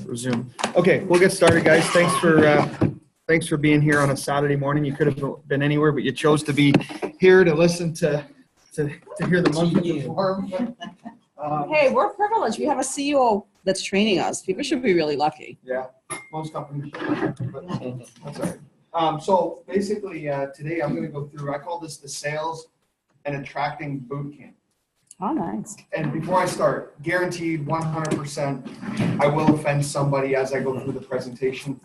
resume. Okay, we'll get started, guys. Thanks for being here on a Saturday morning. You could have been anywhere, but you chose to be here to listen to hear the monthly perform. Hey, we're privileged. We have a CEO that's training us. People should be really lucky. Yeah, most companies should, but that's all right. So basically, today I'm going to go through, I call this the sales and attracting boot camp. Oh, nice. And before I start, guaranteed 100%, I will offend somebody as I go through the presentation.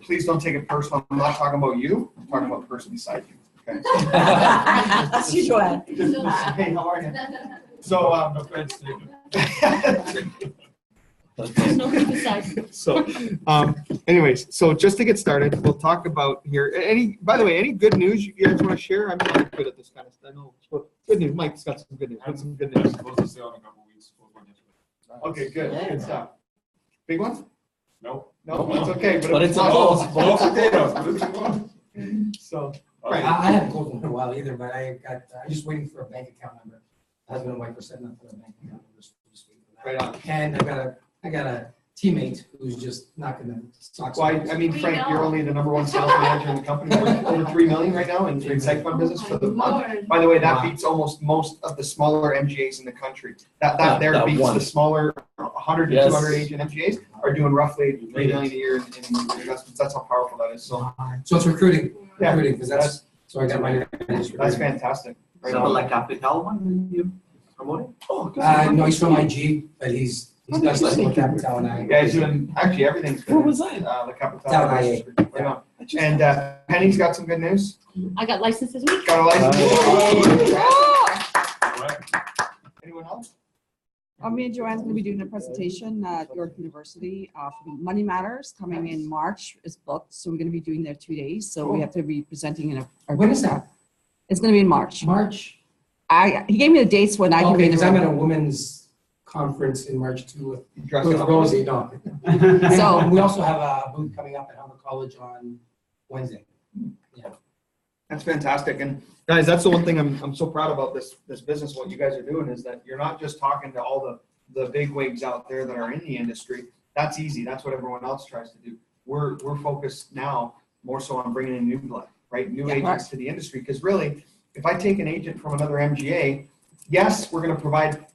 Please don't take it personal. I'm not talking about you. I'm talking about the person beside you. Okay. That's you, Joanne. Hey, how are you? So, anyways, so just to get started, we'll talk about here. By the way, any good news you guys want to share? I'm not good at this kind of stuff. I know. Good news. Mike's got some good news. What's some good news? Supposed to sell in a couple weeks. Okay, good. Good stuff. Big one? Nope. No, it's okay. But it's close. So, right. I haven't closed in a while either, but I'm just waiting for a bank account number. Husband and wife are setting up for a bank account number this week. Right on. And I got a teammate who's just knocking the socks off. Well, I mean, Frank, you're only the number one sales manager in the company. Over $3 million right now in seg fund business for the month. By the way, that beats almost most of the smaller MGAs in the country. That beats the smaller 100 to 200 agent MGAs are doing roughly $3 million a year in investments. That's how powerful that is. So it's recruiting. Yeah. Recruiting, because so I got my. That's fantastic. Right. So like Capital one you promoting? Oh, no, he's from IG, but he's done something with Capital and I. Yeah, he's doing actually everything's good. What was that? The Capital. Right on. And Penny's got some good news. I got licensed this week. Got a license. Anyone else? Me and Joanne's going to be doing a presentation at York University for Money Matters coming in March. Is booked, so we're going to be doing there 2 days. So we have to be presenting in a. When is that? It's going to be in March. March. He gave me the dates when I can be in the because I'm room. at a women's conference in March too with Dressed up. Rosie. No. So- And we also have a booth coming up at Humber College on Wednesday. Yeah. That's fantastic. And guys, that's the one thing I'm so proud about this business. What you guys are doing is that you're not just talking to all the big wigs out there that are in the industry. That's easy. That's what everyone else tries to do. We're focused now more so on bringing in new blood, right? New agents to the industry. Because really, if I take an agent from another MGA, yes, we're going to provide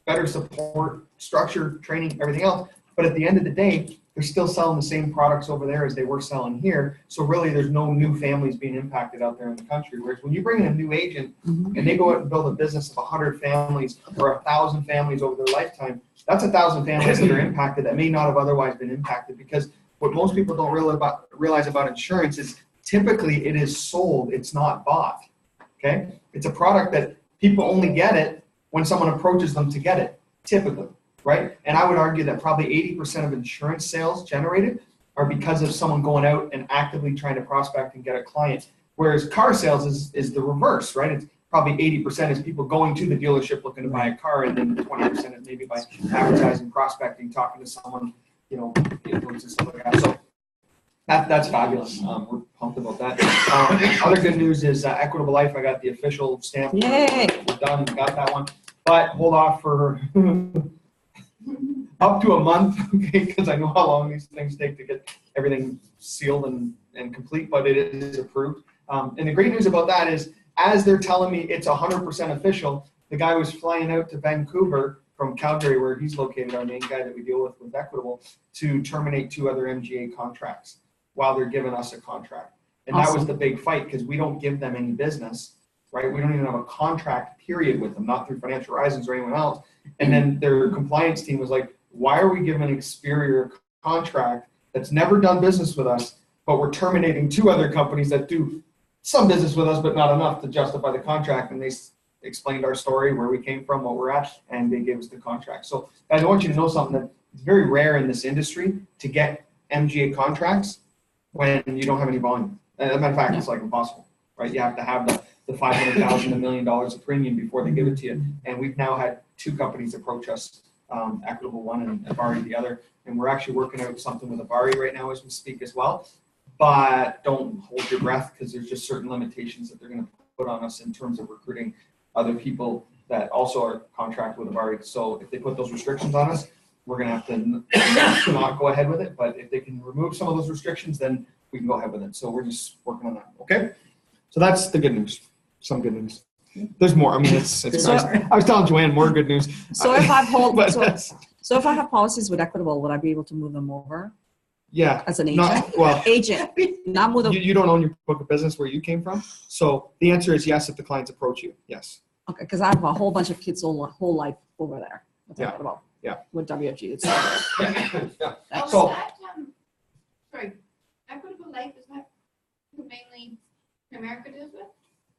better support, structure, training, everything else. But at the end of the day, they're still selling the same products over there as they were selling here. So really, there's no new families being impacted out there in the country. Whereas when you bring in a new agent and they go out and build a business of 100 families or 1,000 families over their lifetime, that's 1,000 families that are impacted that may not have otherwise been impacted. Because what most people don't realize about insurance is typically it is sold, it's not bought. Okay? It's a product that people only get it when someone approaches them to get it, typically. Right? And I would argue that probably 80% of insurance sales generated are because of someone going out and actively trying to prospect and get a client. Whereas car sales is the reverse, right? It's probably 80% is people going to the dealership looking to buy a car, and then 20% is maybe by advertising, prospecting, talking to someone, influences, stuff like that. So that's fabulous. We're pumped about that. Other good news is Equitable Life. I got the official stamp. Yay! We're done. Got that one. But hold off for up to a month, okay, because I know how long these things take to get everything sealed and complete, but it is approved. And the great news about that is, as they're telling me it's 100% official, the guy was flying out to Vancouver from Calgary, where he's located, our main guy that we deal with Equitable, to terminate 2 other MGA contracts while they're giving us a contract. And that was the big fight, because we don't give them any business, right? We don't even have a contract period with them, not through Financial Horizons or anyone else. And then their compliance team was like, why are we giving Experior a contract that's never done business with us, but we're terminating 2 other companies that do some business with us, but not enough to justify the contract? And they explained our story, where we came from, what we're at, and they gave us the contract. So guys, I want you to know something, that it's very rare in this industry to get MGA contracts when you don't have any volume. As a matter of fact, it's like impossible, right? You have to have the $500,000, $1 million of premium before they give it to you. And we've now had 2 companies approach us, Equitable one and Avari the other. And we're actually working out something with Avari right now as we speak as well. But don't hold your breath, because there's just certain limitations that they're going to put on us in terms of recruiting other people that also are contracted with Avari. So if they put those restrictions on us, we're gonna have to not go ahead with it, but if they can remove some of those restrictions, then we can go ahead with it. So we're just working on that, okay? So that's the good news, some good news. There's more, I mean, it's So- I was telling Joanne more good news. So if I hold, But so, that's- so if I have policies with Equitable, would I be able to move them over yeah, as an agent? not, well, Agent, not move them, you don't own your book of business where you came from. So the answer is yes, if the clients approach you, yes. okay, because I have a whole bunch of kids' whole life over there. with Yeah. Equitable. Yeah. With WFG, it's, Yeah. Oh, So- is that, sorry, Equitable Life, is that who mainly America deals with?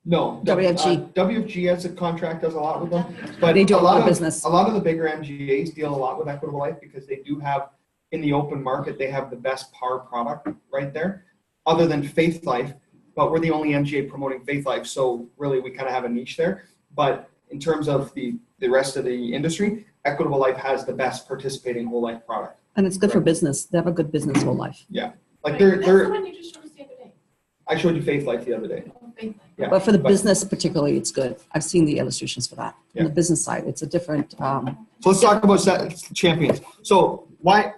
No. WFG. WFG has a contract, does a lot with them. But They do a lot of of business. A lot of the bigger MGAs deal a lot with Equitable Life because they do have, in the open market, they have the best par product right there, other than Faith Life. But we're the only MGA promoting Faith Life, so really we kind of have a niche there. But in terms of the rest of the industry, Equitable Life has the best participating whole life product. and it's good for business. They have a good business whole life. Like Right, they're That's the they're. one you just showed us the other day. I showed you Faith Life the other day. Oh, Faith Life. Yeah, But for the but- business particularly, it's good. I've seen the illustrations for that. On the business side, it's a different, So let's talk about champions. So why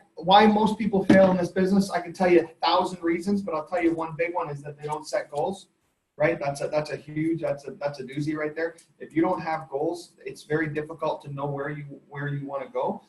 most people fail in this business? I can tell you 1,000 reasons, but I'll tell you one big one is that they don't set goals. Right? That's a doozy right there. If you don't have goals, it's very difficult to know where you want to go.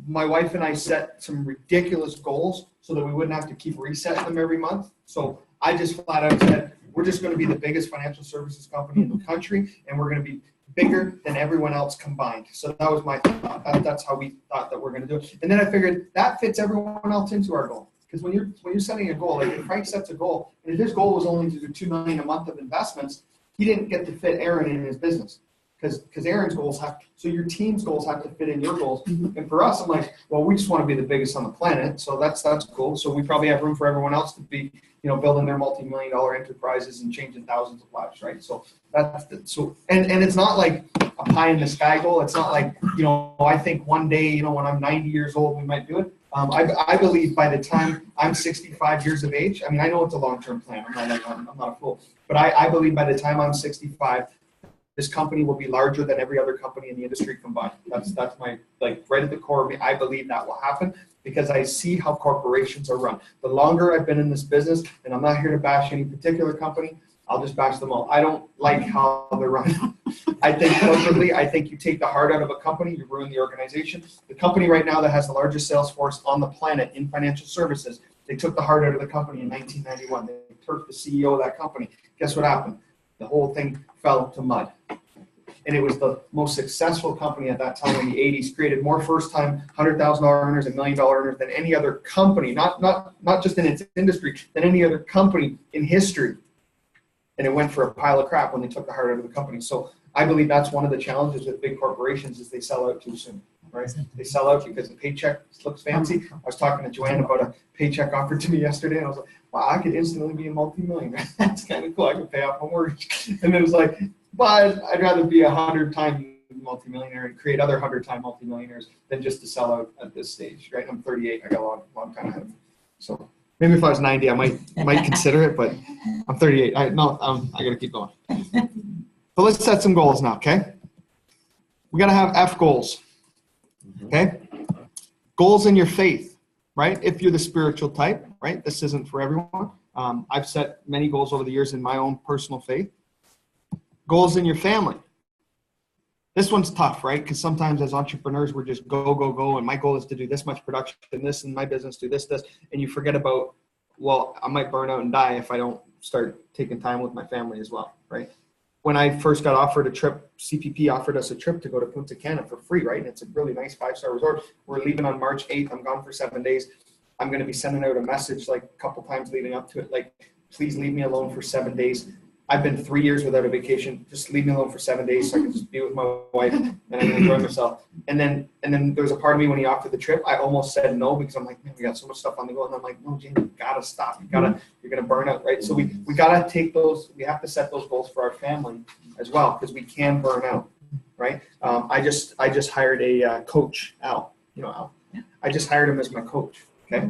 My wife and I set some ridiculous goals so that we wouldn't have to keep resetting them every month. So I just flat out said, we're just going to be the biggest financial services company in the country, and we're going to be bigger than everyone else combined. So that was my thought. That's how we thought that we're going to do it. And then I figured that fits everyone else into our goal. Because when you're setting a goal, like if Frank sets a goal, and if his goal was only to do $2 million a month of investments, he didn't get to fit Aaron in his business. Because Aaron's goals so your team's goals have to fit in your goals. And for us, I'm like, well, we just want to be the biggest on the planet. So that's cool. So we probably have room for everyone else to be, building their multi-million-dollar enterprises and changing thousands of lives, right? So and it's not like a pie in the sky goal. It's not like, I think one day, when I'm 90 years old, we might do it. I believe by the time I'm 65 years of age, I mean, I know it's a long-term plan. I'm not a fool, but I believe by the time I'm 65, this company will be larger than every other company in the industry combined. That's my, right at the core of me. I believe that will happen because I see how corporations are run. The longer I've been in this business, and I'm not here to bash any particular company, I'll just bash them all. I don't like how they're run. I think corporately, I think you take the heart out of a company, you ruin the organization. The company right now that has the largest sales force on the planet in financial services, they took the heart out of the company in 1991. They turfed the CEO of that company. Guess what happened? The whole thing fell to mud. And it was the most successful company at that time in the 80s, created more first-time $100,000 earners and $1 million earners than any other company, not just in its industry, than any other company in history. And it went for a pile of crap when they took the heart out of the company. So I believe that's one of the challenges with big corporations is they sell out too soon, right? They sell out because the paycheck looks fancy. I was talking to Joanne about a paycheck offered to me yesterday, and I was like, wow, I could instantly be a multi-millionaire. That's kind of cool. I could pay off my mortgage. And it was like, but I'd rather be 100-time multimillionaire and create other 100-time multimillionaires than just to sell out at this stage, right? I'm 38. I got a long time ahead of me. So maybe if I was 90, I might consider it, but I'm 38. I got to keep going. But let's set some goals now, okay? We got to have F goals, okay? Goals in your faith, right? If you're the spiritual type, right? This isn't for everyone. I've set many goals over the years in my own personal faith. Goals in your family. This one's tough, right? Because sometimes as entrepreneurs, we're just go, and my goal is to do this much production, this in my business, do this, and you forget about, well, I might burn out and die if I don't start taking time with my family as well, right? When I first got offered a trip, CPP offered us a trip to go to Punta Cana for free, right? And it's a really nice 5-star resort. We're leaving on March 8th. I'm gone for 7 days. I'm going to be sending out a message a couple times leading up to it, please leave me alone for 7 days. I've been 3 years without a vacation. Just leave me alone for 7 days so I can just be with my wife and I can enjoy myself. And then there was a part of me when he offered the trip, I almost said no because I'm like, man, we got so much stuff on the go. And I'm like, no, James, you gotta stop. You're gonna burn out, right? So we gotta take those. We have to set those goals for our family as well because we can burn out, right? I just hired a coach, Al. You know Al. I just hired him as my coach. Okay.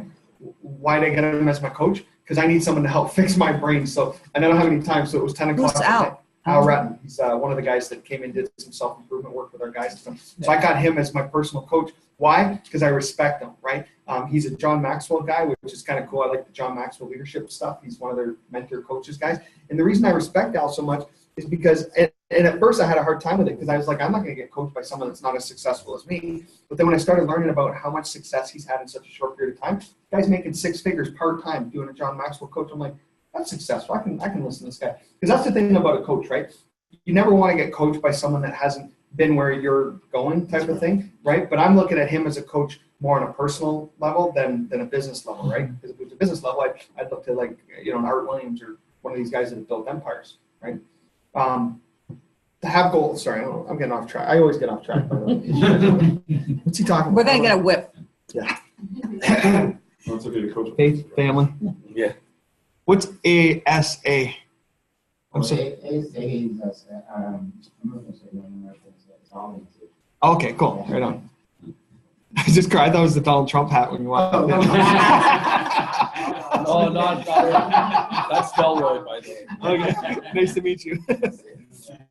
Why did I get him as my coach? Because I need someone to help fix my brain. So I don't have any time. So it was 10 o'clock. Who's Al? Al Retton. He's one of the guys that came and did some self-improvement work with our guys. So I got him as my personal coach. Why? Because I respect him, right? He's a John Maxwell guy, which is kind of cool. I like the John Maxwell leadership stuff. He's one of their mentor coaches guys. And the reason I respect Al so much is because, and at first I had a hard time with it because I was like, I'm not going to get coached by someone that's not as successful as me. But then when I started learning about how much success he's had in such a short period of time, the guy's making 6 figures part-time doing a John Maxwell coach. I'm like, that's successful. I can listen to this guy. Because that's the thing about a coach, right? You never want to get coached by someone that hasn't been where you're going type of thing, right? But I'm looking at him as a coach more on a personal level than a business level, right? Because if it was a business level, I'd look to like, an Art Williams or one of these guys that have built empires, right? To have goals, sorry, I'm getting off track. I always get off track, by the way. What's he talking about? We're gonna get a whip. That's okay to coach. Faith, family. Yeah. What's ASA? I'm sorry. Okay, cool. Right on. I just cried. I thought it was the Donald Trump hat when you walked up. No, not that's Delroy, by the way. Okay, nice to meet you.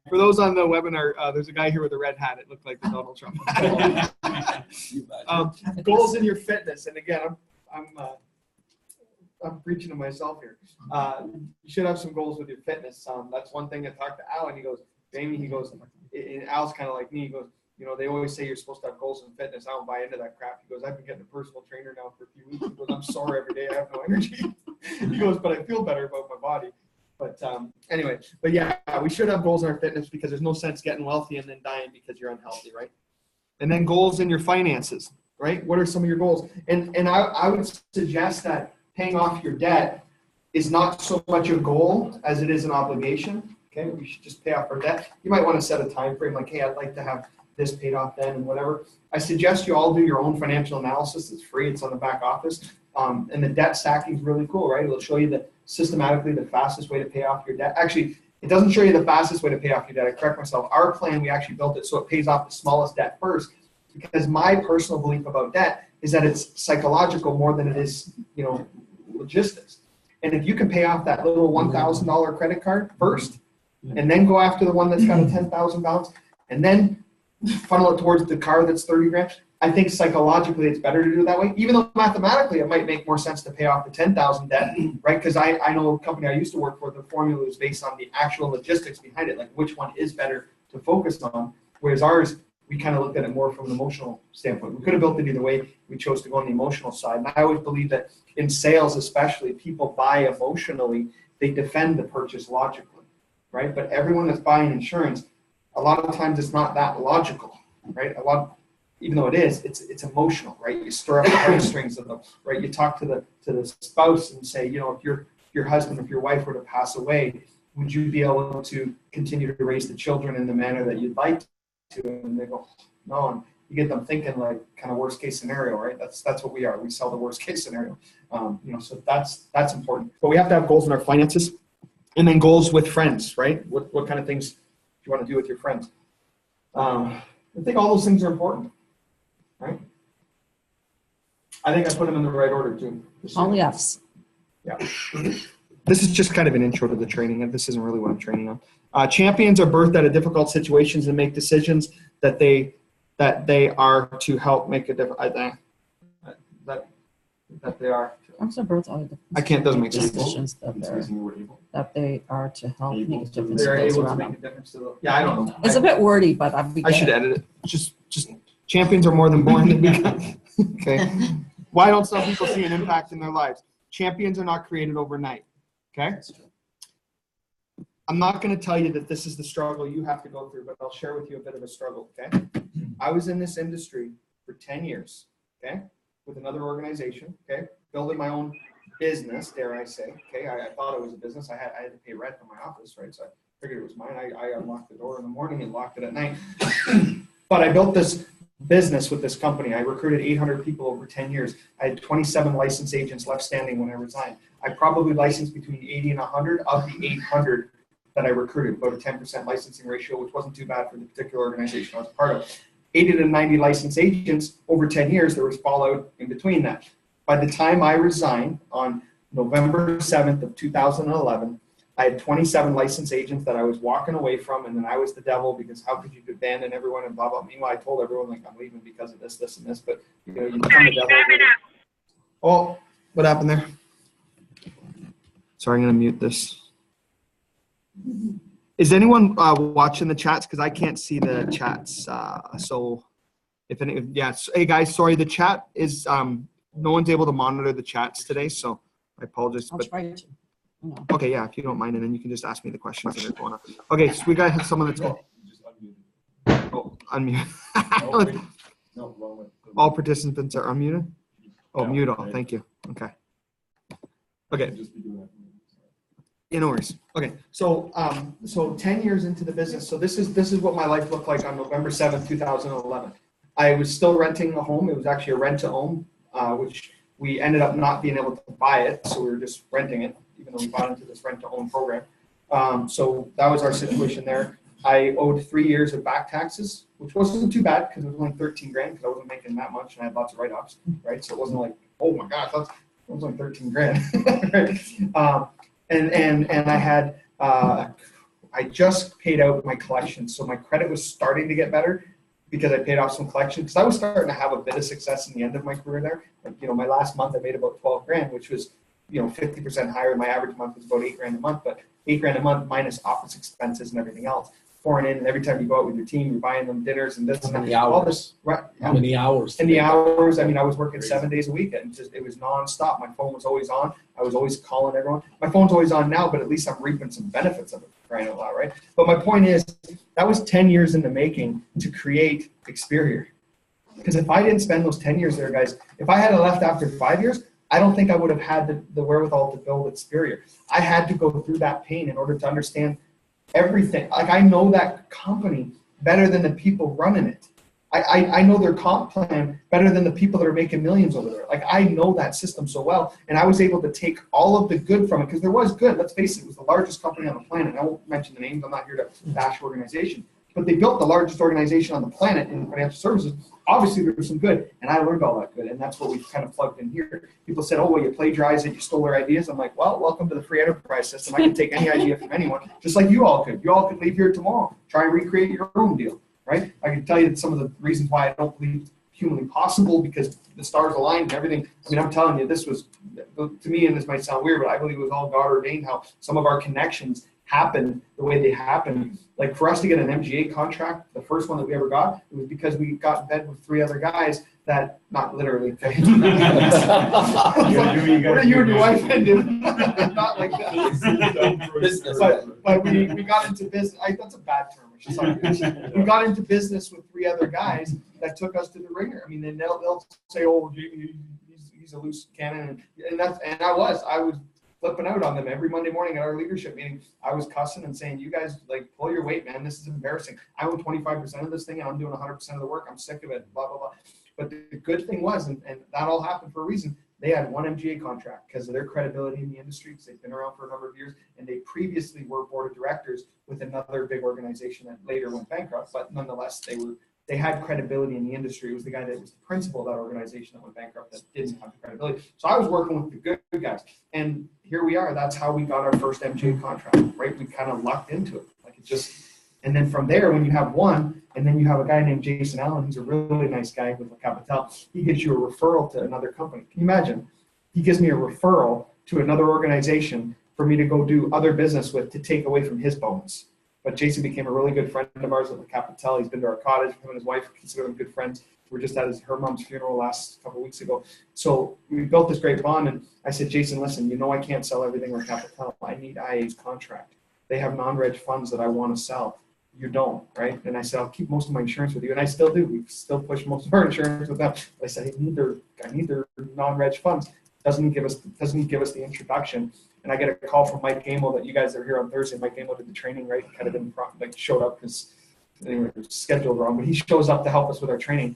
For those on the webinar, there's a guy here with a red hat. It looked like the Donald Trump hat. Goals in your fitness, and again, I'm preaching to myself here. You should have some goals with your fitness. That's one thing I talked to Al, and he goes, Jamie, he goes, and Al's kind of like me. He goes, they always say you're supposed to have goals in fitness. I don't buy into that crap. He goes, I've been getting a personal trainer now for a few weeks. He goes, I'm sore every day. I have no energy. He goes, but I feel better about my body. But anyway, but yeah, we should have goals in our fitness because there's no sense getting wealthy and then dying because you're unhealthy, right? And then goals in your finances, right? What are some of your goals? And I would suggest that paying off your debt is not so much a goal as it is an obligation. Okay, we should just pay off our debt. You might want to set a time frame like, hey, I'd like to have this paid off then and whatever. I suggest you all do your own financial analysis. It's free. It's on the back office. And the debt stacking is really cool, right? It'll show you systematically the fastest way to pay off your debt. Actually, it doesn't show you the fastest way to pay off your debt. I correct myself. Our plan, we actually built it so it pays off the smallest debt first, because my personal belief about debt is that it's psychological more than it is, logistics. And if you can pay off that little $1,000 credit card first, and then go after the one that's got a $10,000 balance, and then funnel it towards the car that's 30 grand, I think psychologically it's better to do it that way, even though mathematically it might make more sense to pay off the 10,000 debt, right? Because I know a company I used to work for, the formula was based on the actual logistics behind it, like which one is better to focus on, whereas ours, we kind of looked at it more from an emotional standpoint. We could have built it either way. We chose to go on the emotional side. And I always believe that in sales especially, people buy emotionally, they defend the purchase logically, right? But everyone that's buying insurance, a lot of times it's not that logical, right? Even though it is, it's emotional, right? You stir up the heartstrings of them, right? You talk to the spouse and say, if your husband, if your wife were to pass away, would you be able to continue to raise the children in the manner that you'd like to? And they go, no. And you get them thinking like kind of worst case scenario, right? That's what we are. We sell the worst case scenario. So that's important. But we have to have goals in our finances, and then goals with friends, right? What kind of things do you want to do with your friends? I think all those things are important, right? I think I put them in the right order too. All F's. Yeah. This is just kind of an intro to the training, and this isn't really what I'm training on. Champions are birthed out of difficult situations and make decisions that they are to help make a difference. That they are. I'm so birds all the I can't. Doesn't make sense. decisions that they are to help make a difference. They're to those able to around make them. a difference to the. Yeah, I don't know. It's a bit wordy, but I should edit it. Just champions are more than born to become. Okay. Why don't some people see an impact in their lives? Champions are not created overnight. Okay. I'm not going to tell you that this is the struggle you have to go through, but I'll share with you a bit of a struggle. Okay. I was in this industry for 10 years. Okay. With another organization. Okay. Building my own business, dare I say. Okay. I thought it was a business. I had to pay rent in my office, right? So I figured it was mine. I unlocked the door in the morning and locked it at night. But I built this business with this company. I recruited 800 people over 10 years. I had 27 licensed agents left standing when I resigned. I probably licensed between 80 and 100 of the 800 that I recruited, about a 10% licensing ratio, which wasn't too bad for the particular organization I was part of. 80 to 90 licensed agents over 10 years, there was fallout in between that. By the time I resigned on November 7th of 2011, I had 27 licensed agents that I was walking away from, and then I was the devil because how could you abandon everyone and blah, blah. Meanwhile, I told everyone, like, I'm leaving because of this, this, and this, but, you know, you become the devil. Oh, what happened there? Sorry, I'm going to mute this. Is anyone watching the chats? Because I can't see the chats. So if any, hey guys, sorry, the chat is, no one's able to monitor the chats today, so I apologize. I'll But try to. Hang on. okay, yeah, if you don't mind, and then you can just ask me the questions that are going on. Okay, so we got someone that's going You just unmuted. oh, unmute. No, wait. No, wrong one. All participants are unmuted? Oh, Yeah, mute all, there you thank you. Okay. go. Okay. Just be doing that. Yeah, no worries. Okay, so 10 years into the business. So this is what my life looked like on November 7th, 2011. I was still renting a home. It was actually a rent to own, which we ended up not being able to buy it. So we were just renting it, even though we bought into this rent to own program. So that was our situation there. I owed 3 years of back taxes, which wasn't too bad because it was only 13 grand because I wasn't making that much and I had lots of write-offs, right? So it wasn't like, oh my gosh, it was only 13 grand. Right? And I had, I just paid out my collection. So my credit was starting to get better because I paid off some collection. Because I was starting to have a bit of success in the end of my career there. Like, you know, my last month I made about 12 grand, which was, you know, 50% higher. My average month was about 8 grand a month, but 8 grand a month minus office expenses and everything else. Pouring in, and every time you go out with your team, you're buying them dinners and this How and that. many All hours? this, right? How many hours? In the today? hours, I mean, I was working Crazy. 7 days a week and just, it was nonstop. My phone was always on. I was always calling everyone. My phone's always on now, but at least I'm reaping some benefits of it, crying out loud, right? But my point is, that was 10 years in the making to create Experior. Because if I didn't spend those 10 years there, guys, if I had left after 5 years, I don't think I would have had the wherewithal to build Experior. I had to go through that pain in order to understand everything. Like, I know that company better than the people running it. I know their comp plan better than the people that are making millions over there. Like, I know that system so well, and I was able to take all of the good from it, because there was good. Let's face it, it was the largest company on the planet. I won't mention the names. I'm not here to bash organization. But they built the largest organization on the planet in financial services. Obviously, there was some good, and I learned all that good, and that's what we've kind of plugged in here. People said, oh, well, you plagiarized it, you stole their ideas. I'm like, well, welcome to the free enterprise system. I can take any idea from anyone, just like you all could. You all could leave here tomorrow, try and recreate your own deal, right? I can tell you some of the reasons why I don't believe it's humanly possible, because the stars aligned and everything. I mean, I'm telling you, this was, to me, and this might sound weird, but I believe it was all God ordained, how some of our connections happened the way they happened. Like, for us to get an MGA contract, the first one that we ever got, it was because we got in bed with 3 other guys that, not literally, okay? What are you and your wife into? Not like that. But we got into business. That's a bad term. I should stop. We got into business with 3 other guys that took us to the ringer. I mean, then they'll say, "Oh, he's a loose cannon," and I was flipping out on them every Monday morning at our leadership meeting. I was cussing and saying, "You guys, like, pull your weight, man. This is embarrassing. I own 25% of this thing, and I'm doing 100% of the work. I'm sick of it." Blah blah blah. But the good thing was, and that all happened for a reason. They had one MGA contract because of their credibility in the industry, because they've been around for a number of years, and they previously were board of directors with another big organization that later went bankrupt. But nonetheless, they had credibility in the industry. It was the guy that was the principal of that organization that went bankrupt that didn't have the credibility. So I was working with the good guys, and here we are. That's how we got our first MGA contract, right? We kind of lucked into it, like it just. And then from there, when you have one, and then you have a guy named Jason Allen, who's a really nice guy with La Capitale, he gives you a referral to another company. Can you imagine? He gives me a referral to another organization for me to go do other business with to take away from his bonus. But Jason became a really good friend of ours at La Capitale. He's been to our cottage. Him and his wife consider them good friends. We were just at her mom's funeral last couple of weeks ago. So we built this great bond, and I said, Jason, listen, you know I can't sell everything La Capitale. I need IA's contract. They have non-reg funds that I want to sell. You don't, right? And I said, I'll keep most of my insurance with you. And I still do. We still push most of our insurance with them. I said, I need their non-reg funds. Doesn't give us the introduction. And I get a call from Mike Gamo that you guys are here on Thursday. Mike Gamo did the training, right? Kind of didn't showed up because they were scheduled wrong, but he shows up to help us with our training.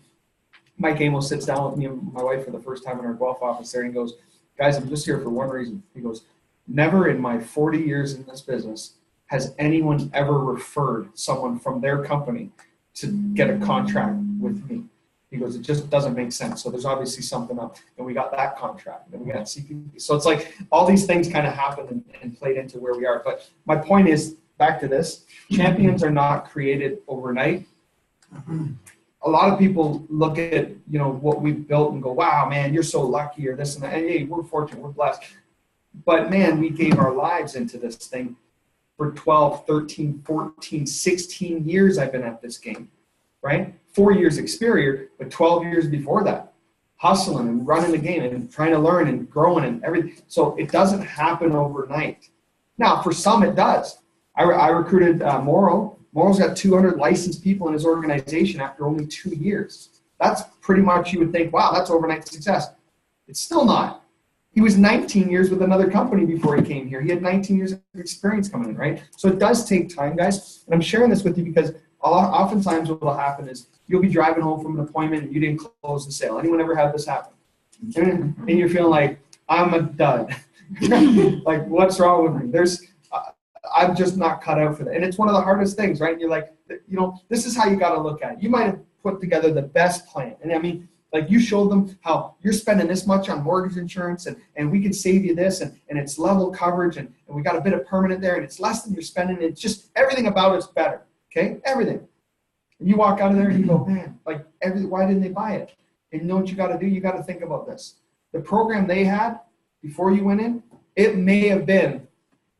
Mike Gamo sits down with me and my wife for the first time in our Guelph office there, and he goes, guys, I'm just here for one reason. He goes, never in my 40 years in this business has anyone ever referred someone from their company to get a contract with me. He goes, it just doesn't make sense. So there's obviously something up. And we got that contract. And then we got CPP. So it's like all these things kind of happened and played into where we are. But my point is, back to this, champions are not created overnight. A lot of people look at, you know, what we've built and go, wow, man, you're so lucky or this and that. And hey, we're fortunate, we're blessed. But man, we gave our lives into this thing for 12, 13, 14, 16 years I've been at this game, right? 4 years Experior, but 12 years before that, hustling and running the game and trying to learn and growing and everything. So it doesn't happen overnight. Now, for some it does. I recruited Morrow. Morrow's got 200 licensed people in his organization after only 2 years. That's pretty much, you would think, wow, that's overnight success. It's still not. He was 19 years with another company before he came here. He had 19 years of experience coming in, right? So it does take time, guys. And I'm sharing this with you because oftentimes what will happen is you'll be driving home from an appointment and you didn't close the sale. Anyone ever had this happen? And you're feeling like, I'm a dud. Like, what's wrong with me? I'm just not cut out for that. And it's one of the hardest things, right? And you're like, you know, this is how you got to look at it. You might have put together the best plan. And I mean, like you showed them how you're spending this much on mortgage insurance and we can save you this and it's level coverage and we got a bit of permanent there and it's less than you're spending. It's just everything about it's better. Okay. Everything. And you walk out of there and you go, man, like why didn't they buy it? And you know what you got to do? You got to think about this. The program they had before you went in, it may have been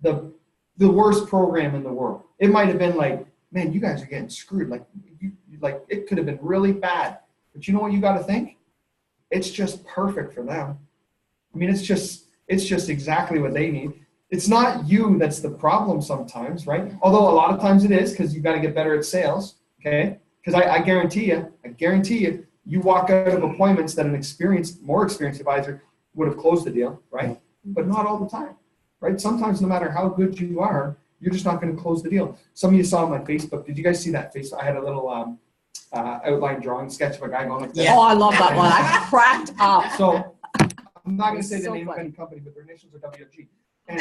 the worst program in the world. It might have been like, man, you guys are getting screwed. Like it could have been really bad. But you know what you got to think? It's just perfect for them. I mean, it's just exactly what they need. It's not you that's the problem sometimes, right? Although a lot of times it is because you got to get better at sales, okay? Because I guarantee you, you walk out of appointments that more experienced advisor would have closed the deal, right? But not all the time, right? Sometimes no matter how good you are, you're just not going to close the deal. Some of you saw on my Facebook. Did you guys see that Facebook? I had a little outline drawing sketch of a guy going like this. Oh, I love that one. I cracked up. So I'm not going to say the So name of funny. any company, but their initials are WFG. And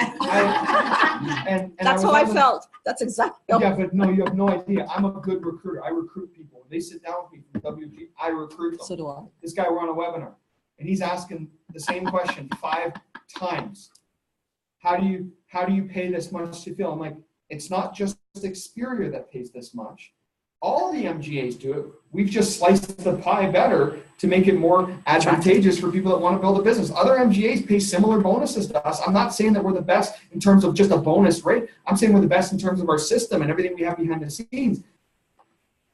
That's how I felt. That's exactly. Yeah, but no, you have no idea. I'm a good recruiter. I recruit people. When they sit down with me from WFG, I recruit them. So do I. This guy, we're on a webinar, and he's asking the same question 5 times. How do you pay this much to fill? I'm like, it's not just Experior that pays this much. All the MGAs do it. We've just sliced the pie better to make it more advantageous for people that want to build a business. Other MGAs pay similar bonuses to us. I'm not saying that we're the best in terms of just a bonus rate. I'm saying we're the best in terms of our system and everything we have behind the scenes.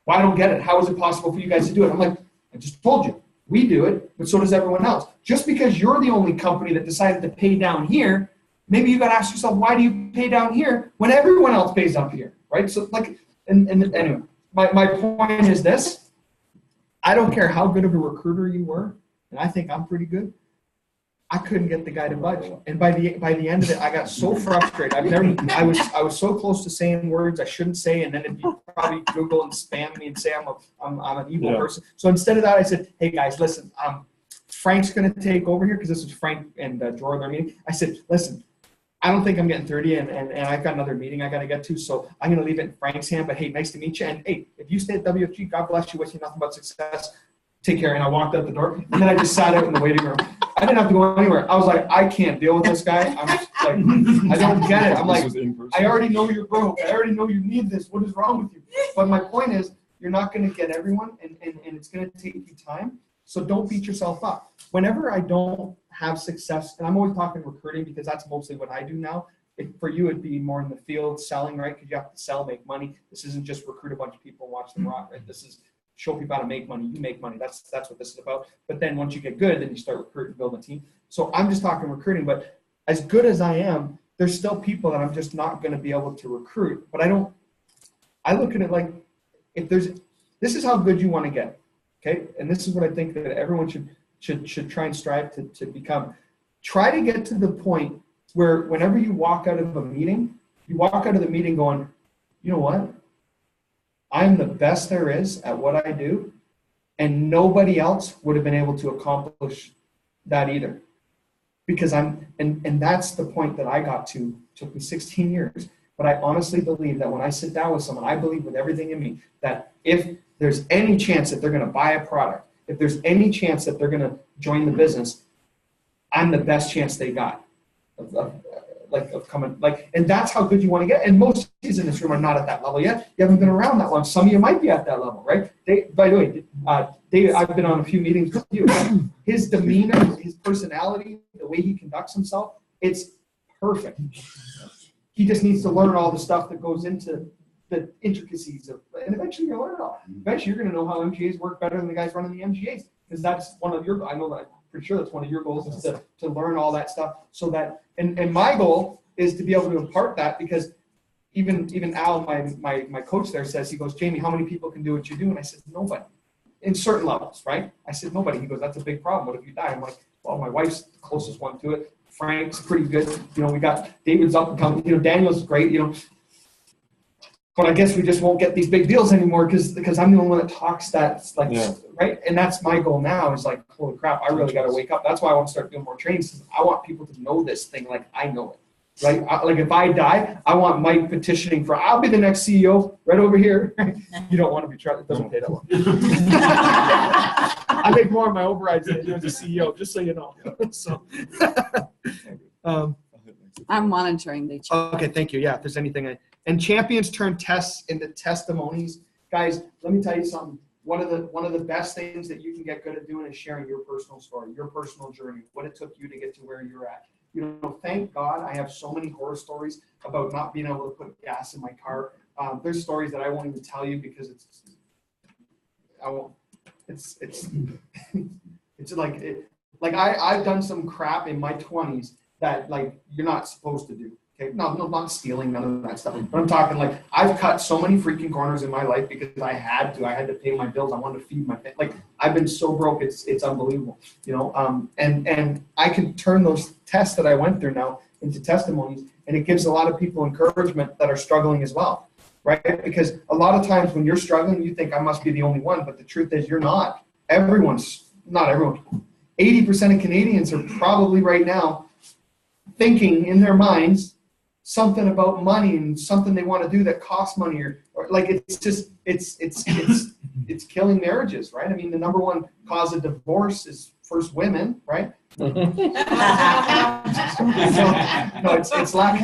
Well, I don't get it. How is it possible for you guys to do it? I'm like, I just told you. We do it, but so does everyone else. Just because you're the only company that decided to pay down here, maybe you got to ask yourself, why do you pay down here when everyone else pays up here, right? So like, and anyway. My point is this. I don't care how good of a recruiter you were, and I think I'm pretty good. I couldn't get the guy to budge. And by the end of it, I got so frustrated. I was so close to saying words I shouldn't say, and then it'd be probably Google and spam me and say I'm an evil person. So instead of that, I said, hey guys, listen, Frank's gonna take over here because this was Frank and Jordan, their meeting. I said, listen, I don't think I'm getting 30 and I've got another meeting I got to get to. So I'm going to leave it in Frank's hand, but hey, nice to meet you. And hey, if you stay at WFG, God bless you. Wish you nothing but success. Take care. And I walked out the door and then I just sat out in the waiting room. I didn't have to go anywhere. I was like, I can't deal with this guy. I'm just like, I don't get it. I'm like, I already know you're broke. I already know you need this. What is wrong with you? But my point is, you're not going to get everyone and it's going to take you time. So don't beat yourself up. Whenever I don't have success, and I'm always talking recruiting because that's mostly what I do now. For you, it'd be more in the field selling, right? Because you have to sell, make money. This isn't just recruit a bunch of people and watch them rock, right? This is show people how to make money. You make money. That's what this is about. But then once you get good, then you start recruiting, build a team. So I'm just talking recruiting. But as good as I am, there's still people that I'm just not going to be able to recruit. But I look at it like this is how good you want to get. Okay, and this is what I think that everyone should try and strive to become. Try to get to the point where whenever you walk out of a meeting, you walk out of the meeting going, you know what? I'm the best there is at what I do, and nobody else would have been able to accomplish that either. Because and that's the point that I got to. It took me 16 years. But I honestly believe that when I sit down with someone, I believe with everything in me that if there's any chance that they're going to buy a product, if there's any chance that they're going to join the business, I'm the best chance they got of coming, and that's how good you want to get. And most kids in this room are not at that level yet. You haven't been around that long. Some of you might be at that level, right? By the way, David, I've been on a few meetings with you. His demeanor, his personality, the way he conducts himself, it's perfect. He just needs to learn all the stuff that goes into the intricacies of, and eventually you'll learn it all. Eventually you're going to know how MGAs work better than the guys running the MGAs, because that's one of your, I know that, pretty sure that's one of your goals is to learn all that stuff, so that, and my goal is to be able to impart that, because even Al, my coach there says, he goes, Jamie, how many people can do what you do? And I said, nobody. In certain levels, right? I said, nobody. He goes, that's a big problem. What if you die? I'm like, well, my wife's the closest one to it. Frank's pretty good. You know, we got David's up and coming. You know, Daniel's great. You know, but I guess we just won't get these big deals anymore because I'm the only one that talks that, like, right? And that's my goal now is like, holy crap, I really got to wake up. That's why I want to start doing more trainings. I want people to know this thing like I know it. Right? Like if I die, I want Mike petitioning for, I'll be the next CEO right over here. You don't want to be tried. It doesn't pay that well. I make more of my overrides than you as a CEO, just so you know. So, I'm monitoring the chat. okay, thank you. Yeah, if there's anything. And champions turn tests into testimonies. Guys, let me tell you something. One of the best things that you can get good at doing is sharing your personal story, your personal journey, what it took you to get to where you're at. You know, thank God I have so many horror stories about not being able to put gas in my car. There's stories that I won't even tell you because I've done some crap in my 20s that like you're not supposed to do. Okay, no, not stealing, none of that stuff. But I'm talking like I've cut so many freaking corners in my life because I had to pay my bills. I wanted to feed my family. Like I've been so broke, it's unbelievable. You know, and I can turn those tests that I went through now into testimonies, and it gives a lot of people encouragement that are struggling as well, right? Because a lot of times when you're struggling, you think I must be the only one, but the truth is you're not. Not everyone. 80% of Canadians are probably right now thinking in their minds something about money and something they want to do that costs money or like it's killing marriages, right? I mean, the number one cause of divorce is first women, right? No, it's lack.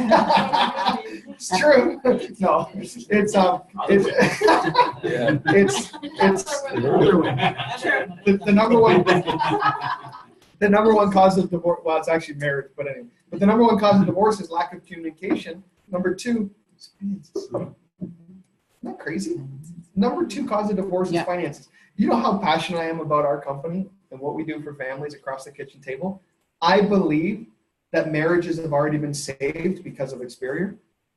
It's true. No, it's the number one. The number one cause of divorce. Well, it's actually marriage, but anyway. But the number one cause of divorce is lack of communication. Number two, isn't that crazy? Number two cause of divorce is finances. You know how passionate I am about our company and what we do for families across the kitchen table? I believe that marriages have already been saved because of Experior.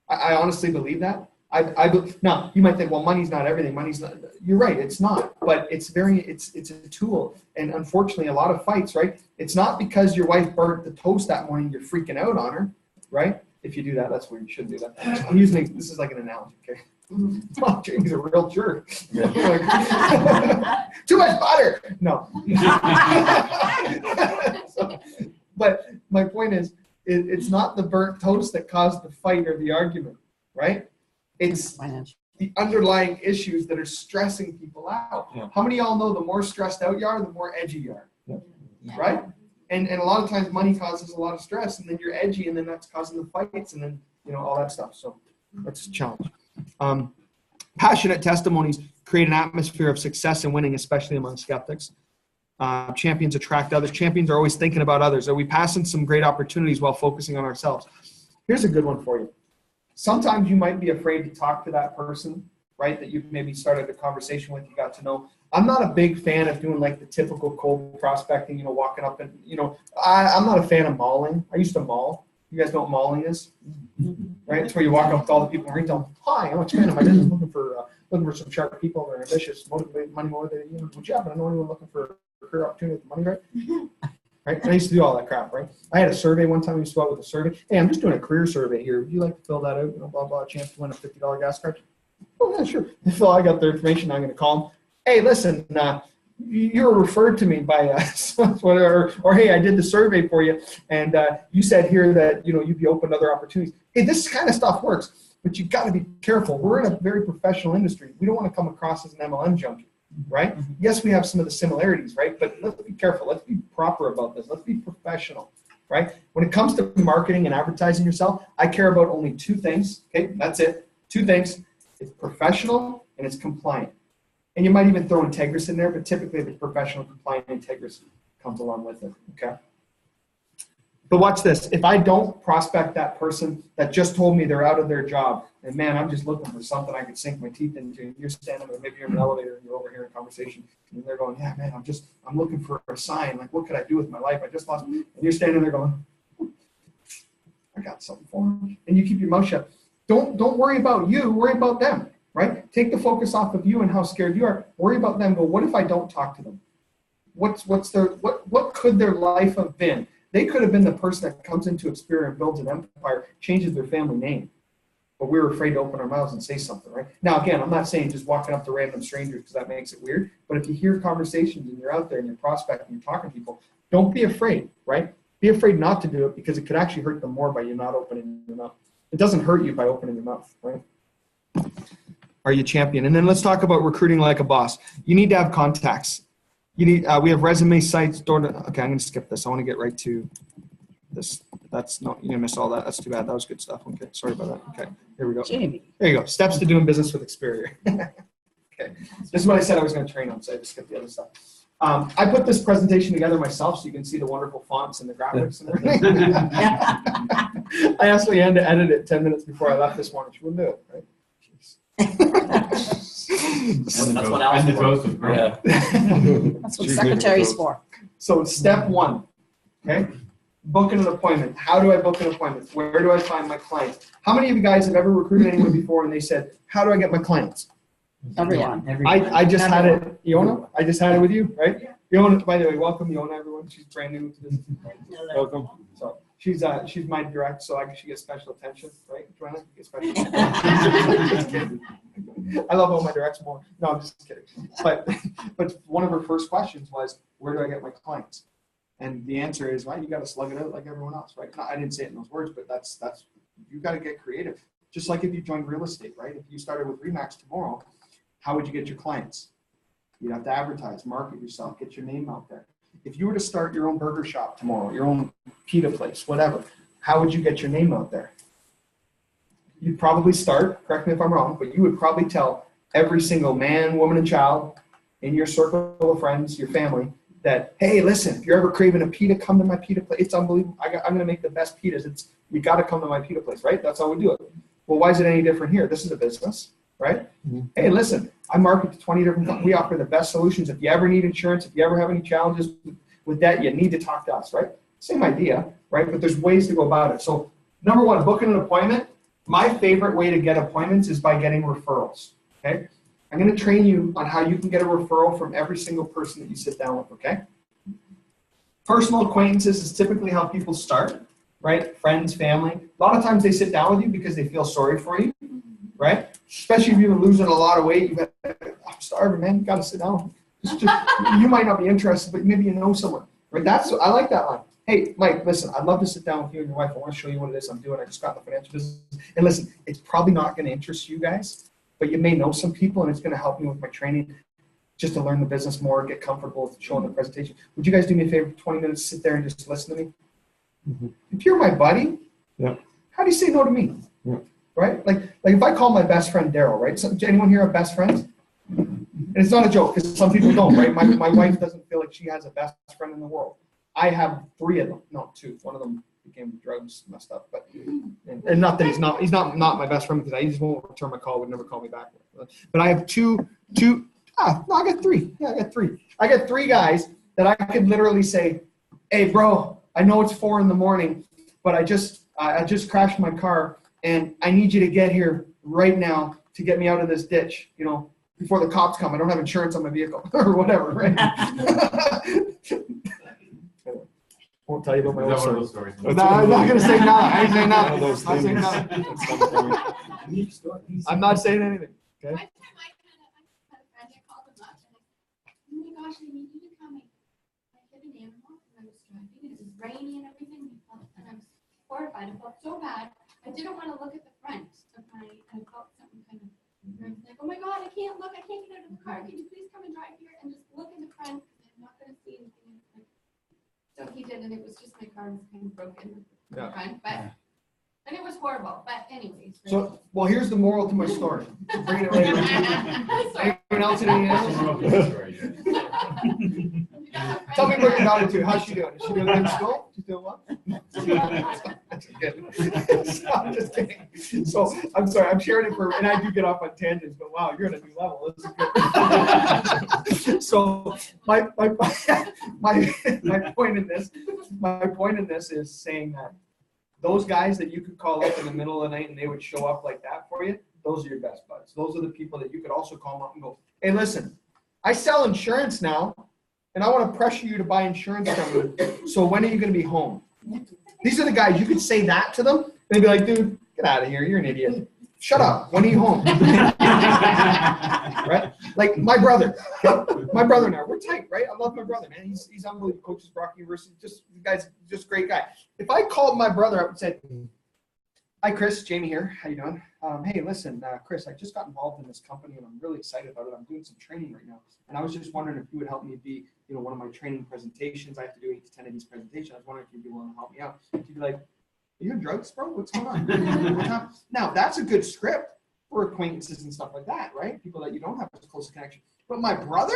I honestly believe that. Now you might think, well, money's not everything. Money's not. You're right, it's not. But it's a tool. And unfortunately, a lot of fights, right? It's not because your wife burnt the toast that morning you're freaking out on her, right? If you do that, that's where you shouldn't do that. I'm using this is like an analogy, okay? Oh, Jamie's a real jerk. Too much butter. No. But my point is, it's not the burnt toast that caused the fight or the argument, right? It's the underlying issues that are stressing people out. Yeah. How many of y'all know the more stressed out you are, the more edgy you are, right? And a lot of times money causes a lot of stress, and then you're edgy, and then that's causing the fights, and then all that stuff. So that's a challenge. Passionate testimonies create an atmosphere of success and winning, especially among skeptics. Champions attract others. Champions are always thinking about others. Are we passing some great opportunities while focusing on ourselves? Here's a good one for you. Sometimes you might be afraid to talk to that person, right, that you've maybe started a conversation with, you got to know. I'm not a big fan of doing like the typical cold prospecting, walking up and, I'm not a fan of mauling. I used to maul. You guys know what mauling is? Right? It's where you walk up to all the people and tell them, hi, I'm expanding my business, looking for some sharp people that are ambitious, motivated, money motivated. Would you happen to know anyone looking for a career opportunity with money, right? Right? And I used to do all that crap, right? I had a survey one time. I used to go out with a survey. Hey, I'm just doing a career survey here. Would you like to fill that out? Blah, blah, chance to win a $50 gas card. Oh, yeah, sure. So I got their information. I'm going to call them. Hey, listen, you were referred to me by or hey, I did the survey for you, and you said here that you'd be open to other opportunities. Hey, this kind of stuff works, but you got to be careful. We're in a very professional industry. We don't want to come across as an MLM junkie, right? Yes, we have some of the similarities, right? But let's be careful. Let's be proper about this. Let's be professional, right? When it comes to marketing and advertising yourself, I care about only two things. Okay, that's it. Two things. It's professional and it's compliant. And you might even throw Integris in there, but typically if it's professional, compliant, Integris comes along with it, okay? But watch this. If I don't prospect that person that just told me they're out of their job, and man, I'm just looking for something I can sink my teeth into, and you're standing there, maybe you're in an elevator and you're overhearing a conversation, and they're going, yeah, man, I'm looking for a sign. Like, what could I do with my life? I just lost, and you're standing there going, I got something for them. And you keep your mouth shut. Don't worry about you, worry about them, right? Take the focus off of you and how scared you are. Worry about them. Go, what if I don't talk to them? What could their life have been? They could have been the person that comes into Experian, builds an empire, changes their family name. But we were afraid to open our mouths and say something, right? Now, again, I'm not saying just walking up to random strangers because that makes it weird. But if you hear conversations and you're out there and you're prospecting, you're talking to people, don't be afraid, right? Be afraid not to do it because it could actually hurt them more by you not opening your mouth. It doesn't hurt you by opening your mouth, right? Are you champion? And then let's talk about recruiting like a boss. You need to have contacts. You need. We have resume sites. Okay, I'm going to skip this. I want to get right to this. That's not. You missed all that. That's too bad. That was good stuff. Okay, sorry about that. Okay, here we go. Jamie. There you go. Steps to doing business with Experian. Okay, this is what I said I was going to train on. So I just skipped the other stuff. I put this presentation together myself so you can see the wonderful fonts and the graphics and everything. I actually had to edit it 10 minutes before I left this morning. She wouldn't do it, right? That's what Al's for. Yeah. That's what secretary's for. So step one, okay? Booking an appointment. How do I book an appointment? Where do I find my clients? How many of you guys have ever recruited anyone before and they said, how do I get my clients? Everyone. I just had it, Iona, I just had it with you, right? Iona, by the way, welcome Iona, everyone. She's brand new to this. Welcome. So she's my direct, so she gets special attention, right? Joanna, you get special attention. Just kidding. I love all my directs more. No, I'm just kidding. But one of her first questions was, where do I get my clients? And the answer is, right, you got to slug it out like everyone else, right? I didn't say it in those words, but that's you got to get creative. Just like if you joined real estate, right? If you started with Remax tomorrow, how would you get your clients? You'd have to advertise, market yourself, get your name out there. If you were to start your own burger shop tomorrow, your own pita place, whatever, how would you get your name out there? You'd probably start, correct me if I'm wrong, but you would probably tell every single man, woman, and child in your circle of friends, your family, that, hey, listen, if you're ever craving a pita, come to my pita place. It's unbelievable. I'm going to make the best pitas. You got to come to my pita place, right? That's how we do it. Well, why is it any different here? This is a business, right? Mm-hmm. Hey, listen, I market to 20 different companies. We offer the best solutions. If you ever need insurance, if you ever have any challenges with that, you need to talk to us, right? Same idea, right? But there's ways to go about it. So number one, booking an appointment. My favorite way to get appointments is by getting referrals, okay? I'm going to train you on how you can get a referral from every single person that you sit down with, okay? Personal acquaintances is typically how people start, right? Friends, family. A lot of times they sit down with you because they feel sorry for you, right? Especially if you've been losing a lot of weight. I'm starving, man. You got to sit down. You might not be interested, but maybe you know someone, right? I like that line. Hey, Mike, listen, I'd love to sit down with you and your wife. I want to show you what it is I'm doing. I just got in the financial business. And listen, it's probably not going to interest you guys, but you may know some people, and it's going to help me with my training just to learn the business more, get comfortable with showing the presentation. Would you guys do me a favor, 20 minutes, sit there and just listen to me? Mm-hmm. If you're my buddy, yeah, how do you say no to me? Yeah. Right? Like if I call my best friend Daryl, right? So, anyone here have best friends? And it's not a joke, because some people don't, right? My wife doesn't feel like she has a best friend in the world. I have 3 of them, no, 2. One of them became drugs messed up, but and not that he's not my best friend, because I just won't return my call, would never call me back. But I have I got 3. Yeah, I got 3. I got 3 guys that I could literally say, hey bro, I know it's 4 a.m, but I just crashed my car and I need you to get here right now to get me out of this ditch, before the cops come. I don't have insurance on my vehicle or whatever, right? Won't tell you about my own story. No, I'm not going to say nada. I ain't saying nada. I'm not saying anything. Okay. One time I had a friend, I called him up and I said, oh my gosh, I need you to come. I hit an animal and I was driving and it was rainy and everything. And I was horrified. I felt so bad. I didn't want to look at the front of I felt something kind of, like, oh my God, I can't look, I can't get out of the car. Can you please come and drive here and just look in the front? I'm not gonna see anything. So he did, and it was just my car was kind of broken in the Yeah. front, but, and it was horrible, but anyways. right? So, well, here's the moral to my story. Bringing it right in. Sorry. Anyone else in any else? Tell me what your daughter too. How's she doing? Is she doing good in school? She's doing well? So, I'm just kidding. So I'm sorry, I'm sharing it for, and I do get off on tangents, but wow, you're at a new level. This is good. So my point in this is saying that those guys that you could call up in the middle of the night and they would show up like that for you, those are your best buds. Those are the people that you could also call up and go, hey, listen, I sell insurance now, and I want to pressure you to buy insurance from me. So when are you going to be home? These are the guys, you could say that to them, and they'd be like, dude, get out of here. You're an idiot. Shut up. When are you home? Right? Like my brother and I, we're tight, right? I love my brother, man. He's unbelievable. Coaches Brock University. Just, you guys, just a great guy. If I called my brother up and said, hi, Chris, Jamie here. How you doing? Hey, listen, Chris, I just got involved in this company and I'm really excited about it. I'm doing some training right now. And I was just wondering if you would help me be, one of my training presentations. I have to do 8 to 10 of these presentations. I was wondering if you'd be willing to help me out. You'd be like, are you on drugs, bro? What's going on? Now, that's a good script for acquaintances and stuff like that, right? People that you don't have as close a connection. But my brother?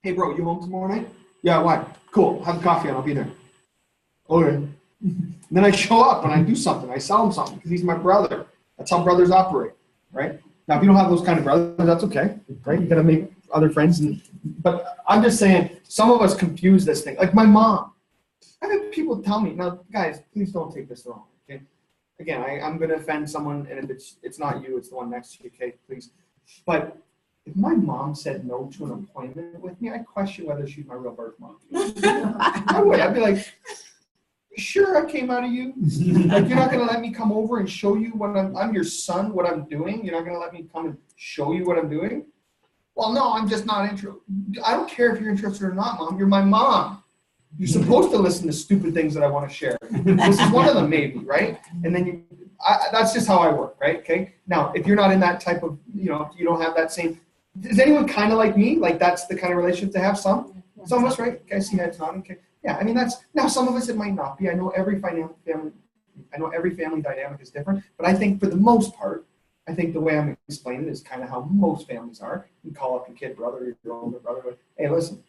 Hey, bro, you home tomorrow night? Yeah, why? Cool. Have a coffee and I'll be there. Okay. And then I show up and I do something. I sell him something because he's my brother. That's how brothers operate, right? Now, if you don't have those kind of brothers, that's okay, right? You got to make other friends. But I'm just saying, some of us confuse this thing. Like my mom. I've had people tell me, now, guys, please don't take this wrong, okay? Again, I'm going to offend someone, and if it's not you, it's the one next to you, okay? Please. But if my mom said no to an appointment with me, I'd question whether she's my real birth mom. I would. I'd be like, sure, I came out of you. Like, you're not going to let me come over and show you what I'm your son, what I'm doing. You're not going to let me come and show you what I'm doing. Well, no, I'm just not interested. I don't care if you're interested or not, Mom. You're my mom. You're supposed to listen to stupid things that I want to share. This is one of them, maybe, right? And then that's just how I work, right? Okay. Now, if you're not in that type of, if you don't have that same, is anyone kind of like me? Like that's the kind of relationship to have? Some of us, right? Okay, I see heads nodding. Okay. Yeah, I mean now some of us it might not be. I know every family dynamic is different, but I think for the most part, I think the way I'm explaining it is kind of how most families are. You call up your kid brother, your older brother, but hey, listen,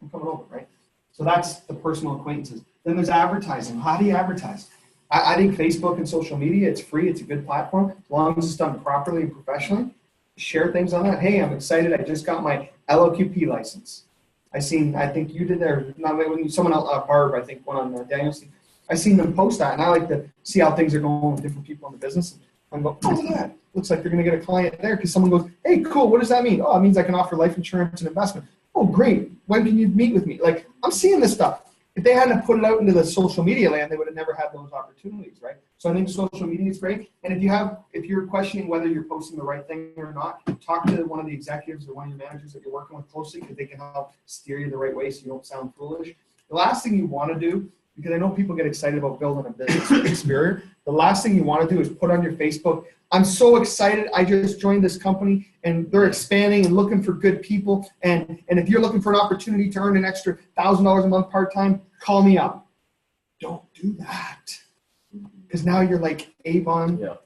I'm coming over, right? So that's the personal acquaintances. Then there's advertising. How do you advertise? I think Facebook and social media, it's free. It's a good platform. As long as it's done properly and professionally, share things on that. Hey, I'm excited. I just got my LOQP license. I think you did there. Not when someone else, Barb, I think, one on Daniel's. I seen them post that, and I like to see how things are going with different people in the business. I'm going, oh, look at that. Looks like you're going to get a client there because someone goes, hey, cool. What does that mean? Oh, it means I can offer life insurance and investment. Oh, great. When can you meet with me? Like, I'm seeing this stuff. If they hadn't put it out into the social media land, they would have never had those opportunities, right? So I think social media is great. And if you're questioning whether you're posting the right thing or not, talk to one of the executives or one of your managers that you're working with closely because they can help steer you the right way so you don't sound foolish. The last thing you want to do, because I know people get excited about building a business with Experior, the last thing you want to do is put on your Facebook, I'm so excited. I just joined this company and they're expanding and looking for good people. And if you're looking for an opportunity to earn an extra $1,000 a month part-time, call me up. Don't do that. Because now you're like Avon,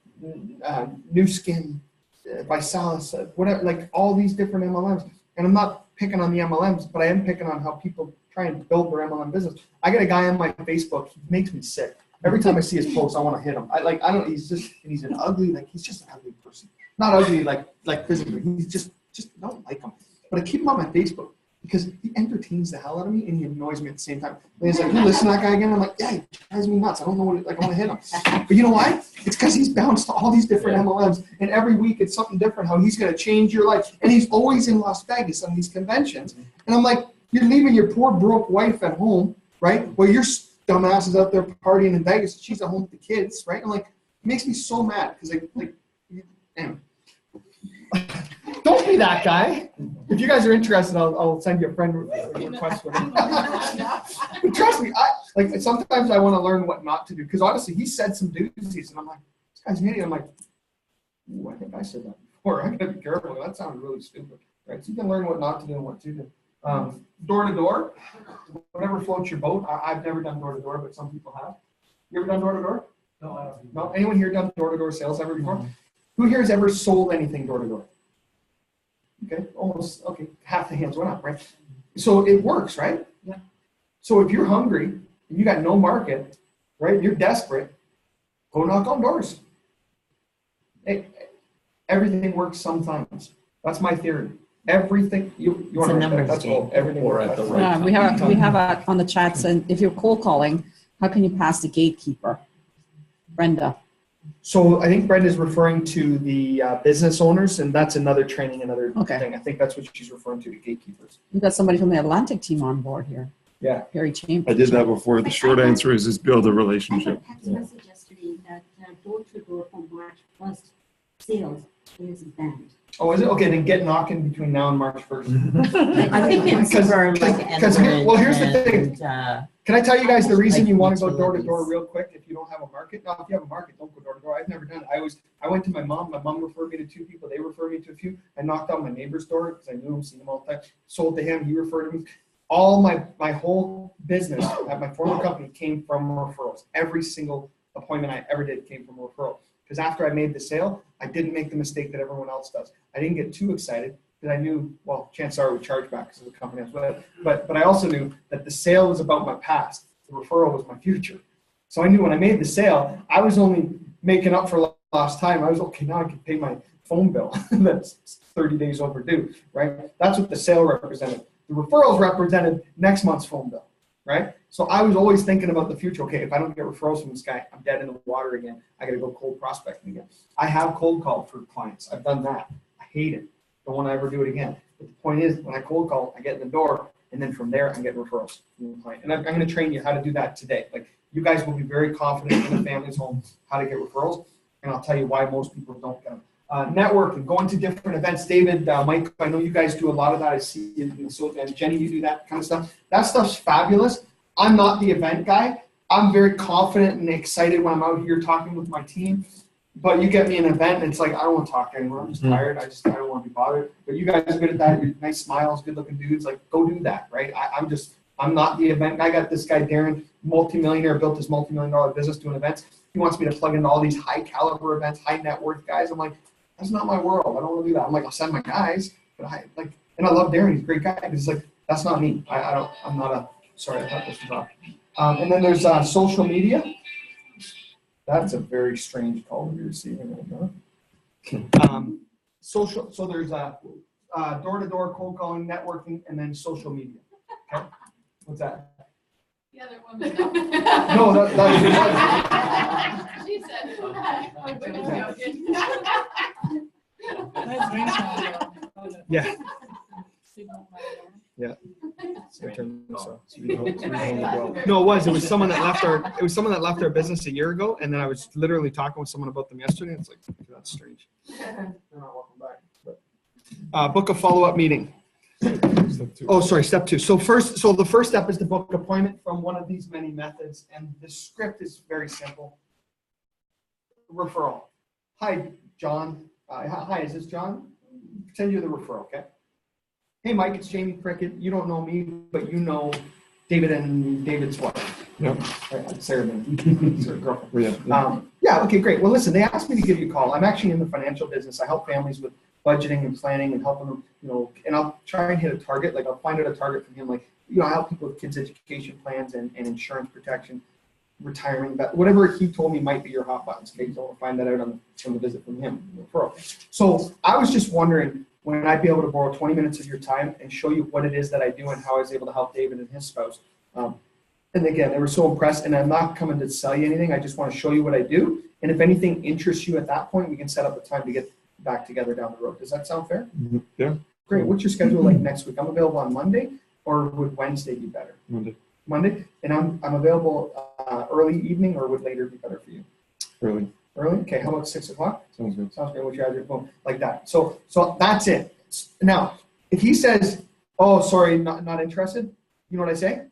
New Skin, Visalis, whatever, like all these different MLMs. And I'm not picking on the MLMs, but I am picking on how people try and build their MLM business. I got a guy on my Facebook, he makes me sick. Every time I see his posts, I want to hit him. He's an ugly, he's just an ugly person. Not ugly like physically. He's just don't like him. But I keep him on my Facebook because he entertains the hell out of me and he annoys me at the same time. And he's like, you listen to that guy again? I'm like, yeah, he drives me nuts. I don't know what, I want to hit him. But you know why? It's because he's bounced to all these different MLMs. And every week it's something different, how he's going to change your life. And he's always in Las Vegas on these conventions. And I'm like, you're leaving your poor broke wife at home, right? Well, you're dumbass is out there partying in Vegas. She's at home with the kids, right? I'm like, it makes me so mad because anyway. Don't be that guy. If you guys are interested, I'll send you a friend request with him. But trust me, sometimes I want to learn what not to do because honestly, he said some doozies, and I'm like, this guy's an idiot. I'm like, ooh, I think I said that. door. I gotta be careful. That sounds really stupid, right? So you can learn what not to do and what to do. Door to door, whatever floats your boat. I've never done door to door, but some people have. You ever done door to door? No, I don't. No? Anyone here done door to door sales ever before? Who here has ever sold anything door to door? Okay, almost, okay, half the hands went up, right? So it works, right? Yeah. So if you're hungry, and you got no market, right, you're desperate, go knock on doors. Everything works sometimes. That's my theory. Everything, you want a to numbers that's game. all, everything Or works. at the That's right right. We have on the chats, and if you're cold calling, how can you pass the gatekeeper? Brenda. So I think Brenda's referring to the business owners, and that's another training, another Okay. thing. I think that's what she's referring to, the gatekeepers. We've got somebody from the Atlantic team on board here. Yeah. Perry Chambers. I did that before. The short answer is just build a I got relationship. a text message yesterday that door-to-door for March 1st sales is banned. Oh, is it? Okay, then get knocking between now and March 1st. I think it's Because- for like because here- well, here's the thing. and, Can I tell you guys the reason Like you want to go door to door utilities. real quick if you don't have a market? No, if you have a market, don't go door to door. I've never done it. I went to my mom. My mom referred me to 2 people. They referred me to a few. I knocked on my neighbor's door because I knew him, seen him all the time. Sold to him. He referred to me. All my whole business at my former company came from referrals. Every single appointment I ever did came from a referral. Because after I made the sale, I didn't make the mistake that everyone else does. I didn't get too excited because I knew, well, chances are I would charge back because of the company I was with. But I also knew that the sale was about my past. The referral was my future. So I knew when I made the sale, I was only making up for lost time. I was, okay, now I can pay my phone bill that's 30 days overdue, right? That's what the sale represented. The referrals represented next month's phone bill, right? So I was always thinking about the future. Okay, if I don't get referrals from this guy, I'm dead in the water again. I got to go cold prospecting again. I have cold called for clients. I've done that. I hate it. Don't want to ever do it again. But the point is, when I cold call, I get in the door, and then from there, I get referrals from the client. And I'm going to train you how to do that today. Like, you guys will be very confident in the family's home how to get referrals, and I'll tell you why most people don't get them. Networking, going to different events. David, Mike, I know you guys do a lot of that. I see you, and Jenny, you do that kind of stuff. That stuff's fabulous. I'm not the event guy. I'm very confident and excited when I'm out here talking with my team. But you get me an event, and it's like, I don't want to talk to anyone. I'm just tired. I don't want to be bothered. But you guys are good at that. You're nice smiles, good looking dudes. Like, go do that, right? I'm not the event guy. I got this guy, Darren, multimillionaire, built this multi-million-dollar business doing events. He wants me to plug into all these high caliber events, high net worth guys. I'm like, that's not my world. I don't want to do that. I'm like, I'll send my guys, but and I love Darren. He's a great guy. But he's like, that's not me. I'm not a, sorry, I thought this was off. And then there's social media. That's a very strange call to be receiving right now. So there's door-to-door cold calling, networking, and then social media. Okay? What's that? The other one. No, that was She said that. I'm joking. yeah. Yeah. So I turned this off. No, it was someone that left our business a year ago, and then I was literally talking with someone about them yesterday. And it's like, that's strange. They're not welcome back. But, book a follow-up meeting. Oh, sorry, step 2. So the first step is to book an appointment from one of these many methods, and the script is very simple. Referral. Hi, John. Hi, is this John? Pretend you're the referral, okay? Hey, Mike, it's Jamie Prickett. You don't know me, but you know David and David's wife. Yep. Right, Sarah, Sarah girlfriend. Yeah. Yeah, okay, great. Well, listen, they asked me to give you a call. I'm actually in the financial business. I help families with budgeting and planning and helping them, and I'll try and hit a target. Like, I'll find out a target from him. Like, I help people with kids' education plans and insurance protection, retirement, whatever he told me might be your hot buttons. Okay, so I'll find that out from the visit from him, referral. So I was just wondering when I'd be able to borrow 20 minutes of your time and show you what it is that I do and how I was able to help David and his spouse. And again, they were so impressed, and I'm not coming to sell you anything. I just want to show you what I do. And if anything interests you at that point, we can set up a time to get back together down the road. Does that sound fair? Yeah. Great. What's your schedule like next week? I'm available on Monday, or would Wednesday be better? Monday? And I'm available early evening, or would later be better for you? Early. Early? Okay, how about 6 o'clock? Sounds good. Sounds great. What's your address? Boom, like that. So that's it. Now, if he says, oh, sorry, not interested, you know what I say?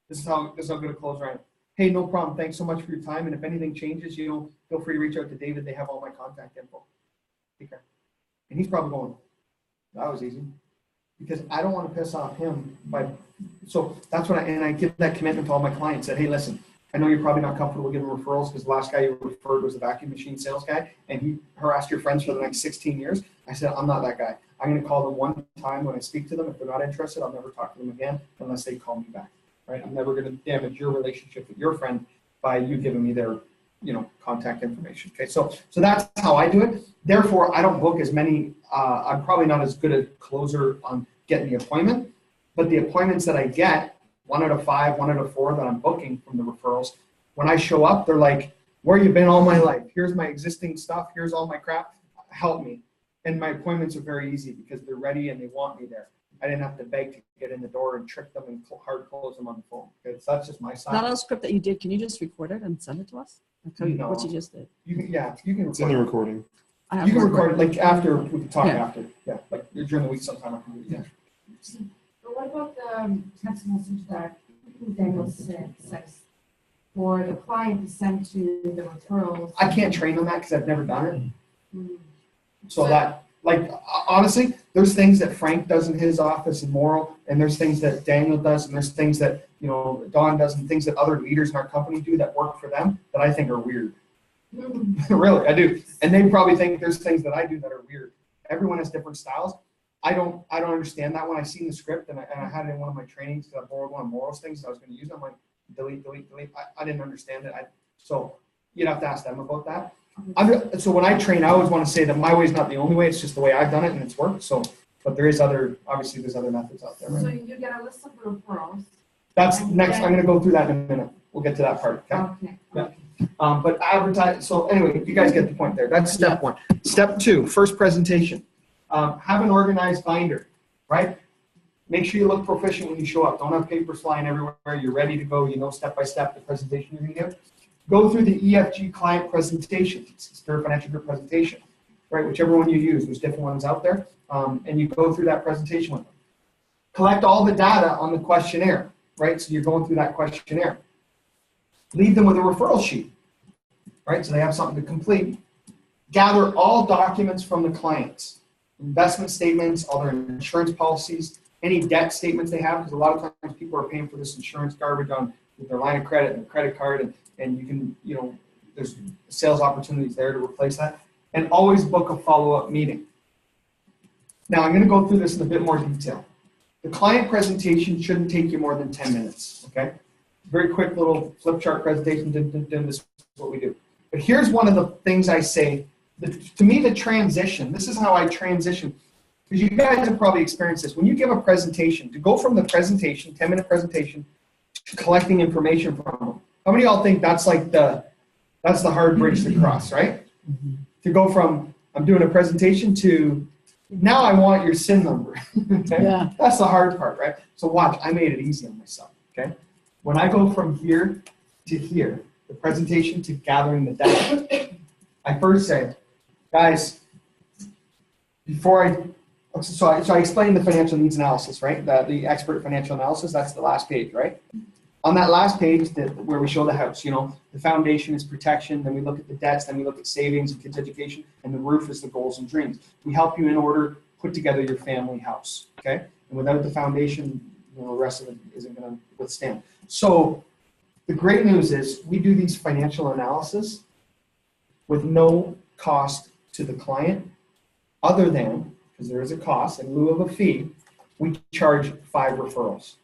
This is how I'm going to close around. Hey, no problem. Thanks so much for your time. And if anything changes, feel free to reach out to David. They have all my contact info. Take care. And he's probably going, that was easy. Because I don't want to piss off him so that's what I give that commitment to all my clients that, hey, listen, I know you're probably not comfortable giving referrals because the last guy you referred was a vacuum machine sales guy and he harassed your friends for the next 16 years. I said, I'm not that guy. I'm going to call them one time when I speak to them. If they're not interested, I'll never talk to them again unless they call me back, right? I'm never going to damage your relationship with your friend by you giving me their, contact information. Okay, so that's how I do it. Therefore, I don't book as many. I'm probably not as good a closer on getting the appointment, but the appointments that I get, 1 out of 5, 1 out of 4 that I'm booking from the referrals, when I show up, they're like, where you been all my life? Here's my existing stuff. Here's all my crap. Help me. And my appointments are very easy because they're ready and they want me there. I didn't have to beg to get in the door and trick them and hard close them on the phone. That's just my side. That other script that you did, can you just record it and send it to us? Like how No. what you just did. You can record. It's in the recording. I have You can to record it like after, we can talk Yeah. after. Yeah, like during the week sometime I can do it, yeah. But what about the text message that Daniel says for the client to send to the referrals? I can't train on that because I've never done it. Mm. So that, like, honestly, there's things that Frank does in his office in Morrill, and there's things that Daniel does, and there's things that, Don does, and things that other leaders in our company do that work for them that I think are weird. Really, I do. And they probably think there's things that I do that are weird. Everyone has different styles. I don't understand that when I seen the script, and I had it in one of my trainings because I borrowed one of Morrill's things that I was going to use. I'm like, delete. I didn't understand it. So you'd have to ask them about that. So when I train, I always want to say that my way is not the only way. It's just the way I've done it and it's worked. So, but there's other methods out there. Right? So you get a list of referrals. That's next. I'm going to go through that in a minute. We'll get to that part. Okay. Okay. Yeah. But advertise. So anyway, you guys get the point there. That's step 1. Step 2, first presentation. Have an organized binder, right? Make sure you look proficient when you show up. Don't have papers flying everywhere. You're ready to go. You know step by step the presentation you're going to give. Go through the EFG client presentation, Spirit Financial Group presentation, right? Whichever one you use. There's different ones out there. And you go through that presentation with them. Collect all the data on the questionnaire, right? So you're going through that questionnaire. Leave them with a referral sheet, right? So they have something to complete. Gather all documents from the clients, investment statements, all their insurance policies, any debt statements they have, because a lot of times people are paying for this insurance garbage on with their line of credit and their credit card, and you can, there's sales opportunities there to replace that. And always book a follow-up meeting. Now I'm going to go through this in a bit more detail. The client presentation shouldn't take you more than 10 minutes, okay? Very quick little flip chart presentation, this is what we do. But here's one of the things I say, to me the transition, this is how I transition, because you guys have probably experienced this. When you give a presentation, to go from the presentation, 10-minute presentation, to collecting information from them, how many of y'all think that's like that's the hard bridge to cross, right? Mm-hmm. To go from, I'm doing a presentation to, now I want your SIN number, okay? Yeah. That's the hard part, right? So watch, I made it easy on myself, okay? When I go from here to here, the presentation to gathering the data, I first say, guys, so I explained the financial needs analysis, right? The expert financial analysis, that's the last page, right? On that last page where we show the house, the foundation is protection, then we look at the debts, then we look at savings and kids' education, and the roof is the goals and dreams. We help you in order put together your family house, okay? And without the foundation, the rest of it isn't going to withstand. So the great news is we do these financial analysis with no cost to the client other than, because there is a cost in lieu of a fee, we charge 5 referrals.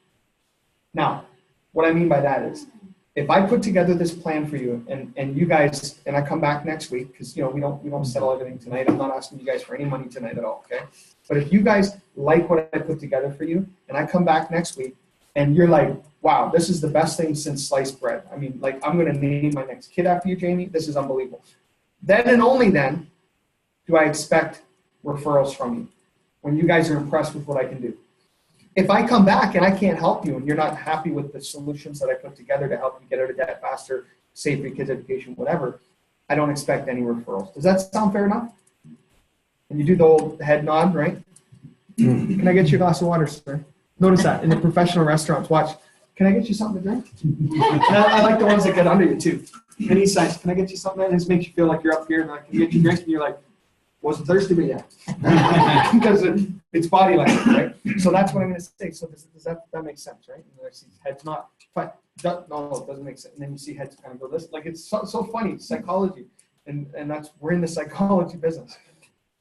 Now, what I mean by that is, if I put together this plan for you and you guys, and I come back next week, because we don't settle everything tonight. I'm not asking you guys for any money tonight at all, okay? But if you guys like what I put together for you, and I come back next week, and you're like, wow, this is the best thing since sliced bread. I mean, like, I'm going to name my next kid after you, Jamie. This is unbelievable. Then and only then do I expect referrals from you, when you guys are impressed with what I can do. If I come back and I can't help you and you're not happy with the solutions that I put together to help you get out of debt faster, save your kids' education, whatever, I don't expect any referrals. Does that sound fair enough? And you do the old head nod, right? Can I get you a glass of water, sir? Notice that in the professional restaurants. Watch. Can I get you something to drink? I like the ones that get under you too. Any size. Can I get you something that just makes you feel like you're up here and I can get you a drink and you're like, Wasn't thirsty, but yeah. Because it's body language, right? So that's what I'm gonna say. So does that make sense, right? And I see heads not, but no, it doesn't make sense. And then you see heads kind of go this, like it's so funny, psychology. And that's, we're in the psychology business.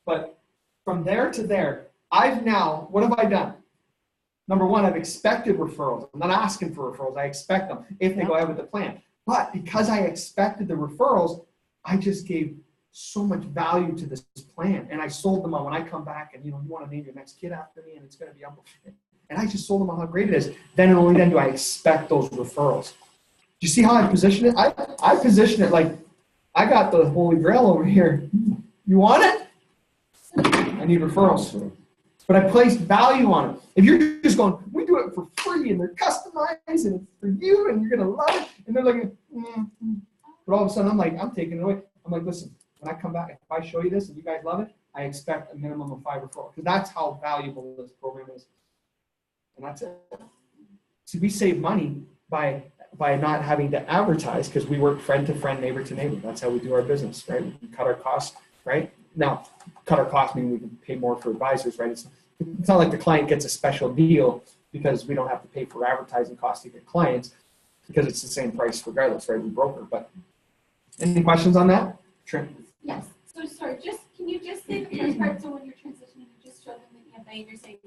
But from there to there, what have I done? Number one, I've expected referrals. I'm not asking for referrals. I expect them if they go ahead with the plan. But because I expected the referrals, I just gave so much value to this plan. And I sold them on when I come back and, you want to name your next kid after me and it's going to be Uncle. And I just sold them on how great it is. Then and only then do I expect those referrals. Do you see how I position it? I position it like, I got the Holy Grail over here. You want it? I need referrals. But I placed value on it. If you're just going, we do it for free and they're customized and it's for you and you're going to love it. And they're like, But all of a sudden I'm taking it away. I'm like, listen, when I come back, if I show you this and you guys love it, I expect a minimum of 5 referrals. Because that's how valuable this program is. And that's it. See, we save money by not having to advertise because we work friend to friend, neighbor to neighbor. That's how we do our business, right? We cut our costs, right? Now, cut our costs meaning we can pay more for advisors, right? It's not like the client gets a special deal because we don't have to pay for advertising costs to get clients because it's the same price regardless, right? We broker. But any questions on that? Trent? Yes. So sorry, can you just say the first part? So when you're transitioning, you just show them the EFA and you're saying,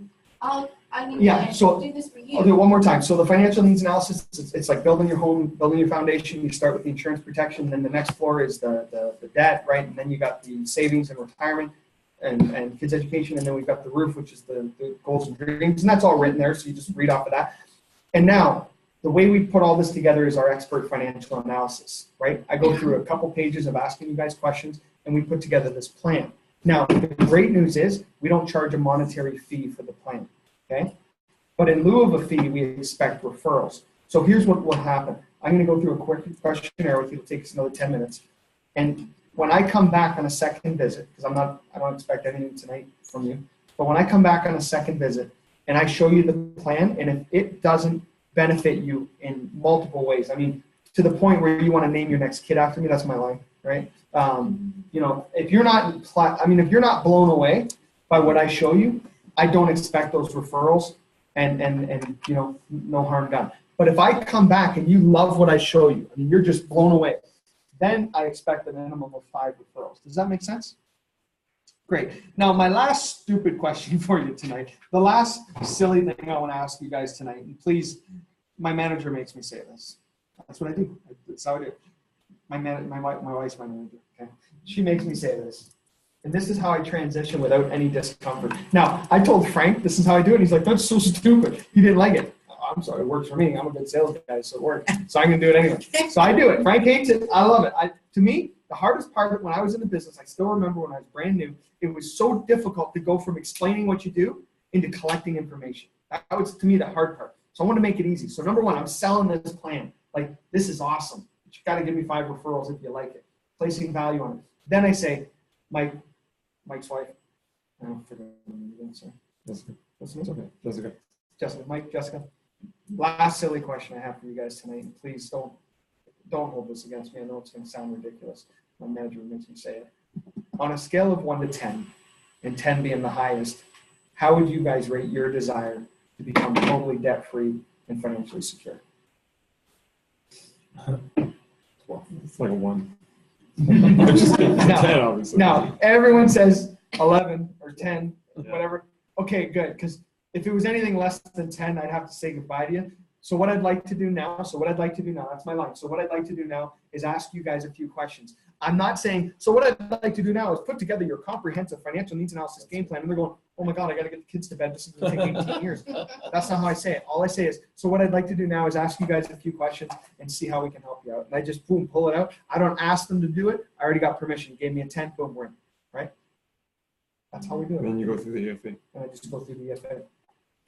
I need to do this for you. I'll do it one more time. So the financial needs analysis, it's like building your home, building your foundation. You start with the insurance protection, then the next floor is the debt, right? And then you got the savings and retirement and kids education, and then we've got the roof, which is the goals and dreams, and that's all written there, so you just read off of that. And now, the way we put all this together is our expert financial analysis, right? I go through a couple pages of asking you guys questions, and we put together this plan. Now, the great news is we don't charge a monetary fee for the plan, okay? But in lieu of a fee, we expect referrals. So here's what will happen. I'm going to go through a quick questionnaire with you. It'll take us another 10 minutes. And when I come back on a second visit, because I don't expect anything tonight from you, but when I come back on a second visit and I show you the plan, and if it doesn't benefit you in multiple ways, I mean, to the point where you want to name your next kid after me, that's my line, right? If you're not blown away by what I show you, I don't expect those referrals and no harm done. But if I come back and you love what I show you, I mean, you're just blown away, then I expect a minimum of 5 referrals. Does that make sense? Great. Now, my last stupid question for you tonight, the last silly thing I want to ask you guys tonight, and please, my manager makes me say this. That's what I do. That's how I do it. My wife's my manager, okay? She makes me say this. And this is how I transition without any discomfort. Now, I told Frank, this is how I do it. He's like, that's so stupid. He didn't like it. I'm sorry, it works for me. I'm a good sales guy, so it works. So I'm going to do it anyway. So I do it. Frank hates it. I love it. To me, the hardest part when I was in the business, I still remember when I was brand new, it was so difficult to go from explaining what you do into collecting information. That was, to me, the hard part. So I want to make it easy. So number one, I'm selling this plan. Like, this is awesome. But you've got to give me 5 referrals if you like it. Placing value on it. Then I say, Mike's wife. I don't forget her name again, sorry. Jessica. What's the name? Jessica. Jessica. Mike, Jessica. Last silly question I have for you guys tonight. And please don't hold this against me. I know it's going to sound ridiculous. My manager makes me say it. On a scale of 1 to 10, and 10 being the highest, how would you guys rate your desire to become totally debt-free and financially secure? It's like a 1. I'm just kidding. 10, obviously. Now, everyone says 11 or 10, Yeah. whatever. Okay, good. Because if it was anything less than 10, I'd have to say goodbye to you. So what I'd like to do now, that's my line. So what I'd like to do now is ask you guys a few questions. I'm not saying, so what I'd like to do now is put together your comprehensive financial needs analysis game plan. And they're going, oh my God, I got to get the kids to bed. This is going to take 18 years. That's not how I say it. All I say is, so what I'd like to do now is ask you guys a few questions and see how we can help you out. And I just, boom, pull it out. I don't ask them to do it. I already got permission. Gave me a 10, boom, we're in, right? That's how we do it. And then you go through the EFA. And I just go through the EFA.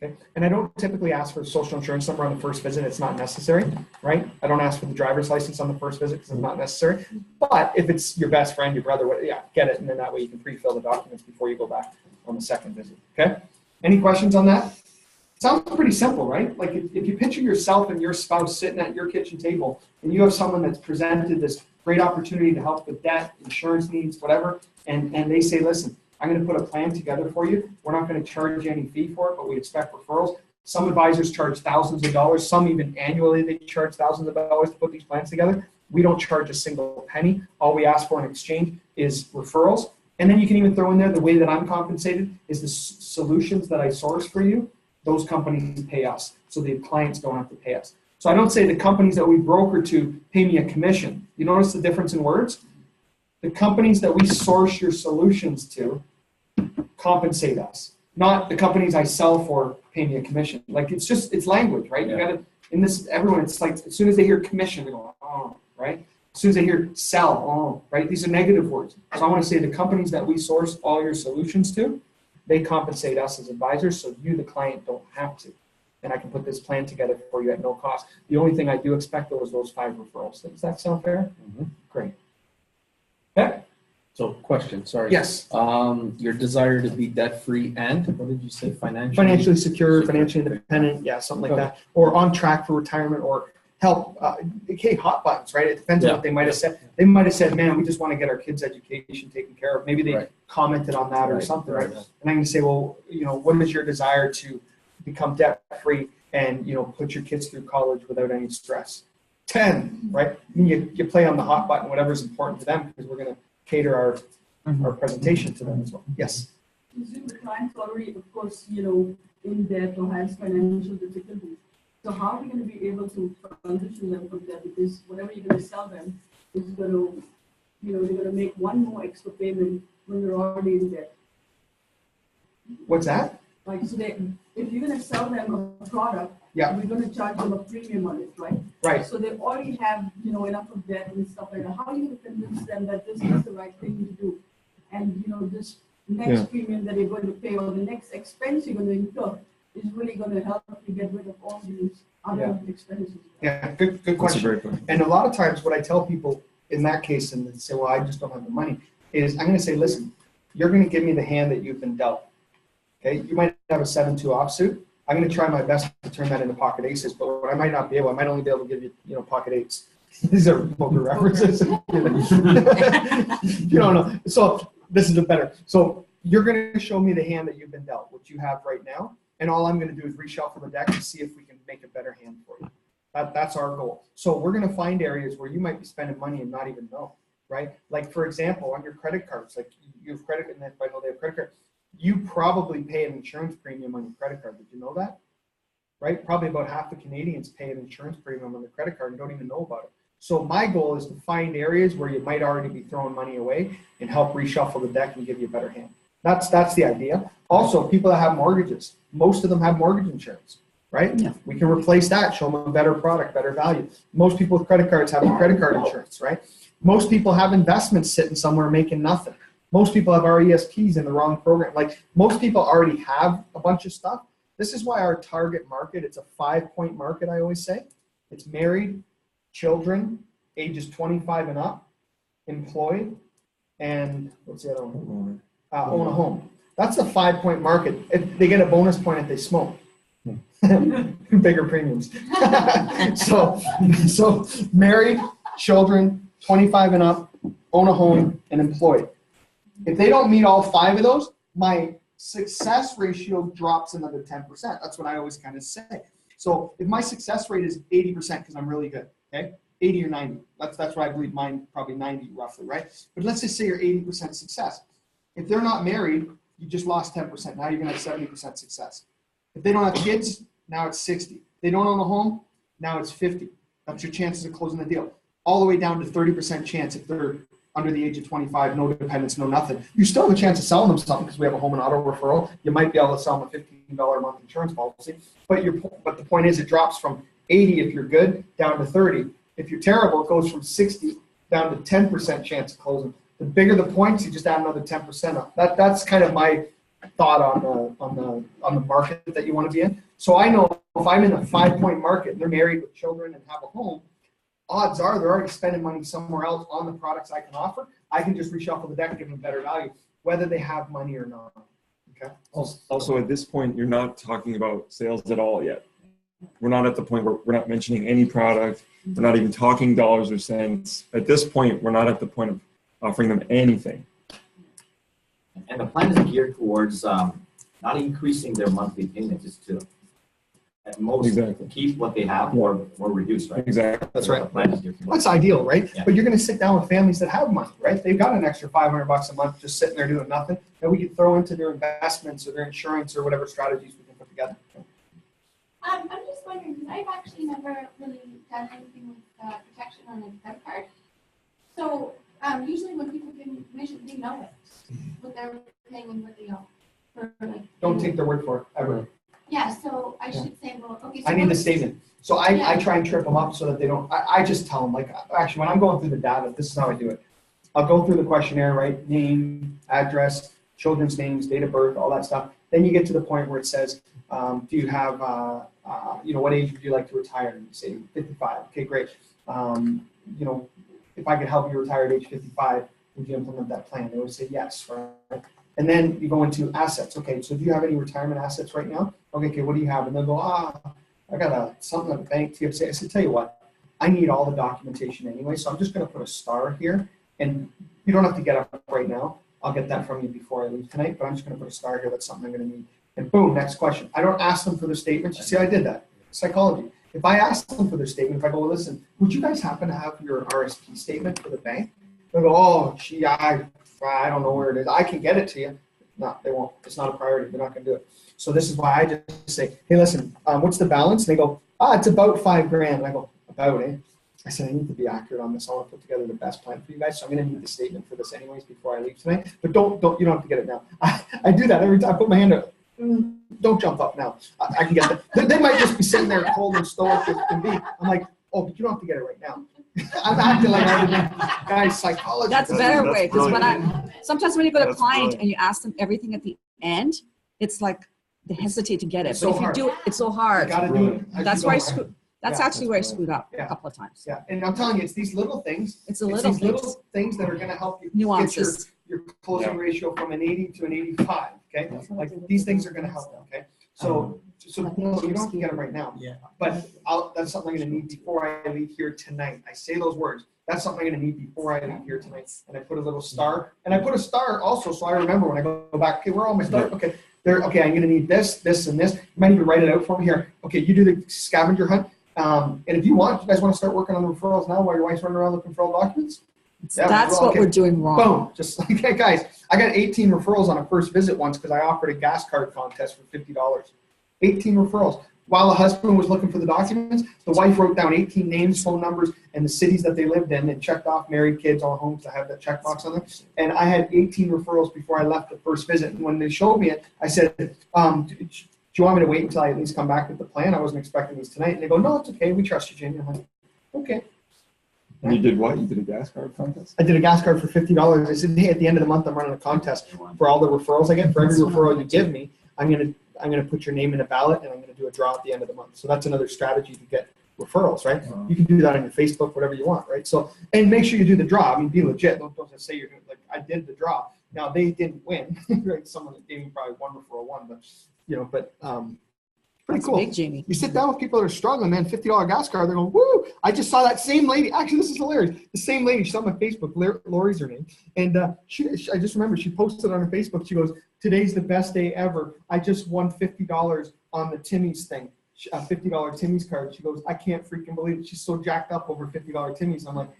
Okay. And I don't typically ask for a social insurance number on the first visit. It's not necessary, right? I don't ask for the driver's license on the first visit because it's not necessary. But if it's your best friend, your brother, yeah, get it. And then that way you can pre-fill the documents before you go back on the second visit. Okay. Any questions on that? Sounds pretty simple, right? Like if you picture yourself and your spouse sitting at your kitchen table and you have someone that's presented this great opportunity to help with debt, insurance needs, whatever, and they say, listen, I'm going to put a plan together for you. We're not going to charge you any fee for it, but we expect referrals. Some advisors charge thousands of dollars. Some even annually they charge thousands of dollars to put these plans together. We don't charge a single penny. All we ask for in exchange is referrals. And then you can even throw in there the way that I'm compensated is the solutions that I source for you. Those companies pay us, so the clients don't have to pay us. So I don't say the companies that we broker to pay me a commission. You notice the difference in words? The companies that we source your solutions to compensate us, not the companies I sell for pay me a commission. Like it's language, right? You gotta, in this, everyone, it's like, as soon as they hear commission, they go, oh, right? As soon as they hear sell, oh, right? These are negative words. So I want to say the companies that we source all your solutions to, they compensate us as advisors, so you, the client, don't have to. And I can put this plan together for you at no cost. The only thing I do expect though is those 5 referrals. Does that sound fair? Mhm. Great. Okay. So question, sorry. Yes. Your desire to be debt-free and, what did you say, financially? Financially secure, financially independent, yeah, something like that. Or on track for retirement, or help. Okay, hot buttons, right? It depends on what they might have said. They might have said, man, we just want to get our kids' education taken care of. Maybe they commented on that or something, right? And I'm going to say, well, you know, what is your desire to become debt-free and, you know, put your kids through college without any stress? 10, right? You play on the hot button, whatever's important to them, because we're going to cater our presentation to them as well. Yes. Presume the client's already, of course, you know, in debt or has financial difficulties. So how are we going to be able to transition them from debt? Because whatever you're going to sell them is going to, you know, they're going to make one more extra payment when they're already in debt. What's that? Like, so if you're going to sell them a product, Yeah. we're going to charge them a premium on it, right? Right. So they already have, you know, enough of debt and stuff like that. How are you going to convince them that this is the right thing to do? And, you know, this next premium that you're going to pay or the next expense you're going to incur is really going to help you get rid of all these other expenses. Yeah, good question. And a lot of times what I tell people in that case, and they say, well, I just don't have the money, is I'm going to say, listen, you're going to give me the hand that you've been dealt. Okay, you might have a 7-2 offsuit. I'm going to try my best to turn that into pocket aces, but what I might not be able, I might only be able to give you, you know, pocket eights. These are poker references. You don't know. So this is a better. So you're going to show me the hand that you've been dealt, which you have right now, and all I'm going to do is reshuffle the deck and see if we can make a better hand for you. That's our goal. So we're going to find areas where you might be spending money and not even know, right? Like, for example, on your credit cards, like you have credit, and if I know they have credit card, you probably pay an insurance premium on your credit card. Did you know that? Right? Probably about half the Canadians pay an insurance premium on their credit card and don't even know about it. So my goal is to find areas where you might already be throwing money away and help reshuffle the deck and give you a better hand. That's the idea. Also, people that have mortgages, most of them have mortgage insurance, right? Yeah. We can replace that, show them a better product, better value. Most people with credit cards have credit card insurance, right? Most people have investments sitting somewhere making nothing. Most people have RESPs in the wrong program. Like, most people already have a bunch of stuff. This is why our target market, it's a 5-point market, I always say. It's married, children, ages 25 and up, employed, and what's the other one? Own a home. That's a 5-point market. They get a bonus point if they smoke. Bigger premiums. so married, children, 25 and up, own a home, and employed. If they don't meet all 5 of those, my success ratio drops another 10%. That's what I always kind of say. So if my success rate is 80% because I'm really good, okay? 80 or 90. That's what I believe, mine probably 90 roughly, right? But let's just say you're 80% success. If they're not married, you just lost 10%. Now you're going to have 70% success. If they don't have kids, now it's 60. If they don't own a home, now it's 50. That's your chances of closing the deal. All the way down to 30% chance if they're under the age of 25, no dependents, no nothing. You still have a chance of selling them something because we have a home and auto referral. You might be able to sell them a $15 a month insurance policy. But the point is, it drops from 80 if you're good down to 30. If you're terrible, it goes from 60 down to 10% chance of closing. The bigger the points, you just add another 10% up. That's kind of my thought on the market that you want to be in. So I know if I'm in a 5-point market and they're married with children and have a home, odds are they're already spending money somewhere else on the products I can offer. I can just reshuffle the deck and give them better value, whether they have money or not. Also, at this point, you're not talking about sales at all yet. We're not at the point where we're not mentioning any product. We're not even talking dollars or cents. At this point, we're not at the point of offering them anything. And the plan is geared towards not increasing their monthly payments, is to at most Exactly. keep what they have or reduce, right? Exactly. That's So right. the plan is geared towards. That's ideal, right? Yeah. But you're gonna sit down with families that have money, right? They've got an extra $500 a month just sitting there doing nothing that we could throw into their investments or their insurance or whatever strategies we can put together. I'm just wondering, because I've actually never really done anything with protection on a credit card. So usually when people give me information, they know it, what they're paying and what they owe. For like, Don't take their word for it, ever. yeah, so I should say, well, okay. So I need the what- statement. So I Yeah. try and trip them up so that they don't, I just tell them, like, actually, when I'm going through the data, this is how I do it. I'll go through the questionnaire, right? Name, address, children's names, date of birth, all that stuff. Then you get to the point where it says, do you have, what age would you like to retire? And you say 55. Okay, great. If I could help you retire at age 55, would you implement that plan? They would say yes, right? And then you go into assets. Okay, so do you have any retirement assets right now? Okay, what do you have? And they'll go, I got something at the bank, TFC. I said, tell you what, I need all the documentation anyway, so I'm just gonna put a star here, and you don't have to get up right now. I'll get that from you before I leave tonight, but I'm just gonna put a star here, that's something I'm gonna need. And boom, next question. I don't ask them for their statements. You see, I did that. Psychology. If I ask them for their statement, if I go, well, listen, would you guys happen to have your RSP statement for the bank? They'll go, oh, gee, I don't know where it is. I can get it to you. No, they won't. It's not a priority. They're not gonna do it. So this is why I just say, hey, listen, what's the balance? And they go, it's about $5,000. And I go, about, eh? I said, I need to be accurate on this. I want to put together the best plan for you guys. So I'm going to need the statement for this anyways before I leave tonight. But you don't have to get it now. I do that every time. I put my hand up. Don't jump up now. I can get that. They might just be sitting there cold and stoic as can be. I'm like, oh, but you don't have to get it right now. I'm acting like guys, psychology. That's a better way, because brilliant. sometimes when you go to a That's client brilliant. and you ask them everything at the end, it's like they hesitate to get it. It's But so if you hard. do it, it's so You hard. got to do it. as That's you where I go, right? screwed. That's Yeah. actually where I screwed up Yeah. a couple of times. Yeah, and I'm telling you, it's these little things. It's a It's little these things, little things that are going to help you nuances. get your closing ratio from an 80 to an 85. Okay, like these things are going to help. Okay, so no, you don't have to get them right now. Yeah. But that's something I'm going to need before I leave here tonight. I say those words. That's something I'm going to need before I leave here tonight. And I put a little star, and I put a star also so I remember when I go back. Okay, where are all my stars? Okay, there. Okay, I'm going to need this, this, and this. You might even write it out for me here. Okay, you do the scavenger hunt. And if you guys want to start working on the referrals now while your wife's running around looking for all documents? Yeah, That's well, what okay. we're doing wrong. Boom, just like that, guys. I got 18 referrals on a first visit once because I offered a gas card contest for $50. 18 referrals. While the husband was looking for the documents, the wife wrote down 18 names, phone numbers, and the cities that they lived in and checked off married kids, all homes that have that checkbox on them. And I had 18 referrals before I left the first visit. And when they showed me it, I said, do you want me to wait until I at least come back with the plan? I wasn't expecting these tonight. And they go, no, it's okay. We trust you, Jamie. I'm like, okay. And you did what? You did a gas card contest? I did a gas card for $50. I said, hey, at the end of the month, I'm running a contest for all the referrals I get. For every referral you give me, I'm gonna put your name in a ballot and I'm gonna do a draw at the end of the month. So that's another strategy to get referrals, right? You can do that on your Facebook, whatever you want, right? So, and make sure you do the draw. I mean, be legit. Don't just say you're doing, like, I did the draw. Now they didn't win, right? Someone that gave me probably one referral won, but pretty That's cool. big, Jamie. You sit down with people that are struggling, man, $50 gas card, they're going, woo! I just saw that same lady. Actually, this is hilarious. The same lady, she's on my Facebook, Lori's her name. And I just remember she posted on her Facebook, she goes, today's the best day ever. I just won $50 on the Timmy's thing, a $50 Timmy's card. She goes, I can't freaking believe it. She's so jacked up over $50 Timmy's. I'm like,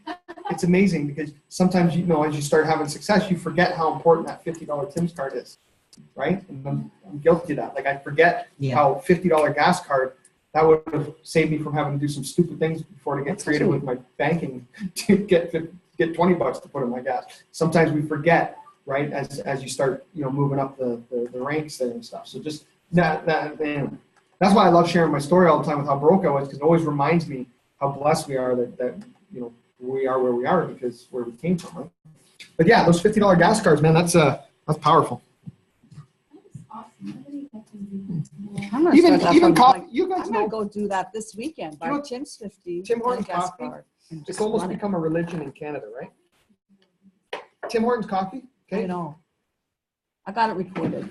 it's amazing because sometimes, as you start having success, you forget how important that $50 Timmy's card is. Right? And I'm guilty of that. Like I forget how $50 gas card, that would have saved me from having to do some stupid things before to get creative with my banking to get $20 to put in my gas. Sometimes we forget, right? As you start, moving up the ranks there and stuff. So just that's why I love sharing my story all the time with how broke I was, because it always reminds me how blessed we are that we are where we are because where we came from, right? But yeah, those $50 gas cards, man, that's powerful. I'm gonna Even start that even from, coffee. like, You guys I'm gonna know go do that this weekend. Buy You know, Tim's 50. Tim Hortons gas coffee, card, and it's just almost run it. become a religion in Canada, right? Tim Hortons coffee. Okay. I know. I got it recorded.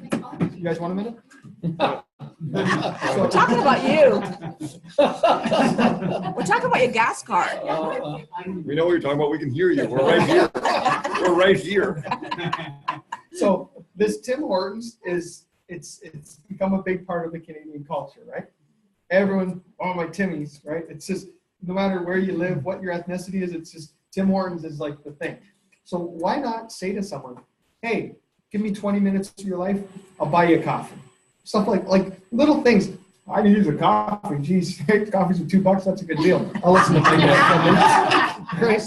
You guys want a minute? We're talking about you. We're talking about your gas card. We know what you're talking about. We can hear you. We're right here. We're right here. So this Tim Hortons it's become a big part of the Canadian culture, right? Everyone, all my Timmies, right? It's just no matter where you live, what your ethnicity is, it's just Tim Hortons is like the thing. So why not say to someone, hey, give me 20 minutes of your life, I'll buy you a coffee. Stuff like little things. I can use a coffee. Geez, coffees for $2, that's a good deal. I'll listen to my Right?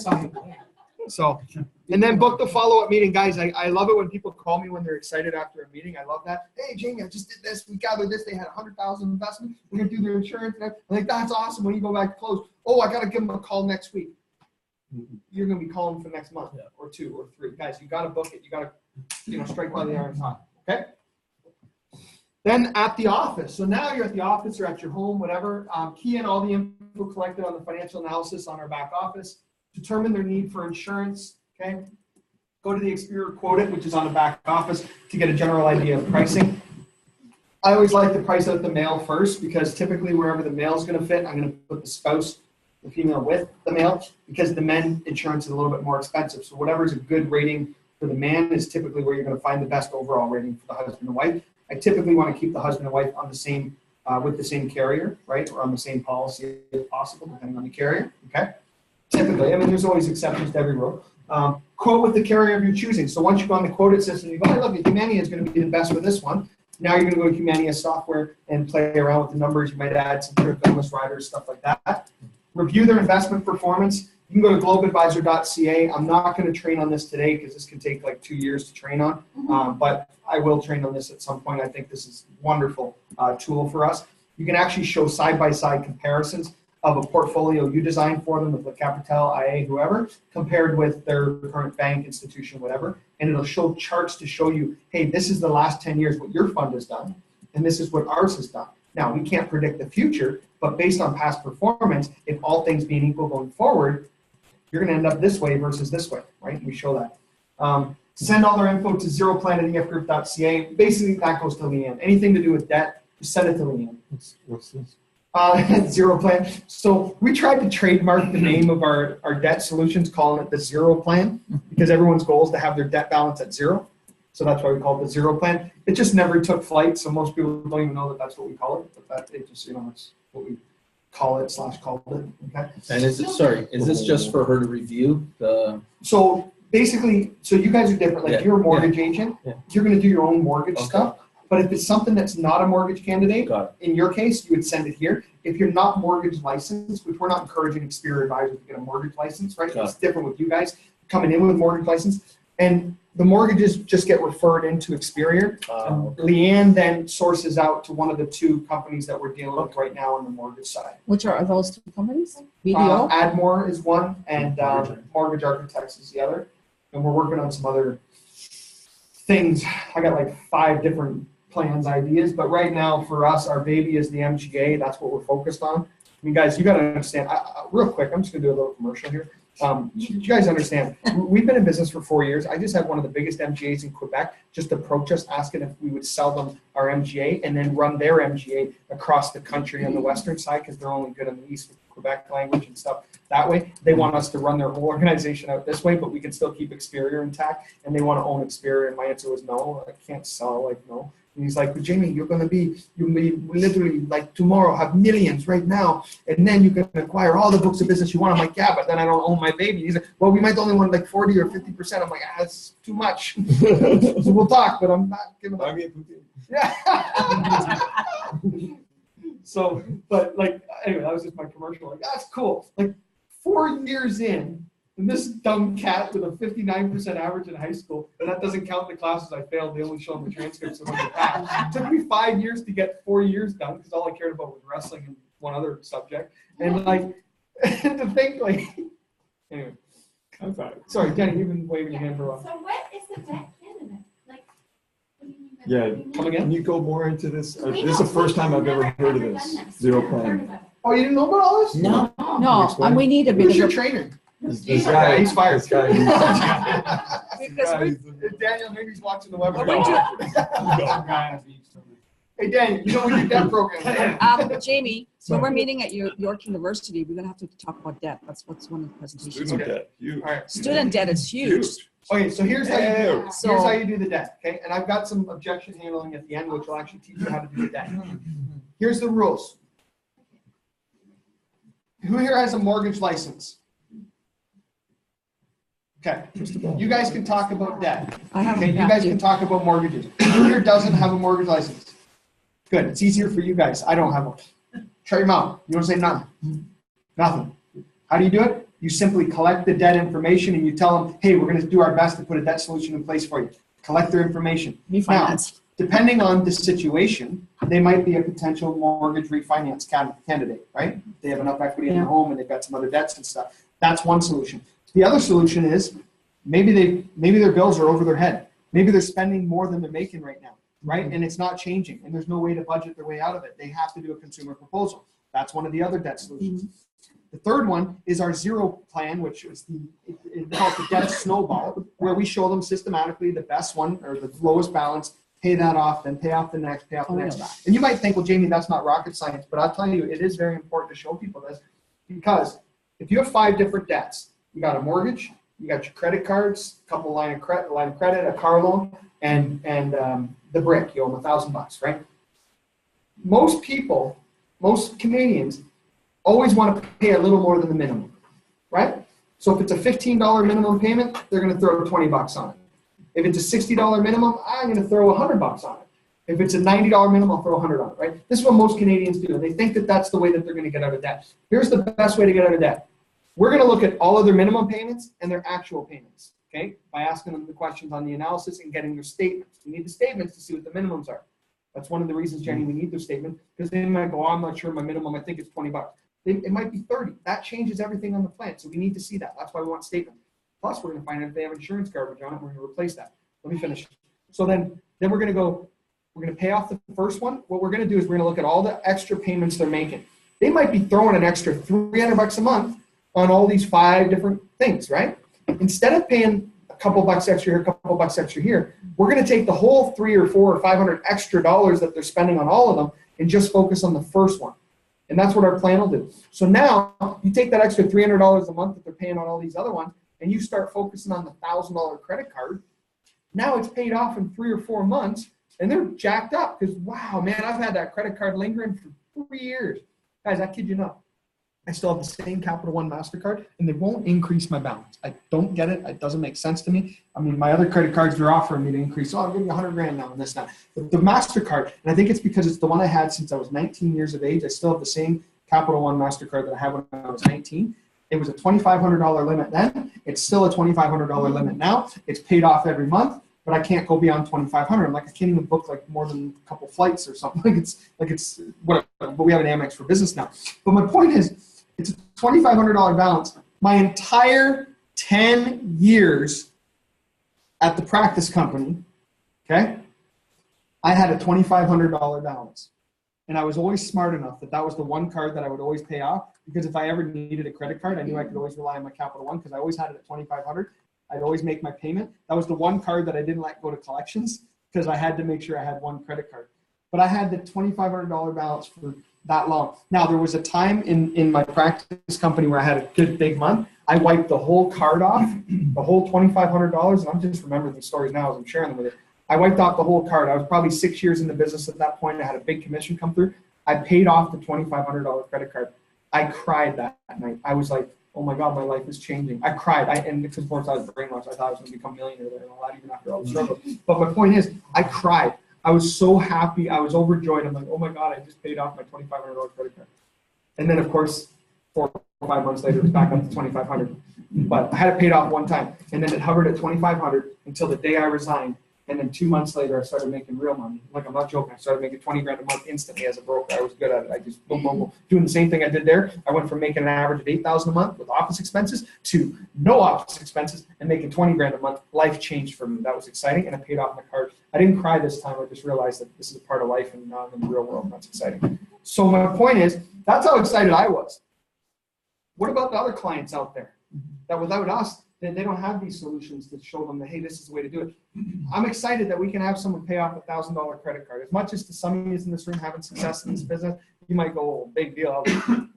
So, and then book the follow-up meeting. Guys, I love it when people call me when they're excited after a meeting. I love that. Hey, Jamie, I just did this. We gathered this. They had 100,000 investment. We're going to do their insurance. I'm like, that's awesome. When you go back to close, oh, I got to give them a call next week. You're going to be calling for next month or 2 or 3. Guys, you got to book it. You got to, strike while the iron's hot. Okay? Then at the office. So now you're at the office or at your home, whatever. Key in all the info collected on the financial analysis on our back office. Determine their need for insurance, okay? Go to the Experior Quote It, which is on the back office, to get a general idea of pricing. I always like to price out the male first because typically wherever the male is going to fit, I'm going to put the spouse, the female with the male, because the men insurance is a little bit more expensive. So whatever is a good rating for the man is typically where you're going to find the best overall rating for the husband and wife. I typically want to keep the husband and wife on the same, with the same carrier, right? Or on the same policy if possible, depending on the carrier, okay? Typically, I mean, there's always exceptions to every rule. Quote with the carrier of your choosing. So once you go on the quoted system, you go, hey, look, Humania is going to be the best for this one. Now you're going to go to Humania software and play around with the numbers. You might add some critical illness riders, stuff like that. Review their investment performance. You can go to globeadvisor.ca. I'm not going to train on this today because this can take like 2 years to train on, but I will train on this at some point. I think this is a wonderful tool for us. You can actually show side-by-side comparisons of a portfolio you designed for them with the Capital, IA, whoever, compared with their current bank, institution, whatever. And it'll show charts to show you, hey, this is the last 10 years what your fund has done, and this is what ours has done. Now, we can't predict the future, but based on past performance, if all things being equal going forward, you're going to end up this way versus this way, right? We show that. Send all their info to zeroplan@efgroup.ca. Basically, that goes to Leanne. Anything to do with debt, just send it to Leanne. What's this? Zero Plan. So we tried to trademark the name of our debt solutions, calling it the Zero Plan, because everyone's goal is to have their debt balance at 0. So that's why we call it the Zero Plan. It just never took flight, so most people don't even know that that's what we call it. But that it just, that's what we call it / called it. Okay. And is this just for her to review the? So basically, so you guys are different. Like you're a mortgage agent, you're going to do your own mortgage stuff. But if it's something that's not a mortgage candidate, in your case, you would send it here. If you're not mortgage licensed, which we're not encouraging Experior advisors to get a mortgage license, right? It's different with you guys coming in with a mortgage license. And the mortgages just get referred into Experior. Leanne then sources out to one of the 2 companies that we're dealing with right now on the mortgage side. Which are those 2 companies? BDO? Admore is one, and Mortgage Architects is the other. And we're working on some other things. I got like 5 different plans, ideas, but right now for us, our baby is the MGA. That's what we're focused on. I mean, guys, you got to understand, real quick, I'm just going to do a little commercial here. You guys understand, we've been in business for 4 years. I just had one of the biggest MGAs in Quebec just approach us asking if we would sell them our MGA and then run their MGA across the country on the western side because they're only good on the east with Quebec language and stuff that way. They want us to run their whole organization out this way, but we can still keep Experior intact, and they want to own Experior. And my answer was no, I can't sell, no. And he's like, well, Jamie, you may literally like tomorrow have millions right now, and then you can acquire all the books of business you want. I'm like, yeah, but then I don't own my baby. He's like, well, we might only want like 40 or 50%. I'm like, that's too much. So we'll talk, but I'm not giving up. Yeah. So, but like, anyway, that was just my commercial. Like, that's cool. Like 4 years in, and this dumb cat with a 59% average in high school, and that doesn't count the classes I failed. They only show them the transcripts of when they passed. It took me 5 years to get 4 years done because all I cared about was wrestling and one other subject. And like, to think like, anyway. I'm sorry, Jenny, you've been waving your hand for a while. So what is the debt candidate? Like, what do you mean? Yeah, come again? Can you go more into this? This is the first time I've ever heard of this. Zero Plan. Oh, you didn't know about all this? No, and we need a bit Who's your of trainer? This guy, he's fired. This guy. Daniel, maybe he's watching the Well, webinar. Hey, Daniel, you know we do debt program. Jamie, so when we're meeting at York University, we're gonna have to talk about debt. That's what's one of the presentations. Student debt, huge. All right. Student debt is huge. Okay, so here's how you do it. So- Here's how you do the debt, okay? And I've got some objection handling at the end, which will actually teach you how to do the debt. Here's the rules. Who here has a mortgage license? Okay, you guys can talk about debt. I have. Okay, you guys can talk about mortgages. Who here doesn't have a mortgage license? Good, it's easier for you guys. I don't have one. Shut your mouth. You want to say nothing? Nothing. How do you do it? You simply collect the debt information and you tell them, hey, we're going to do our best to put a debt solution in place for you. Collect their information. Refinance. Depending on the situation, they might be a potential mortgage refinance candidate, right? They have enough equity in their home and they've got some other debts and stuff. That's one solution. The other solution is maybe their bills are over their head. Maybe they're spending more than they're making right now, right? And it's not changing and there's no way to budget their way out of it. They have to do a consumer proposal. That's one of the other debt solutions. The third one is our zero plan, which is it's called the debt snowball, where we show them systematically the best one or the lowest balance, pay that off, then pay off the next, pay off the next. And you might think, well, Jamie, that's not rocket science, but I'll tell you, it is very important to show people this because if you have 5 different debts, you got a mortgage, you got your credit cards, a couple line of credit, a car loan, and the brick, you owe them $1,000, right? Most people, most Canadians, always want to pay a little more than the minimum, right? So if it's a $15 minimum payment, they're going to throw $20 on it. If it's a $60 minimum, I'm going to throw $100 on it. If it's a $90 minimum, I'll throw $100 on it, right? This is what most Canadians do. They think that that's the way that they're going to get out of debt. Here's the best way to get out of debt. We're going to look at all of their minimum payments and their actual payments, okay? By asking them the questions on the analysis and getting their statements. We need the statements to see what the minimums are. That's one of the reasons, Jenny, we need their statement because they might go, oh, I'm not sure my minimum, I think it's $20. It might be 30. That changes everything on the plan. So we need to see that. That's why we want statement. Plus, we're going to find out if they have insurance coverage on it. We're going to replace that. Let me finish. So then we're going to go, we're going to pay off the first one. What we're going to do is we're going to look at all the extra payments they're making. They might be throwing an extra $300 a month on all these 5 different things, right? Instead of paying a couple bucks extra here, a couple bucks extra here, we're going to take the whole $300 or $400 or $500 extra dollars that they're spending on all of them and just focus on the first one. And that's what our plan will do. So now you take that extra $300 a month that they're paying on all these other ones and you start focusing on the $1,000 credit card. Now it's paid off in 3 or 4 months and they're jacked up because, wow, man, I've had that credit card lingering for 3 years. Guys, I kid you not. I still have the same Capital One MasterCard and they won't increase my balance. I don't get it. It doesn't make sense to me. I mean, my other credit cards, they're offering me to increase. Oh, I'll give you $100,000 now and this now. But the MasterCard, and I think it's because it's the one I had since I was 19 years of age. I still have the same Capital One MasterCard that I had when I was 19. It was a $2,500 limit then. It's still a $2,500 limit now. It's paid off every month, but I can't go beyond $2,500. I'm like, I can't even book like more than a couple flights or something. Like it's whatever. But we have an Amex for business now. But my point is, it's a $2,500 balance. My entire 10 years at the practice company, okay, I had a $2,500 balance. And I was always smart enough that was the one card that I would always pay off because if I ever needed a credit card, I knew I could always rely on my Capital One because I always had it at $2,500. I'd always make my payment. That was the one card that I didn't let go to collections because I had to make sure I had one credit card. But I had the $2,500 balance for that long. Now, there was a time in my practice company where I had a good big month. I wiped the whole card off, the whole $2,500, and I'm just remembering these stories now as I'm sharing them with you. I wiped off the whole card. I was probably 6 years in the business at that point. I had a big commission come through. I paid off the $2,500 credit card. I cried that night. I was like, oh my God, my life is changing. I cried. And because of course I was brainwashed, I thought I was going to become a millionaire there and all that, even after all the struggle. But my point is, I cried. I was so happy. I was overjoyed. I'm like, oh my God, I just paid off my $2,500 credit card. And then, of course, 4 or 5 months later, it was back up to $2,500. But I had it paid off one time. And then it hovered at $2,500 until the day I resigned. And then 2 months later, I started making real money. Like, I'm not joking. I started making $20,000 a month instantly as a broker. I was good at it. I just boom, boom, boom. Doing the same thing I did there. I went from making an average of $8,000 a month with office expenses to no office expenses and making $20,000 a month. Life changed for me. That was exciting. And I paid off my card. I didn't cry this time. I just realized that this is a part of life and now I'm in the real world. And that's exciting. So my point is, that's how excited I was. What about the other clients out there that without us, they don't have these solutions to show them that, hey, this is the way to do it. I'm excited that we can have someone pay off $1,000 credit card. As much as to some of you in this room having success in this business, you might go, oh, big deal.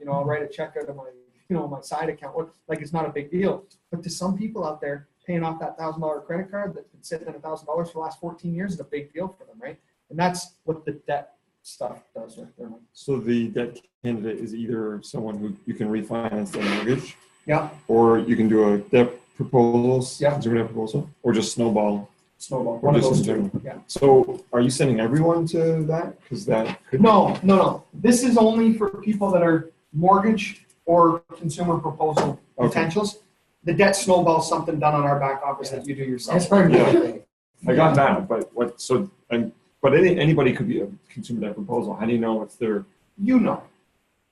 I'll write a check out of my, my side account. Like it's not a big deal. But to some people out there, paying off that $1,000 credit card that's been sitting at $1,000 for the last 14 years is a big deal for them, right? And that's what the debt stuff does right there. So the debt candidate is either someone who you can refinance their mortgage, Yeah, or you can do a debt proposals, Yeah. consumer debt proposal, or just snowball. snowball. Or One of just those in two. general. Yeah. So are you sending everyone to that? Because that could No. This is only for people that are mortgage or consumer proposal Okay. potentials. The debt snowball is something done on our back office that you do yourself. That's part of Yeah. it. I got that, but what? So but anybody could be a consumer debt proposal. How do you know if they're You know.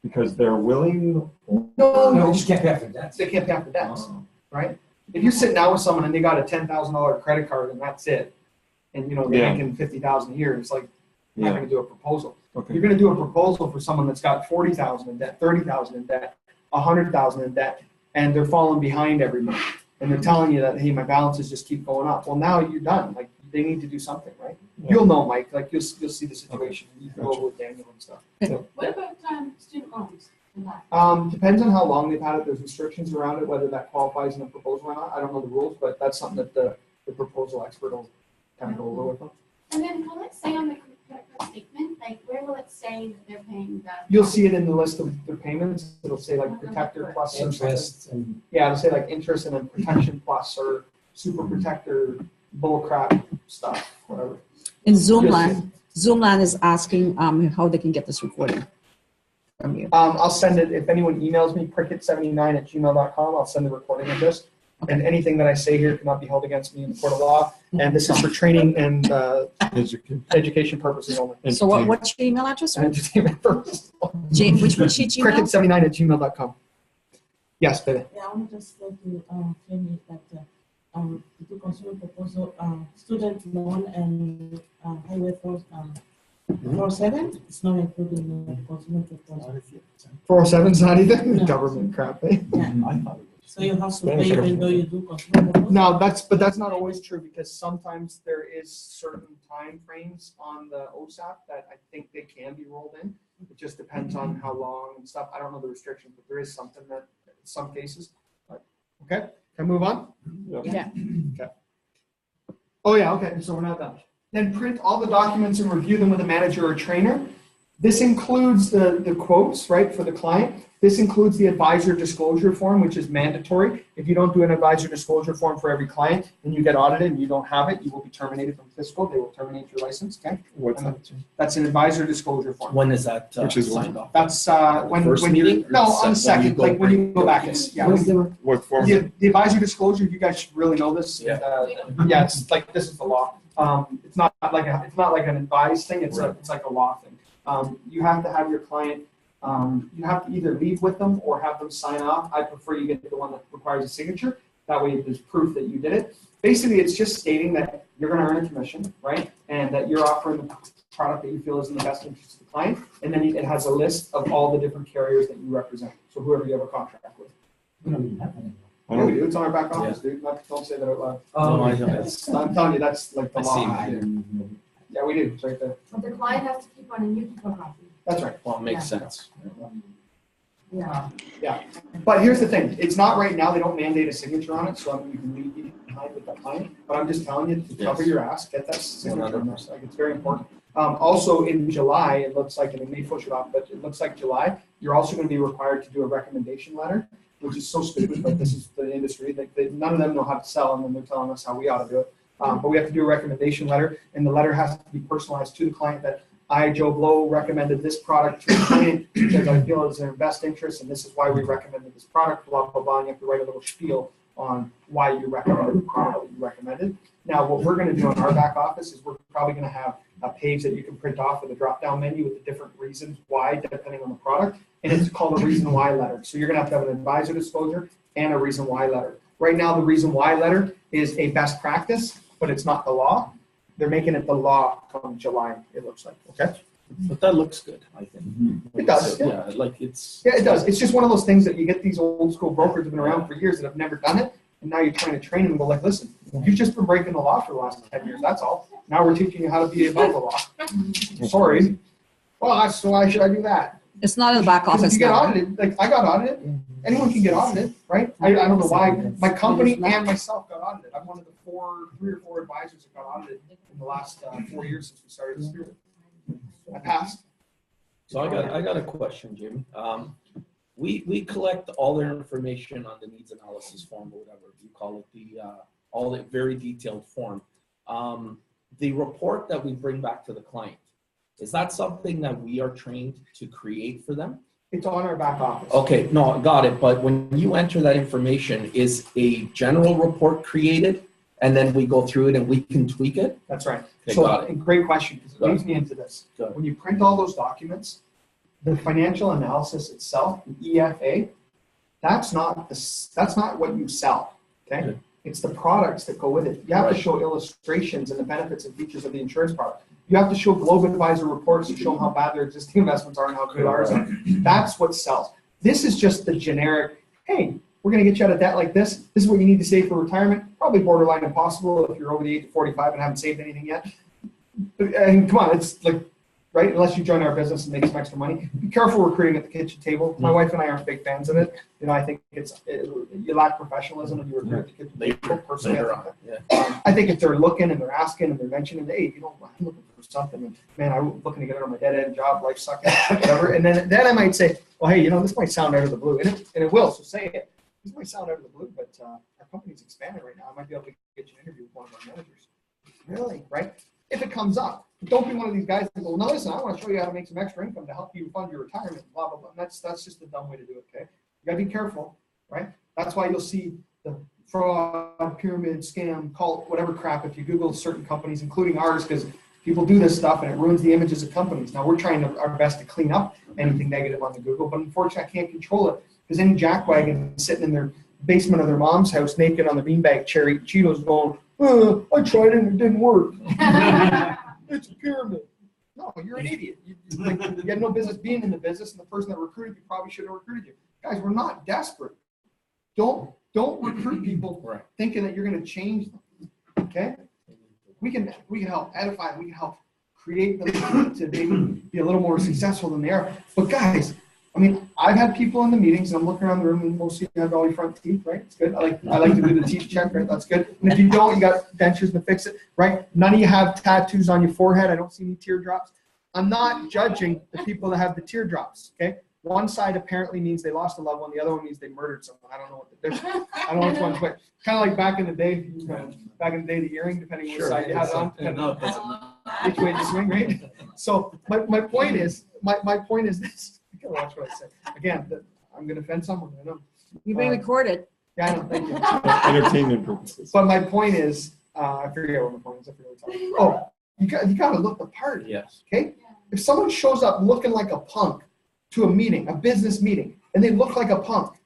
because they're willing? No, you just can't pay off the debts. They can't pay off the debts, Oh, right? If you're sitting down with someone and they got a $10,000 credit card and that's it, and they're Yeah. making $50,000 a year, it's like you're not yeah. going to do a proposal. Okay. You're going to do a proposal for someone that's got 40,000 in debt, 30,000 in debt, 100,000 in debt, and they're falling behind every month. And they're telling you that, hey, my balances just keep going up. Well, now you're done. Like they need to do something, right? Yeah. You'll know, Mike. Like you'll see the situation. You can go Gotcha. over with Daniel and stuff. What about student loans and that? Depends on how long they've had it. There's restrictions around it, whether that qualifies in a proposal or not. I don't know the rules, but that's something that the proposal expert will kind of go over with them. And then will it say on the credit card statement, like where will it say that they're paying the? You'll see it in the list of the payments. It'll say like protector plus or something. Interest and. Yeah, it'll say like interest and then protection plus or super protector bullcrap stuff, whatever. In Yes. Zoomland is asking how they can get this recording from you. I'll send it, if anyone emails me, prickett79@gmail.com, I'll send the recording of this. And anything that I say here cannot be held against me in the court of law. And this is for training and education purposes only. So what's your email address? And entertainment purposes. Which sheet email? Prickett79@gmail.com. Yes, baby. Yeah, I want just like to tell you that to do consumer proposal, student loan and highway 407, it's not included in the consumer proposal. 407 is not either? No. Government crap, eh? So you have to pay even though you do consumer proposal? No, that's not always true because sometimes there is certain time frames on the OSAP that I think they can be rolled in. It just depends on how long and stuff. I don't know the restrictions, but there is something that in some cases. But, okay, can I move on? Yeah. Okay. Oh yeah, okay, so we're not done. Then print all the documents and review them with a manager or trainer. This includes the quotes, right, for the client. This includes the advisor disclosure form, which is mandatory. If you don't do an advisor disclosure form for every client and you get audited and you don't have it, you will be terminated from fiscal. They will terminate your license, okay? What's that? That's an advisor disclosure form. When is that Which is signed off? That's when First you, meeting or no, on the when you second, go like when you bring- go back. Yeah, when you- What form? the advisor disclosure, you guys should really know this. Yeah. Yeah, it's like, this is the law. It's not like an advised thing, it's like a law thing. You have to have your client, you have to either leave with them or have them sign off. I prefer you get the one that requires a signature. That way there's proof that you did it. Basically, it's just stating that you're gonna earn a commission, right? And that you're offering the product that you feel is in the best interest of the client. And then it has a list of all the different carriers that you represent. So whoever you have a contract with. We don't even have that anymore. I Yeah, we don't, do. It's on our back office, dude. Don't say that out loud. No, I know. I'm telling you, that's like the I law. see. Yeah, we do. It's right there. But the client has to keep on and you keep a copy. That's right. Well, it makes sense. Yeah. But here's the thing. It's not right now. They don't mandate a signature on it, so I mean, you can leave it behind with the client. But I'm just telling you to cover Yes. your ass, get that signature on this. Like, it's very important. Also in July, it looks like, and it may push it off, but it looks like July, you're also going to be required to do a recommendation letter, which is so stupid, but this is the industry. None of them know how to sell, and then they're telling us how we ought to do it. But we have to do a recommendation letter, and the letter has to be personalized to the client that I, Joe Blow, recommended this product to the client because I feel it's in their best interest, and this is why we recommended this product, blah, blah, blah, and you have to write a little spiel on why you recommended the product that you recommended. Now, what we're going to do in our back office is we're probably going to have a page that you can print off with a drop-down menu with the different reasons why, depending on the product, and it's called a reason why letter. So you're going to have an advisor disclosure and a reason why letter. Right now, the reason why letter is a best practice, but it's not the law. They're making it the law come July, it looks like, okay? But that looks good, I think. It does, Yeah, like it's. Yeah, it does. It's just one of those things that you get these old school brokers that have been around for years that have never done it, and now you're trying to train them and go like, listen, you've just been breaking the law for the last 10 years, that's all. Now we're teaching you how to be above the law. Sorry. Well, so why should I do that? It's not in the back Because office you get now. audited, like I got audited. Anyone can get audited, right? I don't know why. My company and myself got audited. I'm one of the 3 or 4 advisors that got audited in the last 4 years since we started this period. I passed. So I got a question, Jim. We collect all their information on the needs analysis form or whatever you call it, all the very detailed form. The report that we bring back to the client, is that something that we are trained to create for them? It's on our back office. Okay, no, got it. But when you enter that information, is a general report created and then we go through it and we can tweak it? That's right. Okay, So, got it. great question, because it Got leads it. me into this. Got it. When you print all those documents, the financial analysis itself, the EFA, that's not what you sell, okay? Okay. It's the products that go with it. You have Right. to show illustrations and the benefits and features of the insurance product. You have to show Globe Advisor reports to show them how bad their existing investments are and how good ours are. That's what sells. This is just the generic, hey, we're going to get you out of debt like this. This is what you need to save for retirement. Probably borderline impossible if you're over the age of 45 and haven't saved anything yet. And come on, it's like, right? Unless you join our business and make some extra money. Be careful recruiting at the kitchen table. My wife and I aren't big fans of it. You know, I think you lack professionalism when you recruit at the kitchen table. Personally, Later I on, think yeah. I think if they're looking and they're asking and they're mentioning, hey, you know, I'm looking for something, and man, I'm looking to get out of my dead end job, life sucking, whatever. And then I might say, well, hey, you know, this might sound out of the blue, and it will. So say it. This might sound out of the blue, but our company's expanding right now. I might be able to get you an interview with one of our managers. Really, right? If it comes up. But don't be one of these guys that go, no, listen, I want to show you how to make some extra income to help you fund your retirement, blah, blah, blah. And that's just a dumb way to do it, okay? You gotta be careful, right? That's why you'll see the fraud, pyramid, scam, cult, whatever crap, if you Google certain companies, including ours, because people do this stuff and it ruins the images of companies. Now, we're trying our best to clean up anything negative on the Google, but unfortunately, I can't control it because any jackwagon sitting in their basement of their mom's house naked on the beanbag chair eating Cheetos going, I tried it and it didn't work. It's a pyramid. No, you're an idiot. You had no business being in the business, and the person that recruited you probably should have recruited you. Guys, we're not desperate. Don't recruit people Right. thinking that you're going to change them. Okay? We can help edify them. We can help create them to maybe be a little more successful than they are. But guys, I mean, I've had people in the meetings, and I'm looking around the room, and most of you have all your front teeth, right? It's good. I like to do the teeth check, right? That's good. And if you don't, you got dentures to fix it, right? None of you have tattoos on your forehead. I don't see any teardrops. I'm not judging the people that have the teardrops, okay? One side apparently means they lost a loved one. The other one means they murdered someone. I don't know what the difference. I don't know which one's which. Kind of like back in the day, the earring, depending on which side you had it on. Which way you swing, right? So my point is this. You gotta watch what I say. Again, I'm gonna offend someone. I know. You've been recorded. Yeah, I know. Thank you. Entertainment purposes. But my point is, I forget what my point is. I forget what I'm talking. Oh, you gotta look the part. Yes. Okay. If someone shows up looking like a punk to a meeting, a business meeting, and they look like a punk,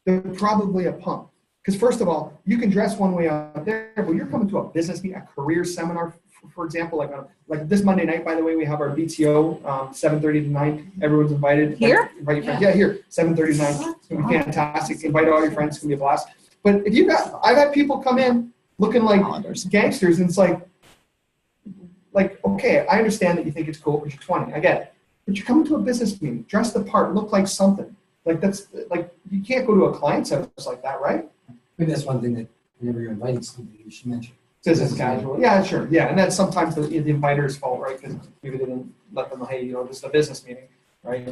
they're probably a punk. Because first of all, you can dress one way out there, but you're coming to a business meeting, a career seminar, for example, like this Monday night, by the way, we have our BTO, 7:30 to 9. Everyone's invited. Here? Invite your friends. Yeah, here, 7:30 to 9. It's gonna be fantastic. Invite all your friends. It's gonna be a blast. But I've had people come in looking like gangsters, and it's like, okay, I understand that you think it's cool because you're 20. I get it. But you're coming to a business meeting, dress the part, look like something. Like you can't go to a client's house like that, right? Maybe that's one thing that whenever you're inviting somebody, you should mention. Business casual. Yeah, sure. Yeah, and that's sometimes the inviter's fault, right? Because maybe they didn't let them know, hey, this is a business meeting, right?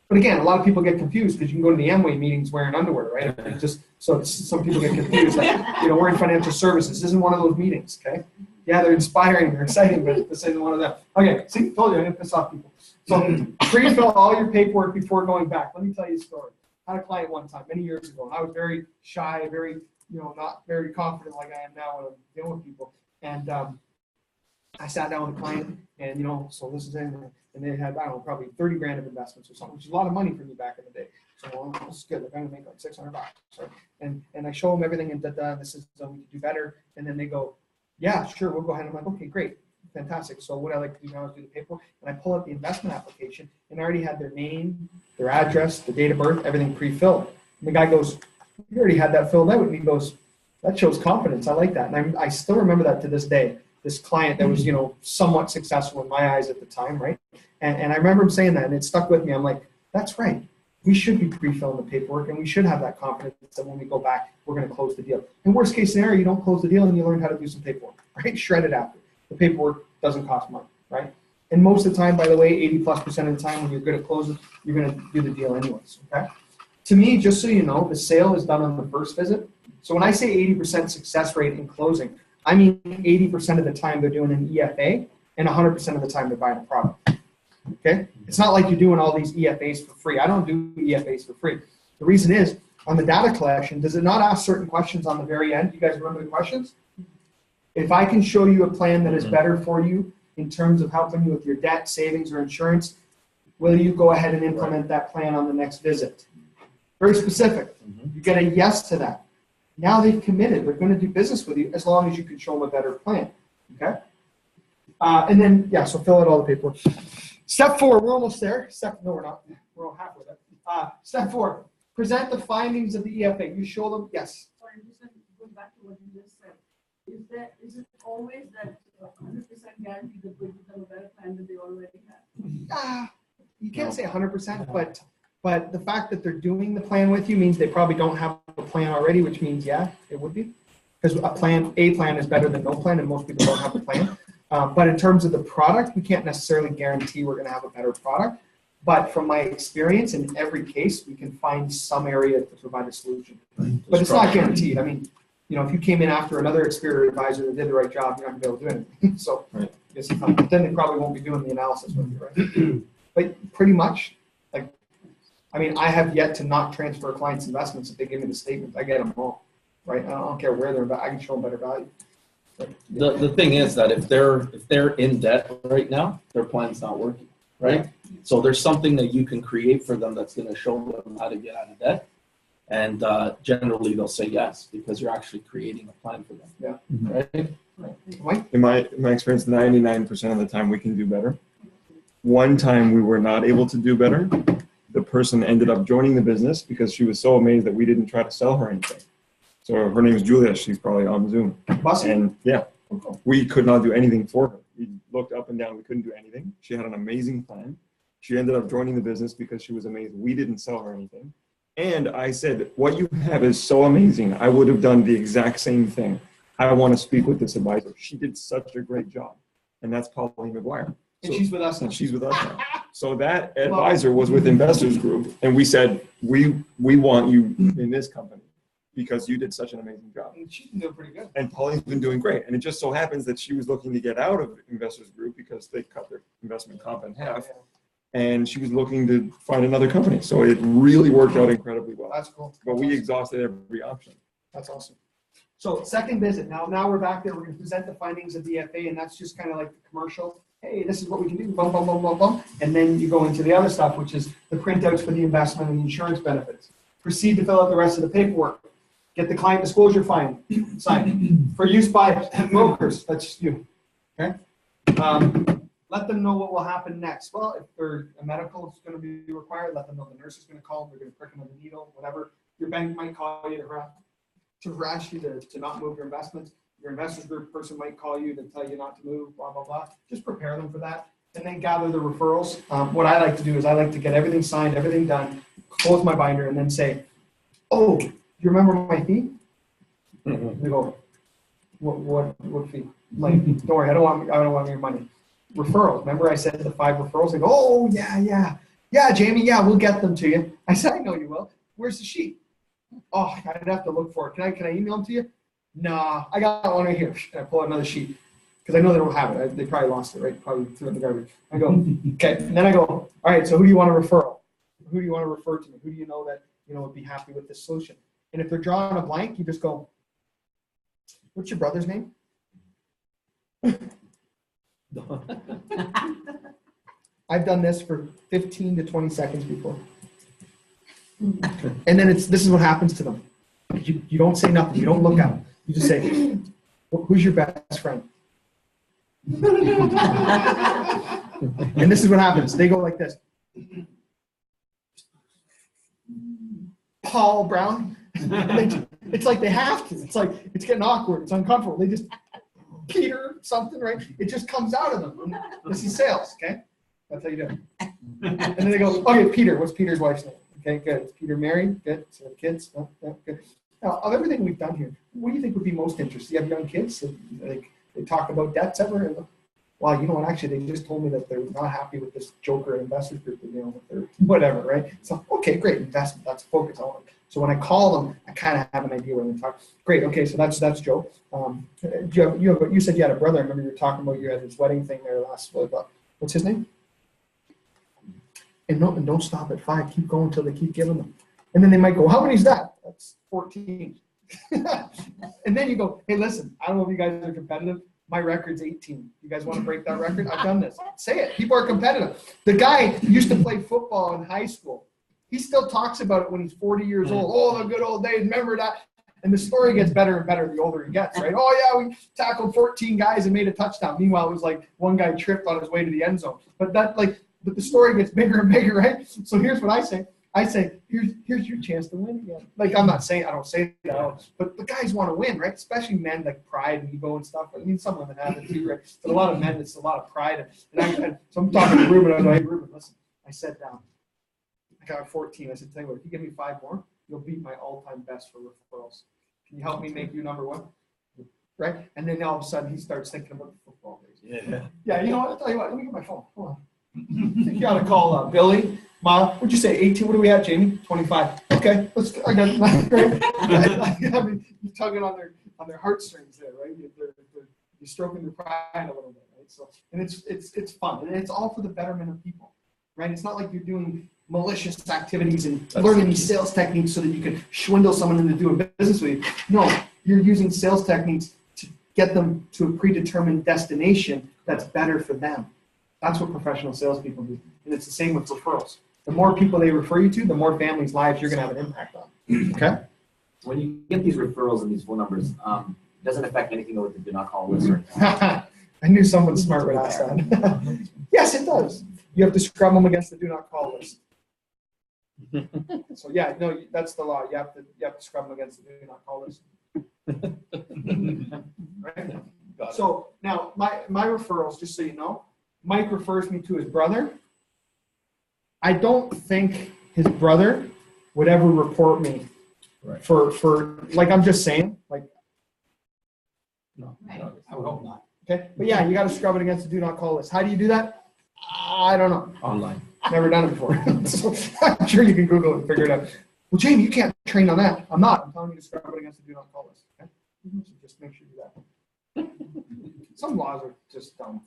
But again, a lot of people get confused because you can go to the Amway meetings wearing underwear, right? Some people get confused. Like, we're in financial services. This isn't one of those meetings, okay? Yeah, they're inspiring, they're exciting, but this isn't one of them. Okay, see, told you, I'm gonna piss off people. So pre-fill all your paperwork before going back. Let me tell you a story. I had a client one time, many years ago, and I was very shy, very, not very confident like I am now when I'm dealing with people. And I sat down with a client, and so this is in, and they had, I don't know, probably 30 grand of investments or something, which is a lot of money for me back in the day. So this is good. They're going to make like $600. Right? And I show them everything, and this is so we can do better. And then they go, yeah, sure, we'll go ahead. I'm like, okay, great, fantastic. So what I like to do now is do the paperwork, and I pull up the investment application, and I already had their name, their address, the date of birth, everything pre-filled. And the guy goes, you already had that filled out. And he goes, That shows confidence. I like that. And I still remember that to this day. This client that was, somewhat successful in my eyes at the time, right? And I remember him saying that, and it stuck with me. I'm like, that's right. We should be pre-filling the paperwork, and we should have that confidence that when we go back, we're going to close the deal. In worst case scenario, you don't close the deal and you learn how to do some paperwork, right? Shred it after. The paperwork doesn't cost money, right? And most of the time, by the way, 80+% of the time when you're good at closing, you're going to do the deal anyways, okay? To me, just so you know, the sale is done on the first visit. So when I say 80% success rate in closing, I mean 80% of the time they're doing an EFA and 100% of the time they're buying a product. Okay? It's not like you're doing all these EFAs for free. I don't do EFAs for free. The reason is, on the data collection, does it not ask certain questions on the very end? You guys remember the questions? If I can show you a plan that is better for you in terms of helping you with your debt, savings, or insurance, will you go ahead and implement that plan on the next visit? Very specific. You get a yes to that. Now they've committed. They're going to do business with you as long as you can show them a better plan. Okay? And then, so fill out all the paperwork. Step 4, we're almost there. No, we're not. We're all halfway there. Step 4, present the findings of the EFA. You show them, yes. Sorry, I'm just going to go back to what you just said. Is it always that 100% guarantee that we give them a better plan than they already have? You can't say 100%, but the fact that they're doing the plan with you means they probably don't have a plan already, which means, it would be. Because a plan is better than no plan, and most people don't have a plan. But in terms of the product, we can't necessarily guarantee we're going to have a better product. But from my experience, in every case, we can find some area to provide a solution. But it's not guaranteed. I mean, if you came in after another experienced advisor that did the right job, you're not going to be able to do anything. So then they probably won't be doing the analysis with you, right? But pretty much, I have yet to not transfer a client's investments if they give me the statement. I get them all, right? I don't care where they're, I can show them better value. The thing is that if they're in debt right now, their plan's not working, right? So there's something that you can create for them that's going to show them how to get out of debt, and generally they'll say yes because you're actually creating a plan for them. Yeah. Right. In my experience, 99% of the time we can do better. One time we were not able to do better. The person ended up joining the business because she was so amazed that we didn't try to sell her anything. So her name is Julia. She's probably on Zoom. And we could not do anything for her. We looked up and down. We couldn't do anything. She had an amazing plan. She ended up joining the business because she was amazed. We didn't sell her anything. And I said, what you have is so amazing. I would have done the exact same thing. I want to speak with this advisor. She did such a great job. And that's Pauline McGuire. And she's with us now. She's with us now. So that advisor was with Investors Group, and we said, we want you in this company because you did such an amazing job. And she's been doing pretty good. And Pauline's been doing great. And it just so happens that she was looking to get out of Investors Group because they cut their investment comp in half. And she was looking to find another company. So it really worked out incredibly well. That's cool. But we exhausted every option. That's awesome. So second visit. Now we're back there. We're going to present the findings of the EFA, and that's just kind of like the commercial. Hey, this is what we can do, bum, bum, bum, bum, bum. And then you go into the other stuff, which is the printouts for the investment and the insurance benefits. Proceed to fill out the rest of the paperwork. Get the client disclosure signed for use by brokers. That's you. Okay. Let them know what will happen next. Well, if a medical is going to be required, let them know the nurse is going to call them. They're going to prick them with a needle, whatever. Your bank might call you to harass you to not move your investments. Your Investors Group person might call you to tell you not to move, blah, blah, blah. Just prepare them for that and then gather the referrals. What I like to do is I like to get everything signed, everything done, close my binder, and then say, oh, you remember my fee? They go, what fee? Like, don't worry, I don't want your money. Referrals. Remember I said the 5 referrals? They go, oh, yeah, Jamie, we'll get them to you. I said, I know you will. Where's the sheet? Oh, I'd have to look for it. Can I email them to you? Nah, I got one right here. And I pull out another sheet because I know they don't have it. They probably lost it, right? Probably threw it in the garbage. I go, okay. And then I go, all right, so who do you want to refer? Who do you want to refer to me? Who do you know that would be happy with this solution? And if they're drawing a blank, you just go, what's your brother's name? I've done this for 15 to 20 seconds before. And then this is what happens to them. You don't say nothing. You don't look at them. You just say, who's your best friend? And this is what happens. They go like this. Paul Brown. It's like they have to. It's like, it's getting awkward. It's uncomfortable. They just, Peter, something, right? It just comes out of them. This is sales, okay? That's how you do it. And then they go, okay, Peter, what's Peter's wife's name? Okay, good. Is Peter married? Good. So kids? No, no, good. Now, of everything we've done here, what do you think would be most interesting? You have young kids, so, like, they talk about debts ever? Well, you know what, actually, they just told me that they're not happy with this Joker investors group they're dealing with, or whatever, right? So, okay, great, investment, that's a focus on. So when I call them, I kind of have an idea where they talk. Great, okay, so that's Joe. You said you had a brother. I remember you were talking about you had this wedding thing there last, what's his name? And don't stop at 5, keep going until they keep giving them. And then they might go, how many is that? That's 14. And then you go, hey, listen, I don't know if you guys are competitive. My record's 18. You guys want to break that record? I've done this. Say it. People are competitive. The guy who used to play football in high school, he still talks about it when he's 40 years old. Oh, the good old days. Remember that? And the story gets better and better the older he gets, right? Oh, yeah, we tackled 14 guys and made a touchdown. Meanwhile, it was like one guy tripped on his way to the end zone. But the story gets bigger and bigger, right? So here's what I say. I say, here's your chance to win again. Like, I don't say that, but the guys want to win, right? Especially men, like pride and ego and stuff. I mean, some women have it too, right? But a lot of men, it's a lot of pride. So I'm talking to Ruben. I go, hey, Ruben, listen. I sat down. I got 14. I said, tell you what, if you give me 5 more, you'll beat my all-time best for referrals. Can you help me make you number 1? Right? And then all of a sudden, he starts thinking about the football days. Yeah, you know what? I'll tell you what. Let me get my phone. Hold on. I think you ought to call Billy. Ma, what'd you say, 18? What are we at, Jamie? 25. Okay, I got it. I mean, you're tugging on their heartstrings there, right? You're stroking their pride a little bit, right? So, and it's fun, and it's all for the betterment of people, right? It's not like you're doing malicious activities and learning these sales techniques so that you can swindle someone into doing business with you. No, you're using sales techniques to get them to a predetermined destination that's better for them. That's what professional salespeople do, and it's the same with referrals. The more people they refer you to, the more families' lives you're going to have an impact on. Okay? When you get these referrals and these phone numbers, it doesn't affect anything with the do not call list or I knew someone smart would ask that. Yes, it does. You have to scrub them against the do not call list. So yeah, no, that's the law. You have to scrub them against the do not call list. Right? So now my referrals, just so you know, Mike refers me to his brother. I don't think his brother would ever report me for like, I'm just saying, like, No, I would hope not. Okay, but yeah, you got to scrub it against the do not call list. How do you do that? I don't know. Online. Never done it before. So I'm sure you can Google it and figure it out. Well, Jamie, you can't train on that. I'm not. I'm telling you to scrub it against the do not call list. Okay? So just make sure you do that. Some laws are just dumb.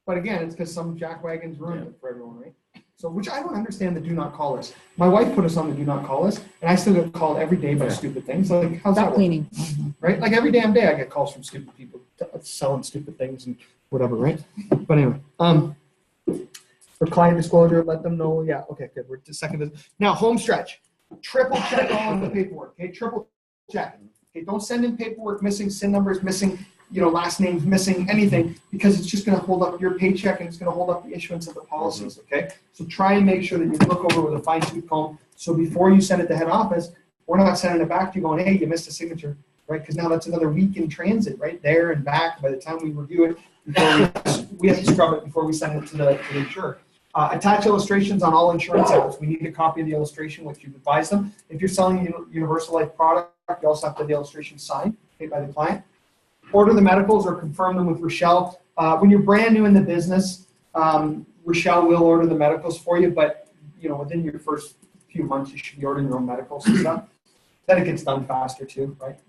But again, it's because some jackwagons ruined it for everyone, right? So, which I don't understand the do not call list. My wife put us on the do not call list, and I still get called every day about stupid things. Like, how's that work? Cleaning. Right? Like every damn day I get calls from stupid people selling stupid things and whatever, right? But anyway, for client disclosure, let them know. Yeah, okay, good. We're to second. Now, home stretch. Triple check all of the paperwork. Okay, triple check. Okay, don't send in paperwork missing, SIN numbers missing, last names missing, anything, because it's just going to hold up your paycheck and it's going to hold up the issuance of the policies, okay? So try and make sure that you look over with a fine-tooth comb. So before you send it to head office, we're not sending it back to you going, hey, you missed a signature, right? Because now that's another week in transit, right? There and back. By the time we review it, we have to scrub it before we send it to the insurer. Attach illustrations on all insurance apps. We need a copy of the illustration, which you've advised them. If you're selling a universal life product, you also have to have the illustration signed, paid by the client. Order the medicals or confirm them with Rochelle. When you're brand new in the business, Rochelle will order the medicals for you, but within your first few months, you should be ordering your own medicals and stuff. Then it gets done faster too, right?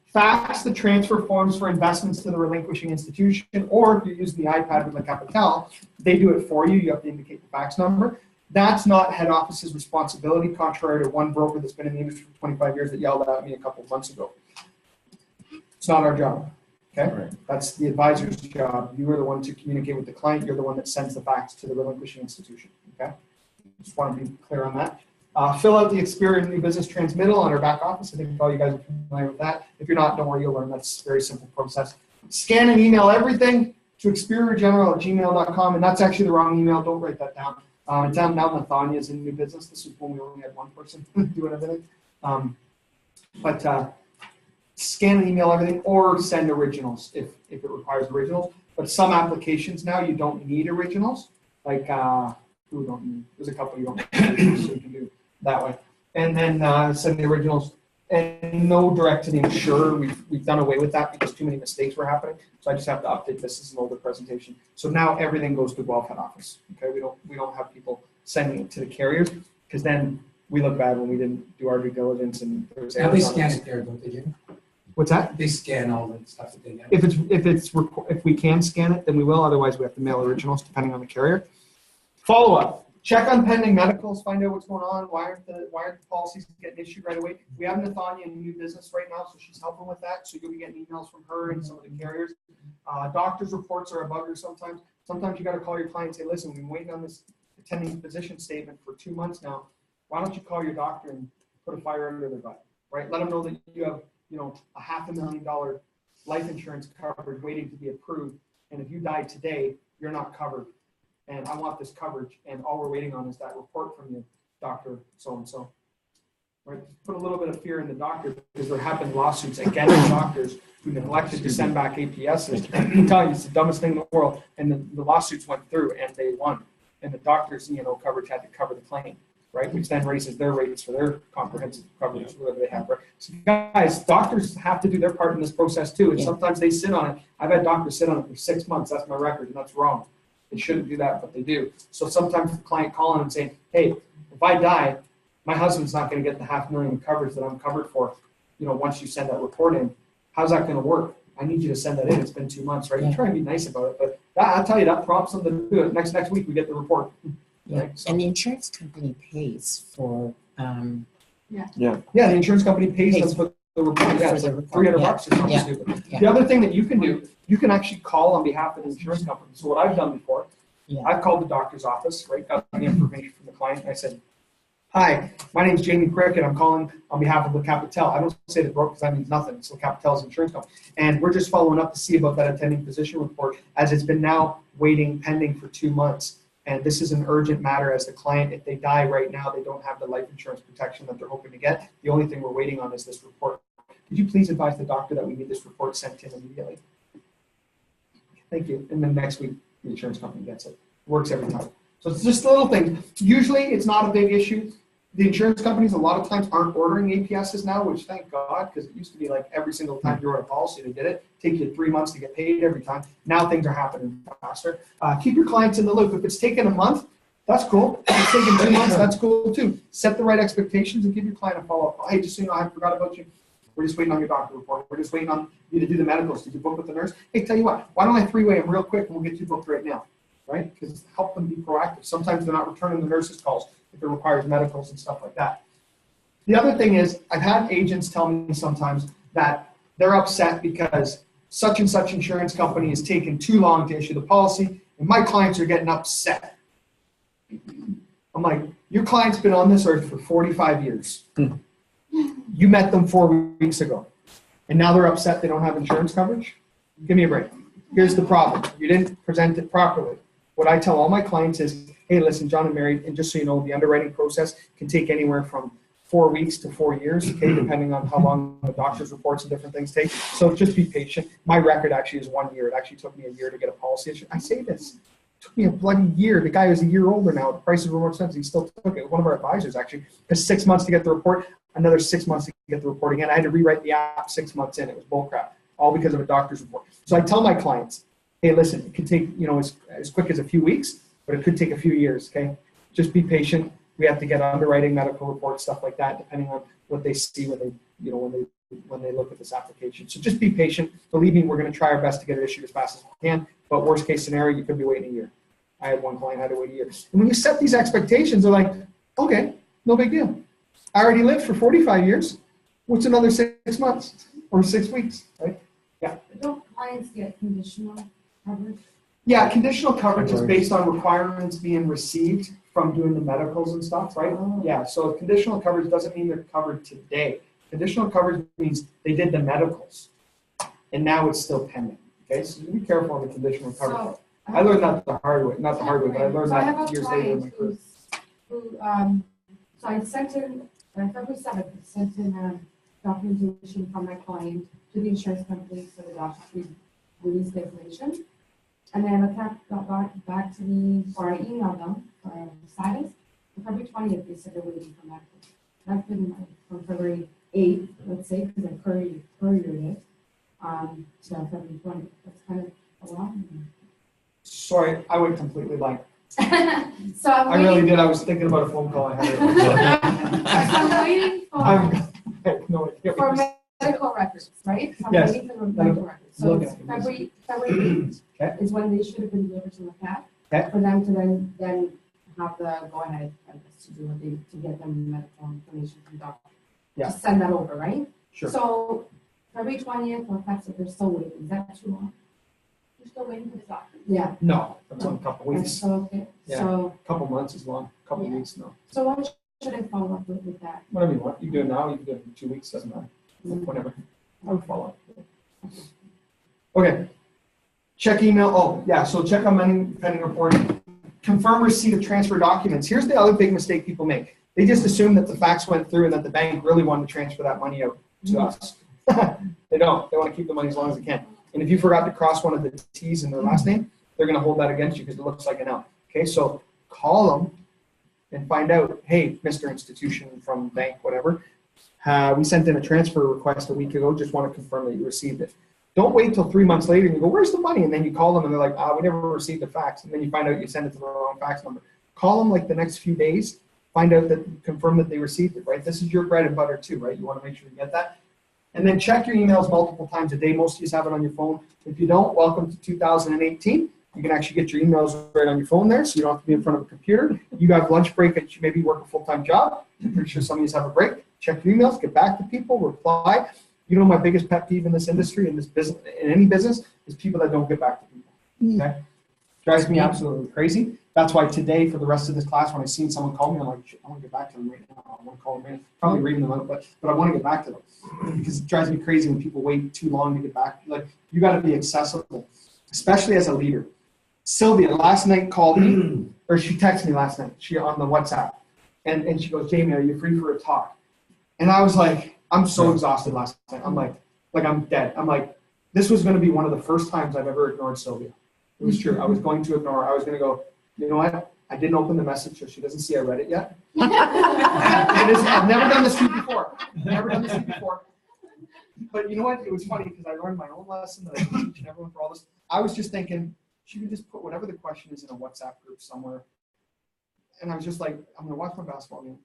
Fax the transfer forms for investments to the relinquishing institution, or if you're using the iPad with La Capitale, they do it for you. You have to indicate the fax number. That's not head office's responsibility, contrary to one broker that's been in the industry for 25 years that yelled at me a couple of months ago. It's not our job, okay? Right. That's the advisor's job. You are the one to communicate with the client. You're the one that sends the fax to the relinquishing institution, okay? Just want to be clear on that. Fill out the Experian New Business Transmittal on our back office. I think all you guys are familiar with that. If you're not, don't worry, you'll learn. That's a very simple process. Scan and email everything to experiorgeneral@gmail.com, and that's actually the wrong email. Don't write that down. It's down now. Nathania's in New Business. This is when we only had one person doing everything. But scan and email everything, or send originals if it requires originals. But some applications now, you don't need originals. Like, who don't need? There's a couple you don't need, so you can do that way. And then send the originals. And no direct to the insurer. We've done away with that because too many mistakes were happening. So I just have to update this as an older presentation. So now everything goes to Guelph head office. Okay, we don't have people sending it to the carriers because then we look bad when we didn't do our due diligence and there's Now they errors on scan it. it there, don't they, Jim? What's that? They scan all the stuff that they get. If we can scan it, then we will. Otherwise, we have to mail originals depending on the carrier. Follow up. Check on pending medicals. Find out what's going on. Why aren't the policies getting issued right away? We have Nathania in new business right now, so she's helping with that. So you'll be getting emails from her and some of the carriers. Doctor's reports are a bugger sometimes. Sometimes you got to call your client and say, listen, we've been waiting on this attending physician statement for 2 months now. Why don't you call your doctor and put a fire under their butt, right? Let them know that you have, a $500,000 life insurance coverage waiting to be approved. And if you die today, you're not covered. And I want this coverage, and all we're waiting on is that report from you, doctor so-and-so. Right? Put a little bit of fear in the doctor because there have been lawsuits against doctors who neglected to send back APSs. I'm telling you, it's the dumbest thing in the world. And the lawsuits went through, and they won. And the doctor's coverage had to cover the claim, right? Which then raises their rates for their comprehensive coverage, whatever they have. Right? So guys, doctors have to do their part in this process too, and sometimes they sit on it. I've had doctors sit on it for 6 months. That's my record, and that's wrong. They shouldn't do that, but they do. So sometimes the client calling and saying, hey, if I die, my husband's not going to get the $500,000 coverage that I'm covered for, once you send that report in. How's that going to work? I need you to send that in. It's been 2 months, right? You try and be nice about it, but I'll tell you, that prompts them to do it. Next week, we get the report. Yeah, Right? So, and the insurance company pays for, the insurance company pays them for the report. Yeah, it's For the like report, $300 yeah. or something Yeah. stupid. Yeah. The other thing that you can do, you can actually call on behalf of the insurance company. So what I've done before, I've called the doctor's office, right? Got the information from the client. I said, hi, my name's Jamie Cricket. I'm calling on behalf of Le Capital. I don't say the broker because that means nothing. It's Le Capital's insurance company. And we're just following up to see about that attending physician report as it's been now pending for 2 months. And this is an urgent matter as the client, if they die right now, they don't have the life insurance protection that they're hoping to get. The only thing we're waiting on is this report. Could you please advise the doctor that we need this report sent in immediately? Thank you. And then next week, the insurance company gets it. Works every time. So it's just little things. Usually it's not a big issue. The insurance companies a lot of times aren't ordering APSs now, which thank God, because it used to be like every single time you wrote a policy, they did it. Take you 3 months to get paid every time. Now things are happening faster. Keep your clients in the loop. If it's taken a month, that's cool. If it's taken 2 months, that's cool too. Set the right expectations and give your client a follow-up. Hey, just so you know, I forgot about you. We're just waiting on your doctor report. We're just waiting on you to do the medicals. Did you book with the nurse? Hey, tell you what, why don't I three-way them real quick and we'll get you booked right now, right? Because help them be proactive. Sometimes they're not returning the nurse's calls if it requires medicals and stuff like that. The other thing is, I've had agents tell me sometimes that they're upset because such and such insurance company is taking too long to issue the policy, and my clients are getting upset. I'm like, your client's been on this earth for 45 years. You met them 4 weeks ago, and now they're upset they don't have insurance coverage? Give me a break. Here's the problem. You didn't present it properly. What I tell all my clients is, hey, listen, John and Mary, and just so you know, the underwriting process can take anywhere from 4 weeks to 4 years, okay, depending on how long the doctor's reports and different things take. So just be patient. My record actually is 1 year. It actually took me a year to get a policy issue. I say this. It took me a bloody year. The guy was a year older now. The prices were more expensive. He still took it. One of our advisors actually, because 6 months to get the report, another 6 months to get the report again. I had to rewrite the app 6 months in. It was bullcrap, all because of a doctor's report. So I tell my clients, hey, listen, it could take, as quick as a few weeks, but it could take a few years, okay? Just be patient. We have to get underwriting, medical reports, stuff like that, depending on what they see when they, when they look at this application. So just be patient. Believe me, we're going to try our best to get it issued as fast as we can. But worst case scenario, you could be waiting a year. I had one client had to wait a year. And when you set these expectations, they're like, okay, no big deal. I already lived for 45 years. What's another 6 months or 6 weeks, right? Yeah. Don't clients get conditional coverage? Yeah, conditional coverage is based on requirements being received from doing the medicals and stuff, right? Yeah, so conditional coverage doesn't mean they're covered today. Conditional coverage means they did the medicals, and now it's still pending, okay? So be careful on the conditional coverage. I learned that the hard way, not the hard way, but I learned that years later in my career. So I sent in, on February 7th, I sent in documentation from my client to the insurance company for the doctor to release the information. And then the cap got back to me, or I emailed them for status. On February 20th, they said they were waiting for medical. That's been from February 8th, let's say, because I couriered it, to February 20th. That's kind of a lot. Sorry, I went completely blank. So I really did. I was thinking about a phone call I had. I'm waiting I have no idea. for medical records, right? So I'm Yes. waiting for the medical records. So Look it's at it. February 8th Okay. is when they should have been delivered to the CAT. Okay. For them to then have the go-ahead, I guess, to do what they, to get them medical information from doctor. Yeah. To send that over, right? Sure. So February 20th, well, that's if they're still waiting. Is that too long? You're still waiting for the doctor. Yeah. No, that's on a couple weeks. So, okay. Yeah. So, Couple months is long. Couple Yeah. weeks, no. so what should I follow up with that? Whatever you want. You can do it now. You can do it in 2 weeks. Doesn't matter. Whatever. I would follow up. Okay. Check email. Oh, yeah. So check on pending report. Confirm receipt of transfer documents. Here's the other big mistake people make. They just assume that the fax went through and that the bank really wanted to transfer that money out to us. They don't. They want to keep the money as long as they can. And if you forgot to cross one of the T's in their last name, they're going to hold that against you because it looks like an L. Okay, so call them and find out, hey, Mr. Institution from bank, whatever, we sent in a transfer request a week ago, just want to confirm that you received it. Don't wait till 3 months later and you go, where's the money? And then you call them and they're like, we never received the fax. And then you find out you sent it to the wrong fax number. Call them like the next few days, find out that, confirm that they received it, right? This is your bread and butter too, right? You want to make sure you get that. And then check your emails multiple times a day. Most of you have it on your phone. If you don't, welcome to 2018. You can actually get your emails right on your phone there, so you don't have to be in front of a computer. You have lunch break and you maybe work a full-time job. I'm pretty sure some of you have a break. Check your emails, get back to people, reply. You know my biggest pet peeve in this industry, in this business, in any business, is people that don't get back to people. Okay? Drives me absolutely crazy. That's why today, for the rest of this class, when I seen someone call me, I'm like, I want to get back to them right now. I want to call them in. Probably reading them out, but I want to get back to them because it drives me crazy when people wait too long to get back. Like, you got to be accessible, especially as a leader. Sylvia last night called me, or she texted me last night. She on the WhatsApp, and she goes, Jamie, are you free for a talk? And I was like, I'm so exhausted last night. I'm like I'm dead. I'm like, this was going to be one of the first times I've ever ignored Sylvia. It was true. I was going to ignore her. I was going to go, you know what? I didn't open the message so she doesn't see I read it yet. I've never done this to you before. Never done this to you before. But you know what? It was funny because I learned my own lesson that I teach and everyone for all this. I was just thinking, she can just put whatever the question is in a WhatsApp group somewhere. And I was just like, I'm going to watch my basketball game.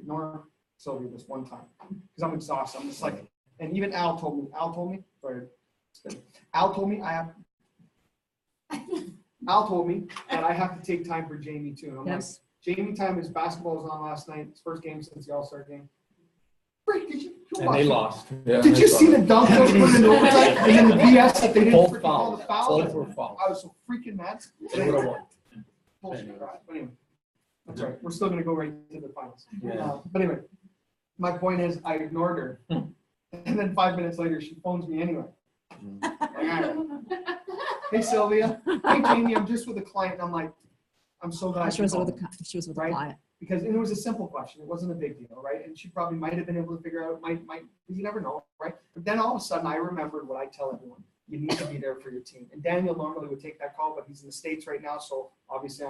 Ignore Sylvia this one time. Because I'm exhausted. I'm just like, and even Al told me, Al told me that I have to take time for Jamie too. And I'm like, Jamie time, his basketball was on last night, his first game since the All-Star game. Freak, did you And they lost. Yeah, Did you see the dunk that was put in overtime and then the BS that they didn't Both freaking call the foul? Both were fouls. I was so freaking mad. They would have won. Bullshit, right? But anyway, that's right. We're still going to go right to the finals. Yeah. But anyway, my point is I ignored her. And then 5 minutes later, she phones me anyway. Like, all right. Hey, Sylvia. Hey, Jamie, I'm just with a client. And I'm like, I'm so glad She was you with called. a Right? client. Because it was a simple question. It wasn't a big deal, right? And she probably might have been able to figure out, because you never know, right? But then all of a sudden, I remembered what I tell everyone. You need to be there for your team. And Daniel normally would take that call, but he's in the States right now. So obviously,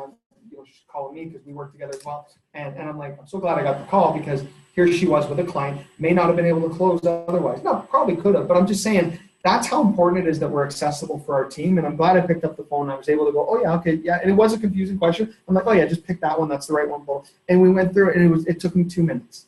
she's calling me because we work together as well. And I'm like, I'm so glad I got the call because here she was with a client, may not have been able to close otherwise. No, probably could have, but I'm just saying, that's how important it is that we're accessible for our team. And I'm glad I picked up the phone. I was able to go, oh yeah, okay, yeah. And it was a confusing question. I'm like, oh yeah, just pick that one. That's the right one. And we went through it and it took me 2 minutes.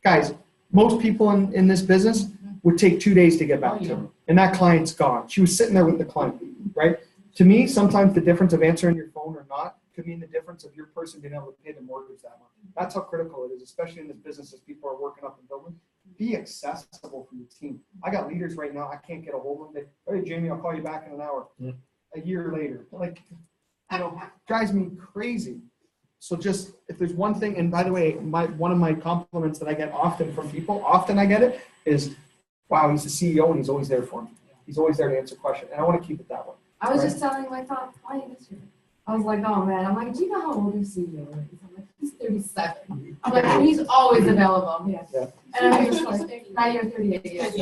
Guys, most people in this business would take 2 days to get back to them. And that client's gone. She was sitting there with the client, right? To me, sometimes the difference of answering your phone or not could mean the difference of your person being able to pay the mortgage that month. That's how critical it is, especially in this business as people are working up and building. Be accessible for your team. I got leaders right now, I can't get a hold of them. Hey, Jamie, I'll call you back in an hour. A year later. Like, drives me crazy. So just, if there's one thing, and by the way, one of my compliments that I get often from people, I get it, is, wow, he's the CEO and he's always there for me. He's always there to answer questions. And I want to keep it that way. I was just telling my top client yesterday. I was like, oh man, I'm like, do you know how old your CEO is? I'm like, he's 37. I'm like, and he's always available. Yeah. And I'm just like, now you're 38 years.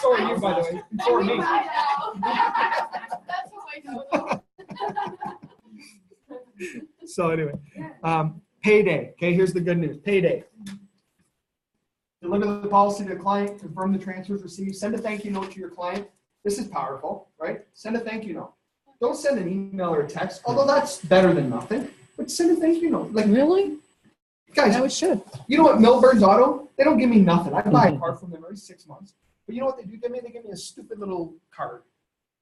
So are you, by the way. So are me. I know. That's how I know. So anyway, payday. Okay, here's the good news. Payday. Deliver the policy to the client, confirm the transfers received, send a thank you note to your client. This is powerful, right? Send a thank you note. Don't send an email or a text, although that's better than nothing, but send a thank you note. Like, Really? guys, No, it should. you know what, Millburn's Auto, they don't give me nothing. I buy a car from them every 6 months. But you know what they do give me? They give me a stupid little card.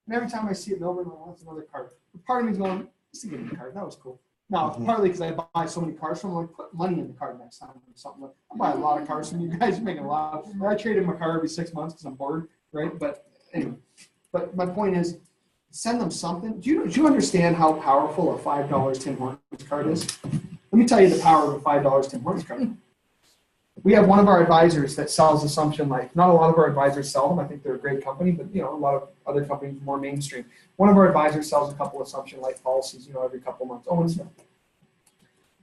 And every time I see a Millburn, I want another card. But part of me is going, just give me a card. That was cool. Now, partly because I buy so many cars from them, like, put money in the card next time or something. I buy a lot of cars from you guys. You're making a lot. I trade in my car every 6 months because I'm bored, right? But anyway, but my point is, send them something. Do you understand how powerful a $5 Tim Hortons card is? Let me tell you the power of a $5 Tim Hortons card. We have one of our advisors that sells Assumption Life. Not a lot of our advisors sell them. I think they're a great company, but a lot of other companies more mainstream. One of our advisors sells a couple of Assumption Life policies, every couple of months. Owen Smith.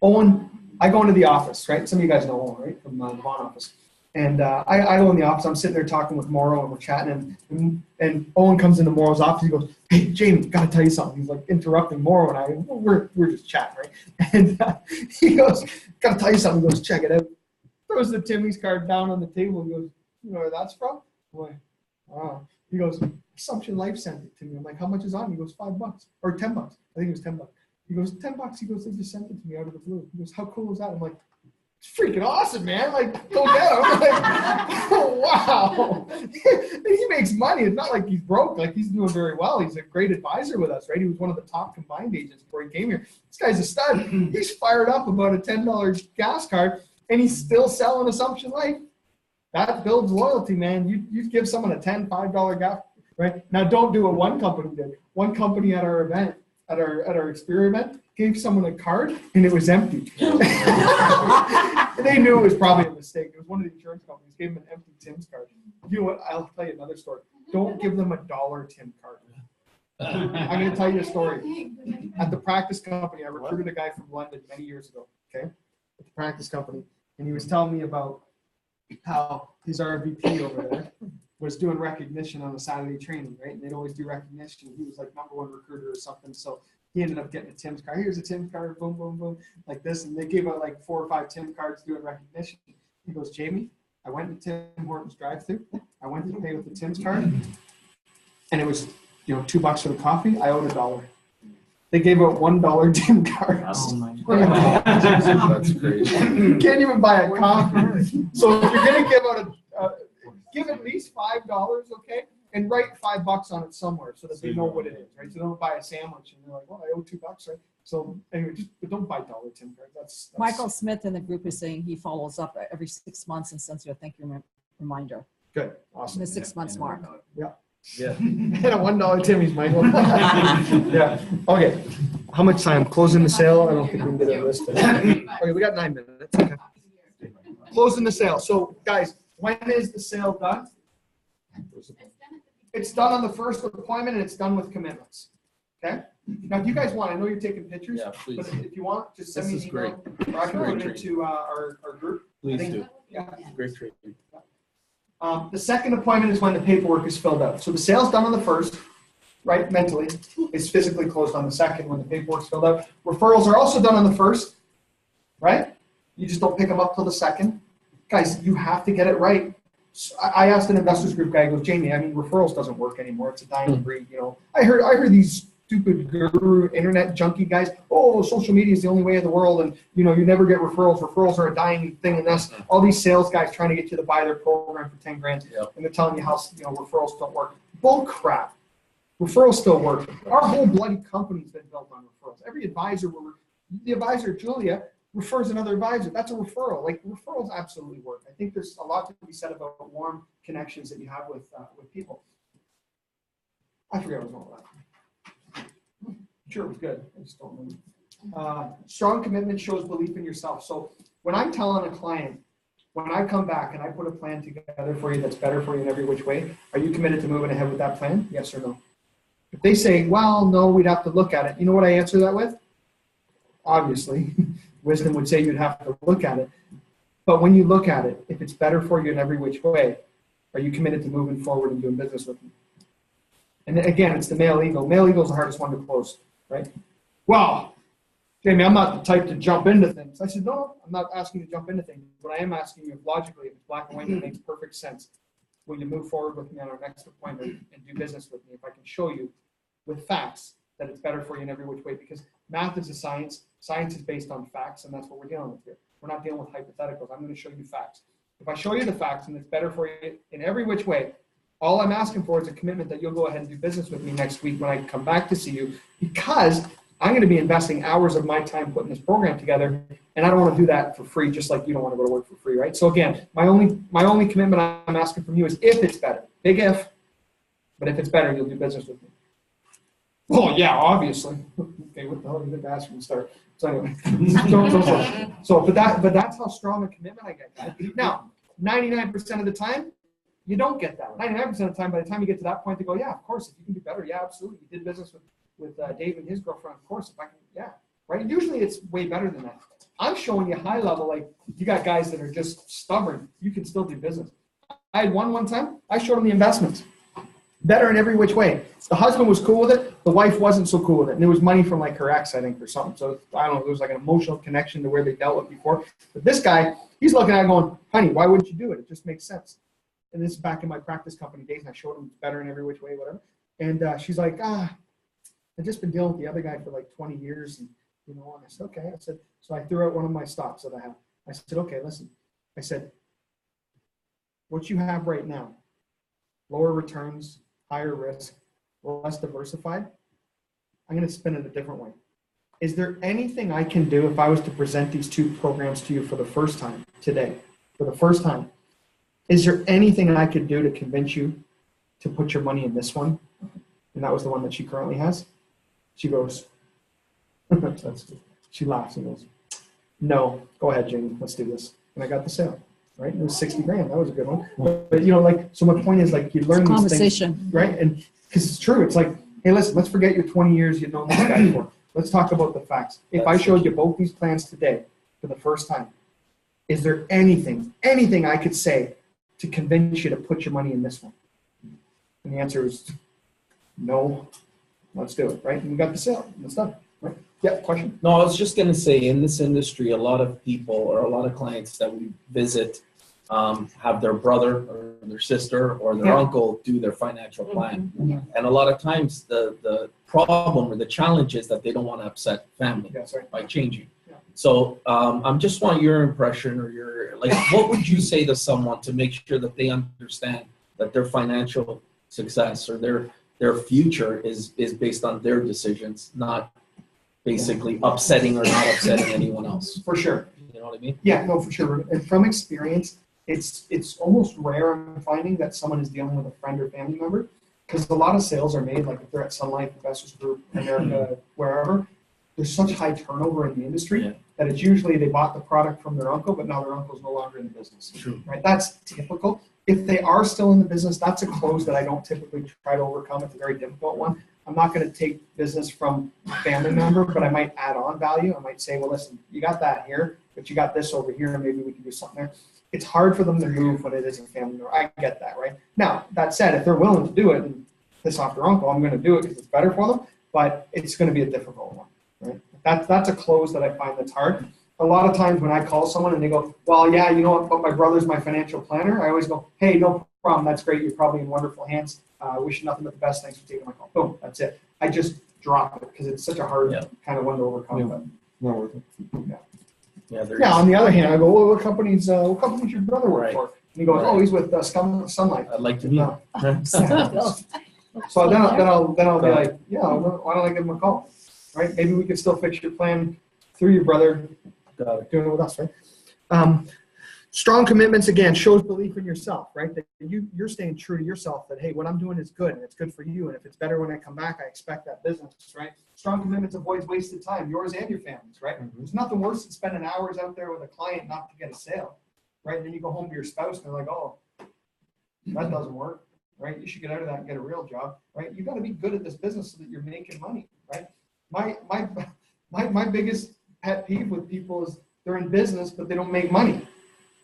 Owen, I go into the office, right? Some of you guys know Owen, right? From the Vaughn office. And I go in the office. I'm sitting there talking with Morrow, and we're chatting. And Owen comes into Morrow's office. He goes, "Hey, Jamie, got to tell you something." He's like interrupting Morrow, and I. We're just chatting, right? And he goes, "Got to tell you something." He goes, "Check it out." Throws the Timmy's card down on the table. He goes, "You know where that's from?" I'm like, "Wow." He goes, "Assumption Life sent it to me." I'm like, "How much is on?" He goes, $5 or $10. I think it was $10. He goes, $10. He goes, "They just sent it to me out of the blue." He goes, "How cool is that?" I'm like, "It's freaking awesome, man. Like, go get him." I'm like, "Oh, wow." He makes money. It's not like he's broke. Like, he's doing very well. He's a great advisor with us, right? He was one of the top combined agents before he came here. This guy's a stud. He's fired up about a $10 gas card, and he's still selling Assumption Life. That builds loyalty, man. You give someone a $5 gas, right? Now, don't do what one company did. One company at our event, at our experiment, gave someone a card, and it was empty. They knew it was probably a mistake. It was one of the insurance companies gave them an empty Tim's card. You know what? I'll tell you another story. Don't give them a $1 Tim card. I'm going to tell you a story. At the practice company, I recruited a guy from London many years ago, okay? At the practice company. And he was telling me about how his RVP over there was doing recognition on a Saturday training, right? And they'd always do recognition. He was like #1 recruiter or something. So he ended up getting a Tim's card. Here's a Tim's card, boom, boom, boom, like this. And they gave out like 4 or 5 Tim cards doing recognition. He goes, "Jamie, I went to Tim Hortons drive-thru. I went to pay with the Tim's card. And it was, $2 for the coffee. I owed $1. They gave out $1 Tim cards. Oh my God. That's crazy. You can't even buy a coffee. So if you're going to give out give at least $5, okay? And write $5 on it somewhere so that they know what it is, right? So don't buy a sandwich and they're like, "Well, I owe $2, right?" So anyway, but don't buy $1 Tim cards. That's Michael Smith in the group is saying he follows up every 6 months and sends you a thank you reminder. Good. Awesome. In the 6 months mark. Yeah. Yeah. And a $1 Timmy's, Michael. Yeah. Okay. How much time? Closing the sale? I don't think we can get it listed. Okay, we got 9 minutes. Okay. Closing the sale. So, guys, when is the sale done? It's done on the first appointment, and it's done with commitments. Okay. Now, if you guys want, I know you're taking pictures. Yeah, please. But if you want, just send me This an is great. email, or I can put it into our group. Please I think- do. Yeah. Great trade. The second appointment is when the paperwork is filled out. So the sale's done on the first, right, mentally. It's physically closed on the second when the paperwork's filled out. Referrals are also done on the first, right? You just don't pick them up till the second. Guys, you have to get it right. So I asked an investors group guy, I go, "Jamie, referrals doesn't work anymore. It's a dying breed, I heard these stupid guru internet junkie guys, "Oh, social media is the only way of the world, and you never get referrals. Referrals are a dying thing." And that's all these sales guys trying to get you to buy their program for 10 grand, and they're telling you how referrals don't work. Bull crap. Referrals still work. Our whole bloody company's been built on referrals. Every advisor, the advisor Julia refers another advisor. That's a referral. Like, referrals absolutely work. I think there's a lot to be said about warm connections that you have with people. I forget what was all that. Sure, it was good. I just don't remember. Strong commitment shows belief in yourself. So when I'm telling a client, when I come back and I put a plan together for you that's better for you in every which way, are you committed to moving ahead with that plan? Yes or no? If they say, well, no, we'd have to look at it, you know what I answer that with? Obviously, wisdom would say you'd have to look at it. But when you look at it, if it's better for you in every which way, are you committed to moving forward and doing business with me? And then again, it's the male ego. Male ego is the hardest one to close, right? Well, Jamie, I'm not the type to jump into things. I said, no, I'm not asking you to jump into things. But I am asking you if logically, if it's black and white, it makes perfect sense. Will you move forward with me on our next appointment and do business with me if I can show you with facts that it's better for you in every which way? Because math is a science. Science is based on facts, and that's what we're dealing with here. We're not dealing with hypotheticals. I'm going to show you facts. If I show you the facts and it's better for you in every which way, all I'm asking for is a commitment that you'll go ahead and do business with me next week when I come back to see you, because I'm going to be investing hours of my time putting this program together, and I don't want to do that for free, just like you don't want to go to work for free, right? So again, my only commitment I'm asking from you is if it's better. Big if, but if it's better, you'll do business with me. Oh yeah, obviously. Okay, what the hell did the ask from the start? So anyway, but that's how strong a commitment I get, guys. Now, 99% of the time, you don't get that. 99% of the time, by the time you get to that point, they go, yeah, of course, if you can do better, yeah, absolutely. You did business with Dave and his girlfriend, of course, if I can, yeah, right? Usually it's way better than that. I'm showing you high level, like you got guys that are just stubborn. You can still do business. I had one time, I showed them the investments. Better in every which way. The husband was cool with it. The wife wasn't so cool with it. And there was money from like her ex, I think, or something. So I don't know, there was like an emotional connection to where they dealt with before. But this guy, he's looking at it going, honey, why wouldn't you do it? It just makes sense. And this is back in my practice company days, and I showed him it's better in every which way, whatever. And she's like, I've just been dealing with the other guy for like 20 years. And, you know, and I said, okay. I said, so I threw out one of my stocks that I have. I said, okay, listen. I said, what you have right now, lower returns, higher risk, less diversified, I'm going to spin it a different way. Is there anything I can do if I was to present these two programs to you for the first time today, for the first time? Is there anything I could do to convince you to put your money in this one? And that was the one that she currently has. She goes, she laughs and goes, no, go ahead, Jamie, let's do this. And I got the sale. Right? It was 60 grand. That was a good one. But you know, like, so my point is, like, you learn these Conversation. things, right? And because it's true, it's like, hey, listen, let's forget your 20 years you've known this guy for. Let's talk about the facts. If I showed you both these plans today for the first time, is there anything I could say to convince you to put your money in this one? And the answer is no. Let's do it, right? And we got the sale. That's done, right? Yeah, question? No, I was just going to say, in this industry, a lot of people or a lot of clients that we visit have their brother or their sister or their uncle do their financial plan. Yeah. And a lot of times the problem or the challenge is that they don't want to upset family by changing. Yeah. So I'm just want your impression or your, like, what would you say to someone to make sure that they understand that their financial success or their future is based on their decisions, not basically upsetting or not upsetting anyone else? For sure. You know what I mean? Yeah, no, for sure. And from experience, it's almost rare I'm finding that someone is dealing with a friend or family member, because a lot of sales are made, like if they're at Sun Life, Investors Group, America, wherever, there's such high turnover in the industry that it's usually they bought the product from their uncle, but now their uncle's no longer in the business. True. Right? That's typical. If they are still in the business, that's a close that I don't typically try to overcome. It's a very difficult one. I'm not going to take business from a family member, but I might add on value. I might say, well, listen, you got that here, but you got this over here, and maybe we can do something there. It's hard for them to move when it is a family member. I get that, right? Now, that said, if they're willing to do it and piss off their uncle, I'm going to do it because it's better for them, but it's going to be a difficult one, right? That's a close that I find that's hard. A lot of times when I call someone and they go, well, yeah, you know what, but my brother's my financial planner, I always go, hey, no problem, that's great, you're probably in wonderful hands. Wish you nothing but the best, thanks for taking my call. Boom, that's it. I just drop it because it's such a hard kind of one to overcome. Yeah. But, Not worth it. yeah, on the other hand, I go, well, what company's your brother work for? And he goes, oh, he's with Sun Life. I'd like to meet him. So then I'll be like, yeah, why don't I give him a call, right? Maybe we can still fix your plan through your brother doing it with us, right? Strong commitments, again, shows belief in yourself, right? That you're staying true to yourself, that, hey, what I'm doing is good, and it's good for you, and if it's better when I come back, I expect that business, right? Strong commitments avoids wasted time, yours and your family's, right? There's nothing worse than spending hours out there with a client not to get a sale, right? And then you go home to your spouse, and they're like, oh, that doesn't work. right? You should get out of that and get a real job, right? You got to be good at this business so that you're making money, right? My biggest pet peeve with people is they're in business but they don't make money.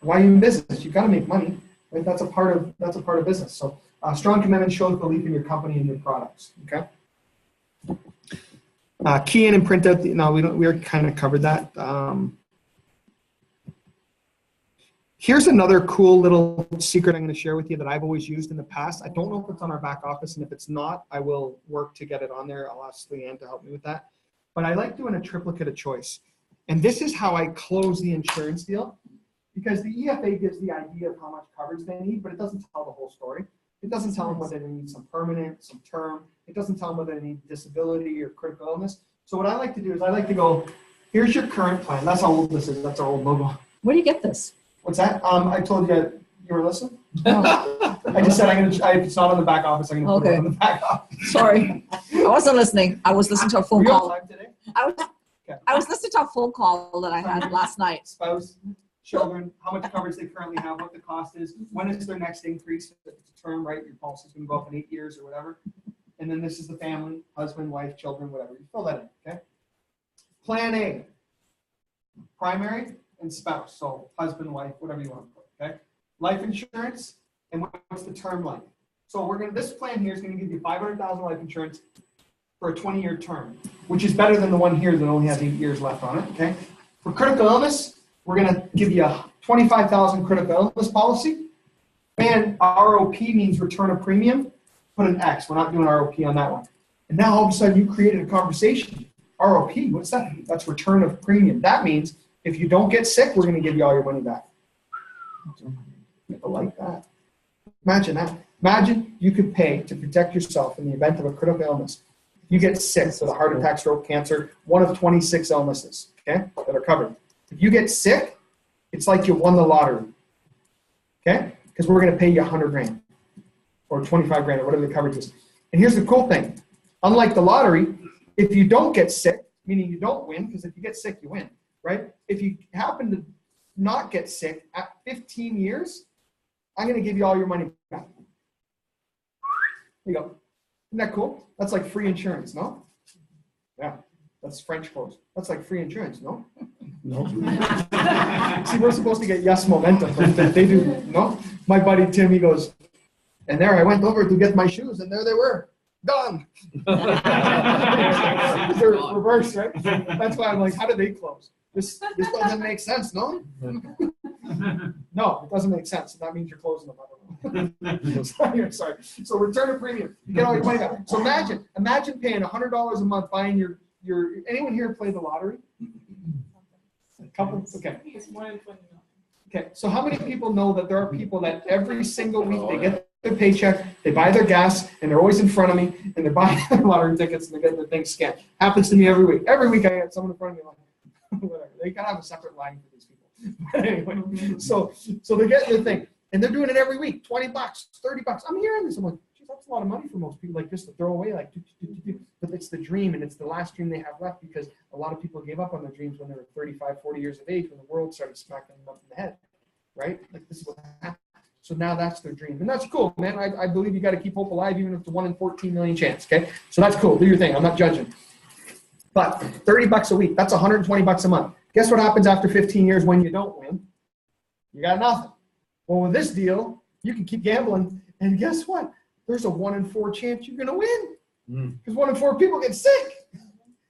Why are you in business? You got to make money, right? That's a part of business. So strong commitment shows belief in your company and your products. Okay. Key in and print out. No, we don't. We already kind of covered that. Here's another cool little secret I'm going to share with you that I've always used in the past. I don't know if it's on our back office, and if it's not, I will work to get it on there. I'll ask Leanne to help me with that. But I like doing a triplicate of choice. And this is how I close the insurance deal, because the EFA gives the idea of how much coverage they need, but it doesn't tell the whole story. It doesn't tell them whether they need some permanent, some term. It doesn't tell them whether they need disability or critical illness. So what I like to do is I like to go, here's your current plan. That's how old this is. That's our old logo. Where do you get this? What's that? I told you you were listening. No. I just said if it's not on the back office, I'm going to put it on the back office. Sorry, I wasn't listening. I was listening to a phone Were you on call. time today? I was listening to a phone call that I had last night. Spouse, children, how much coverage they currently have, what the cost is, when is their next increase, if it's a term, right? Your policy's going to go up in 8 years or whatever. And then this is the family, husband, wife, children, whatever. You fill that in, okay? Plan A, primary and spouse. So husband, wife, whatever you want to put, okay? Life insurance, and what's the term like? So this plan here is going to give you $500,000 life insurance for a 20-year term, which is better than the one here that only has 8 years left on it, okay? For critical illness, we're going to give you a $25,000 critical illness policy, and ROP means return of premium. Put an X. We're not doing ROP on that one. And now all of a sudden you created a conversation. ROP, what's that? That's return of premium. That means if you don't get sick, we're going to give you all your money back. People like that. Imagine that. Imagine you could pay to protect yourself in the event of a critical illness. You get sick with a heart attack, stroke, cancer, one of 26 illnesses, okay, that are covered. If you get sick, it's like you won the lottery, okay? Because we're going to pay you $100,000 or $25,000 or whatever the coverage is. And here's the cool thing. Unlike the lottery, if you don't get sick, meaning you don't win, because if you get sick, you win, right? If you happen to not get sick at 15 years, I'm going to give you all your money back. There you go. Isn't that cool? That's like free insurance, no? Yeah, that's French clothes. That's like free insurance, no? No. See, we're supposed to get yes momentum, but they do, no? My buddy Tim, he goes, and there I went over to get my shoes, and there they were. Gone. They're reversed, right? That's why I'm like, how did they close? This doesn't make sense, no? No, it doesn't make sense. That means you're closing them. I don't know. Sorry. So return of premium. You get all your money back. So imagine paying $100 a month buying your. Anyone here play the lottery? A couple. Okay. Okay. So how many people know that there are people that every single week they get their paycheck, they buy their gas, and they're always in front of me, and they're buying their lottery tickets, and they're getting their things scanned. Happens to me every week. Every week I get someone in front of me like, whatever. They gotta have a separate line for these people. But anyway, so they're getting their thing, and they're doing it every week. $20, $30. I'm hearing this. I'm like, geez, that's a lot of money for most people, like just to throw away, like. But it's the dream, and it's the last dream they have left, because a lot of people gave up on their dreams when they were 35, 40 years of age, when the world started smacking them up in the head, right? Like this is what happened. So now that's their dream, and that's cool, man. I believe you got to keep hope alive, even if it's a 1 in 14 million chance. Okay, so that's cool. Do your thing. I'm not judging. But $30 a week, that's $120 a month. Guess what happens after 15 years when you don't win? You got nothing. Well, with this deal, you can keep gambling, and guess what? There's a 1 in 4 chance you're going to win. Because 1 in 4 people get sick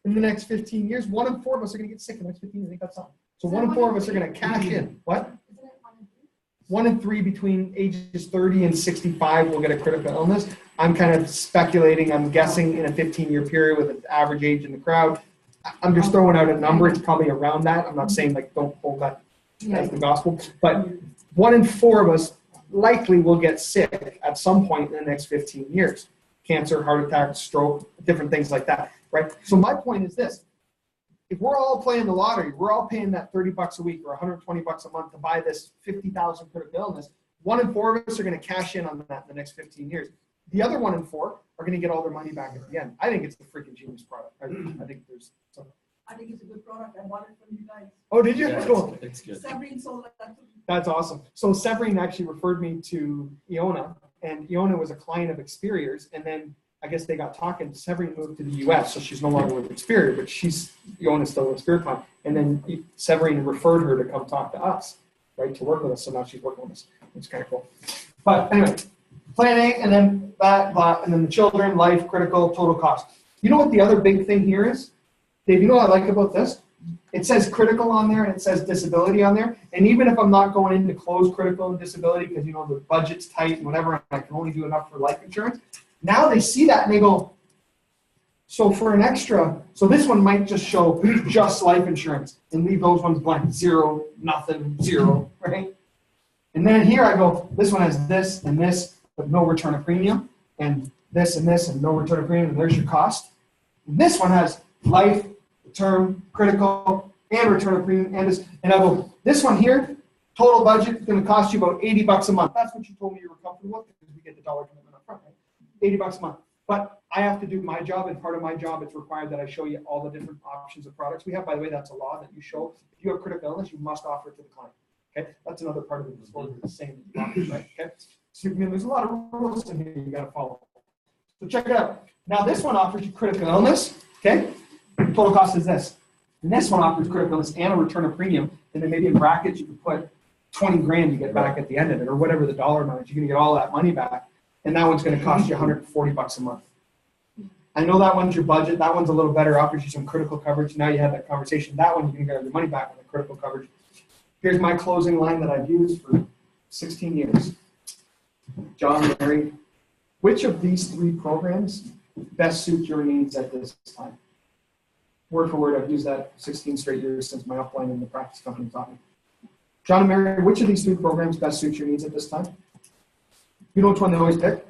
in the next 15 years. 1 in 4 of us are going to get sick in the next 15 years. I think that's something. So 1 in 4 of us are going to cash in. What? 1 in 3 between ages 30 and 65 will get a critical illness. I'm kind of speculating. I'm guessing in a 15-year period with an average age in the crowd. I'm just throwing out a number. It's probably around that. I'm not saying like don't hold that as the gospel. But 1 in 4 of us likely will get sick at some point in the next 15 years. Cancer, heart attack, stroke, different things like that, right? So my point is this. If we're all playing the lottery, we're all paying that $30 a week or $120 a month to buy this 50,000 critical illness. 1 in 4 of us are going to cash in on that in the next 15 years. The other 1 in 4 are going to get all their money back at the end. I think it's a freaking genius product. I think there's some. I think it's a good product. I bought it from you guys. Oh, did you? Yeah, Cool. it's good. Sabrine sold that to me. That's awesome. So Severine actually referred me to Iona, and Iona was a client of Experior's, and then I guess they got talking. Severine moved to the U.S., so she's no longer with Experior, but Iona's still with Experior client. And then Severine referred her to come talk to us, right, to work with us. So now she's working with us. It's kind of cool. But anyway, plan A, and then that, and then the children, life, critical, total cost. You know what the other big thing here is? Dave, you know what I like about this? It says critical on there and it says disability on there. And even if I'm not going into close critical and disability because, you know, the budget's tight and whatever, and I can only do enough for life insurance, now they see that and they go, so for an extra, so this one might just show just life insurance and leave those ones blank, 0, nothing, 0, right? And then here I go, this one has this and this, but no return of premium, and this and no return of premium, and there's your cost. And this one has life, term, critical, and return of premium, and I go, this one here, total budget is going to cost you about $80 a month. That's what you told me you were comfortable with because we get the dollar commitment up front, right? $80 a month. But I have to do my job, and part of my job, it's required that I show you all the different options of products we have. By the way, that's a law that you show. If you have critical illness, you must offer it to the client. Okay, that's another part of the disclosure, the same that you offer, right? Okay, so I mean, there's a lot of rules in here you got to follow. So check it out. Now this one offers you critical illness. Okay, total cost is this. And this one offers critical illness and a return of premium. And then maybe in brackets you can put 20 grand you get back at the end of it, or whatever the dollar amount is. You're gonna get all that money back. And that one's going to cost you $140 a month. I know that one's your budget. That one's a little better, offers you some critical coverage. Now you have that conversation. That one, you can get your money back on the critical coverage. Here's my closing line that I've used for 16 years. John, Mary, which of these 3 programs best suit your needs at this time? Word for word, I've used that 16 straight years since my upline in the practice company taught me. John and Mary, which of these 3 programs best suit your needs at this time? You know which one they always pick?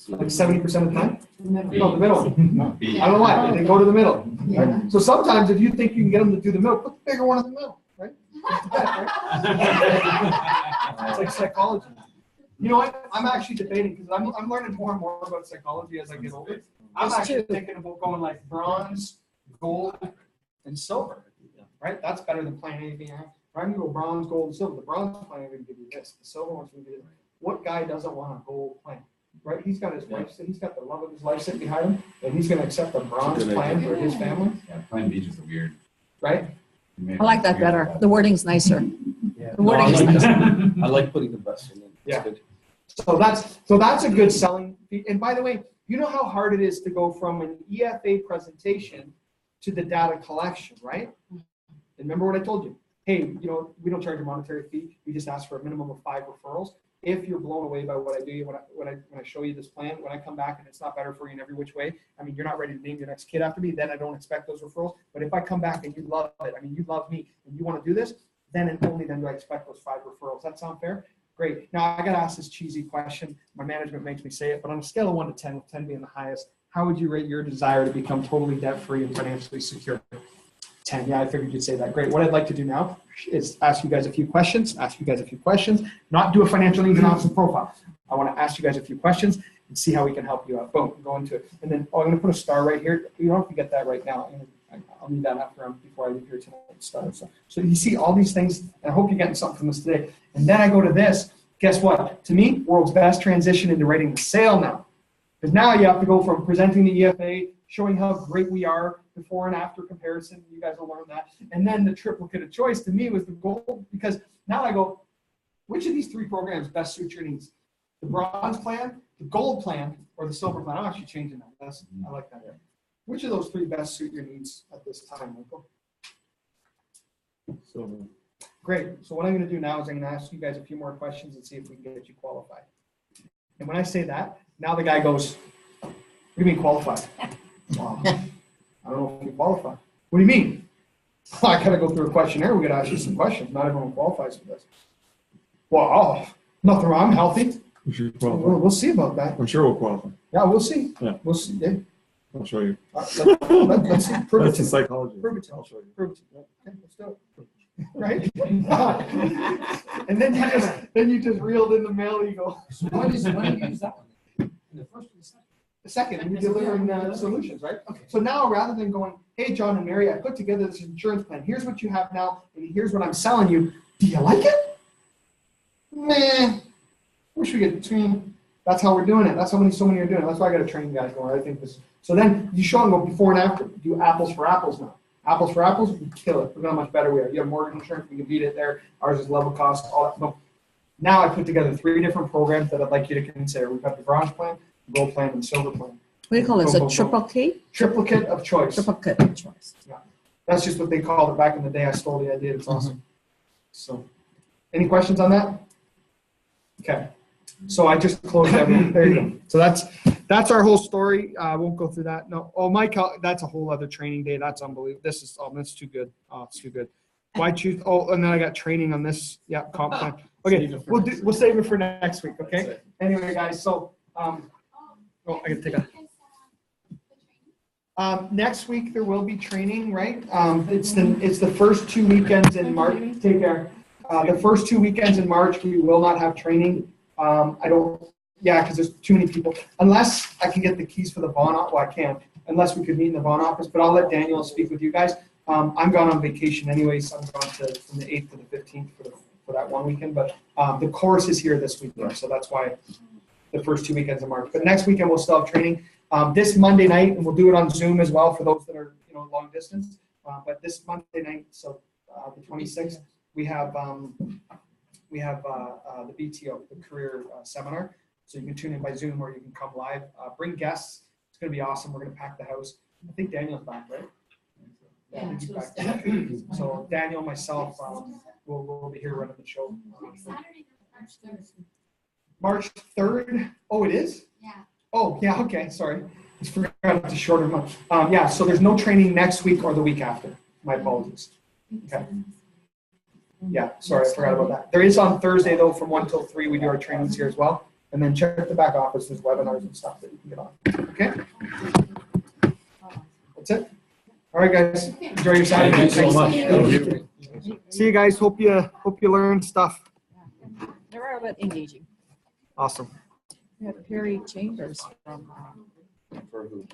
Like 70% of the time? No, the middle one. I don't know why. They go to the middle. Right? So sometimes if you think you can get them to do the middle, put the bigger one in the middle, right? It's like psychology. You know what? I'm actually debating because I'm learning more and more about psychology as I get older. I'm actually thinking about going like bronze, gold, and silver. Right? That's better than plan A, B, I'm going to go bronze, gold, and silver. The bronze plan is going to give you this. The silver one's going to give you this. What guy doesn't want a gold plan? Right? He's got his wife, he's got the love of his life sitting behind him, and he's going to accept a bronze plan for his family. Yeah, plan B is weird. Right? I like that better. The wording's nicer. Yeah. The wording is nicer. I like putting the best in. Yeah. Good. So that's a good selling. And by the way, you know how hard it is to go from an EFA presentation to the data collection, right? Remember what I told you? Hey, you know, we don't charge a monetary fee. We just ask for a minimum of 5 referrals. If you're blown away by what I do, when I show you this plan, when I come back and it's not better for you in every which way, I mean, you're not ready to name your next kid after me, then I don't expect those referrals. But if I come back and you love it, I mean, you love me and you want to do this, then and only then do I expect those 5 referrals. That sound fair? Great. Now I got to ask this cheesy question. My management makes me say it, but on a scale of 1 to 10, with 10 being the highest, how would you rate your desire to become totally debt-free and financially secure? 10. Yeah, I figured you'd say that. Great. What I'd like to do now is ask you guys a few questions, not do a financial needs analysis profile. I want to ask you guys a few questions and see how we can help you out. Boom, go into it. And then I'm going to put a star right here. You don't have to get that right now. I'll need that after before I leave here tonight. So you see all these things, and I hope you're getting something from this today. And then I go to this. Guess what? To me, world's best transition into writing the sale now. Because now you have to go from presenting the EFA, showing how great we are, before and after comparison. You guys will learn that. And then the triplicate of choice to me was the goal, because now I go, which of these 3 programs best suit your needs? The bronze plan, the gold plan, or the silver plan? I'm actually changing that. I like that. Which of those 3 best suit your needs at this time, Michael? Silver. Great. So what I'm going to do now is I'm going to ask you guys a few more questions and see if we can get you qualified. And when I say that, now the guy goes, what do you mean qualified? Wow. I don't know if you qualify. What do you mean? Well, I got to go through a questionnaire. We got to ask you some questions. Not everyone qualifies for this. Well, nothing wrong. I'm healthy. We should qualify. We'll see about that. I'm sure we'll qualify. Yeah, we'll see. Yeah. We'll see. Yeah. I'll show you. Let's see. Prove That's it in psychology. Prove it to me. I'll show you. Prove it to me. Okay, let's do it. Right? And then you just reeled in the mail. You go. So when do you use that one? In the first or the second? The second, and you're delivering solutions, right? Okay. So now, rather than going, hey, John and Mary, I put together this insurance plan. Here's what you have now, and here's what I'm selling you. Do you like it? Meh. wish we could, that's how we're doing it. That's how so many are doing it. That's why I got to train guys more. I think this, so then you show them go before and after. Do apples for apples now. Apples for apples, we kill it. Look how much better we are. You have mortgage insurance, we can beat it there. Ours is level cost, all that. No. Now I put together 3 different programs that I'd like you to consider. We've got the bronze plan, gold plan, and silver plan. What do you call it? Boom, So boom, triple K? Triplicate of choice. Triplicate of choice. Yeah. That's just what they called it back in the day. I stole the idea. It's awesome. So, any questions on that? Okay. So I just closed everything. There you go. So that's our whole story. I won't go through that. No. Oh, Mike, that's a whole other training day. That's unbelievable. That's too good. Oh, it's too good. Why choose? Oh, and then I got training on this. Yeah, comp plan. Okay, we'll save it for next week. Okay. Anyway, guys. So oh, I gotta take a. Next week there will be training, right? It's the first 2 weekends in March. Take care. The first 2 weekends in March we will not have training. Because there's too many people. Unless I can get the keys for the Vaughan office. Well, I can't. Unless we could meet in the Vaughan office. But I'll let Daniel speak with you guys. I'm gone on vacation anyways. I'm gone from the 8th to the 15th for that 1 weekend. But the course is here this weekend, so that's why the first 2 weekends of March. But next weekend we'll still have training. This Monday night, and we'll do it on Zoom as well for those that are long distance. But this Monday night, so the 26th, we have the BTO, the career seminar. So you can tune in by Zoom or you can come live. Bring guests. It's going to be awesome. We're going to pack the house. I think Daniel's back, right? Yeah, he's back. So Daniel, myself, we'll be here running the show. Saturday, March 3rd. March 3rd. Oh, it is? Yeah. Oh, yeah. Okay. Sorry. I forgot it's a shorter month. Yeah. So there's no training next week or the week after. My apologies. Okay. Yeah. Sorry. I forgot about that. There is on Thursday though, from 1 till 3, we do our trainings here as well. And then check the back office. There's webinars and stuff that you can get on. Okay. That's it. All right, guys. Enjoy your Saturday. Thank you so much. See you guys. Hope you learned stuff. They were a bit engaging. Awesome. We had Perry Chambers from. For who?